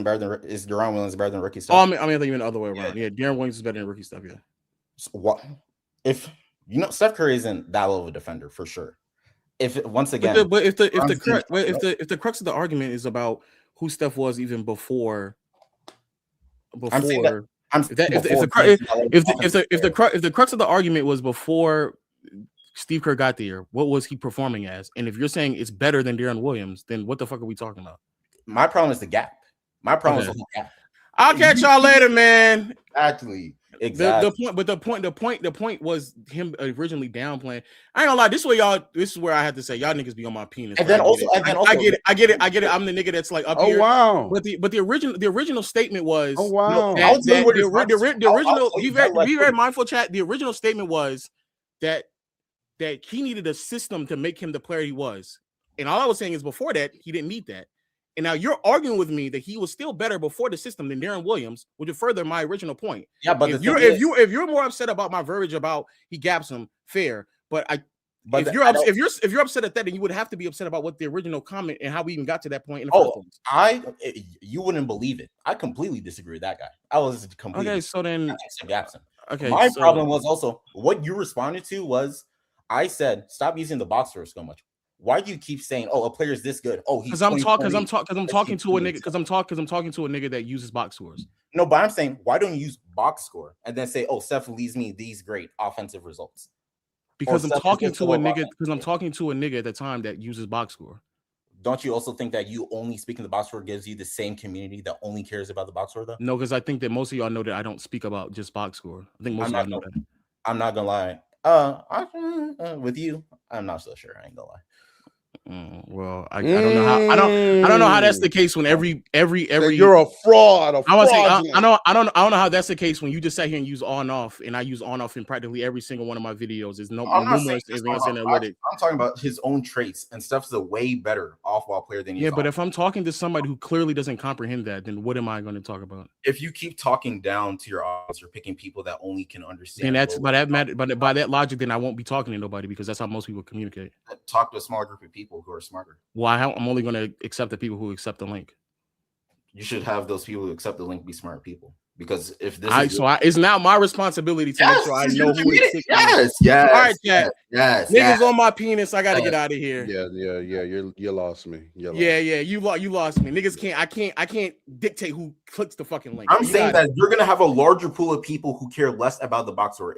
Durant Williams better than rookie Steph? Oh, I think even the other way around. Yeah, Darren Williams is better than rookie Steph. Yeah. So what if Steph Curry isn't that level of a defender for sure? If the crux of the argument is about who Steph was even before. If the crux of the argument was before Steve Kerr got there, what was he performing as? And if you're saying it's better than Darren Williams, then what the fuck are we talking about? My problem is the gap. My problem is the whole gap. I'll catch y'all later, man. Exactly. The point was him originally downplaying. I ain't gonna lie. This is where I have to say y'all niggas be on my penis. And then also, I get it. I'm the nigga that's like up here. Oh wow. But the original statement was. Oh wow. Be very mindful, chat. The original statement was that he needed a system to make him the player he was. And all I was saying is before that he didn't need that. And now you're arguing with me that he was still better before the system than Darren Williams, which would further my original point. Yeah, but if you're more upset about my verbiage about he gaps him, fair. If you're upset at that, then you would have to be upset about what the original comment and how we even got to that point in the first place. You wouldn't believe it. I completely disagree with that guy. I was completely okay. So then, gaps him. Okay. My problem was also what you responded to was I said stop using the box score so much. Why do you keep saying, "Oh, a player is this good"? Oh, he's because I'm talking to a nigga that uses box scores. No, but I'm saying, why don't you use box score and then say, "Oh, Steph leads me these great offensive results"? Because I'm talking to a nigga at the time that uses box score. don't you also think that you only speaking the box score gives you the same community that only cares about the box score though? No, because I think that most of y'all know that I don't speak about just box score. I think most of y'all know that. I'm not gonna lie. With you, I'm not so sure. I ain't gonna lie. Well, I don't know how I don't know how that's the case when every you're a fraud. I don't know how that's the case when you just sat here and use on off, and I use on off in practically every single one of my videos. There's numerous advanced analytics. I'm talking about his own traits, and Steph's a way better off-ball player than he is. But if I'm talking to somebody who clearly doesn't comprehend that, then what am I going to talk about? If you keep talking down to your audience, you're picking people that only can understand. And that's by that logic, then I won't be talking to nobody because that's how most people communicate. Talk to a small group of people who are smarter. Well, I'm only going to accept the people who accept the link. You should have those people who accept the link be smart people. Because if this it's now my responsibility to make sure I know who is. Yes. All right, chat. Yes. Niggas on my penis. I gotta get out of here. Yeah. You lost me. You lost me. Niggas can't. I can't dictate who clicks the fucking link. I'm saying that you're gonna have a larger pool of people who care less about the box score.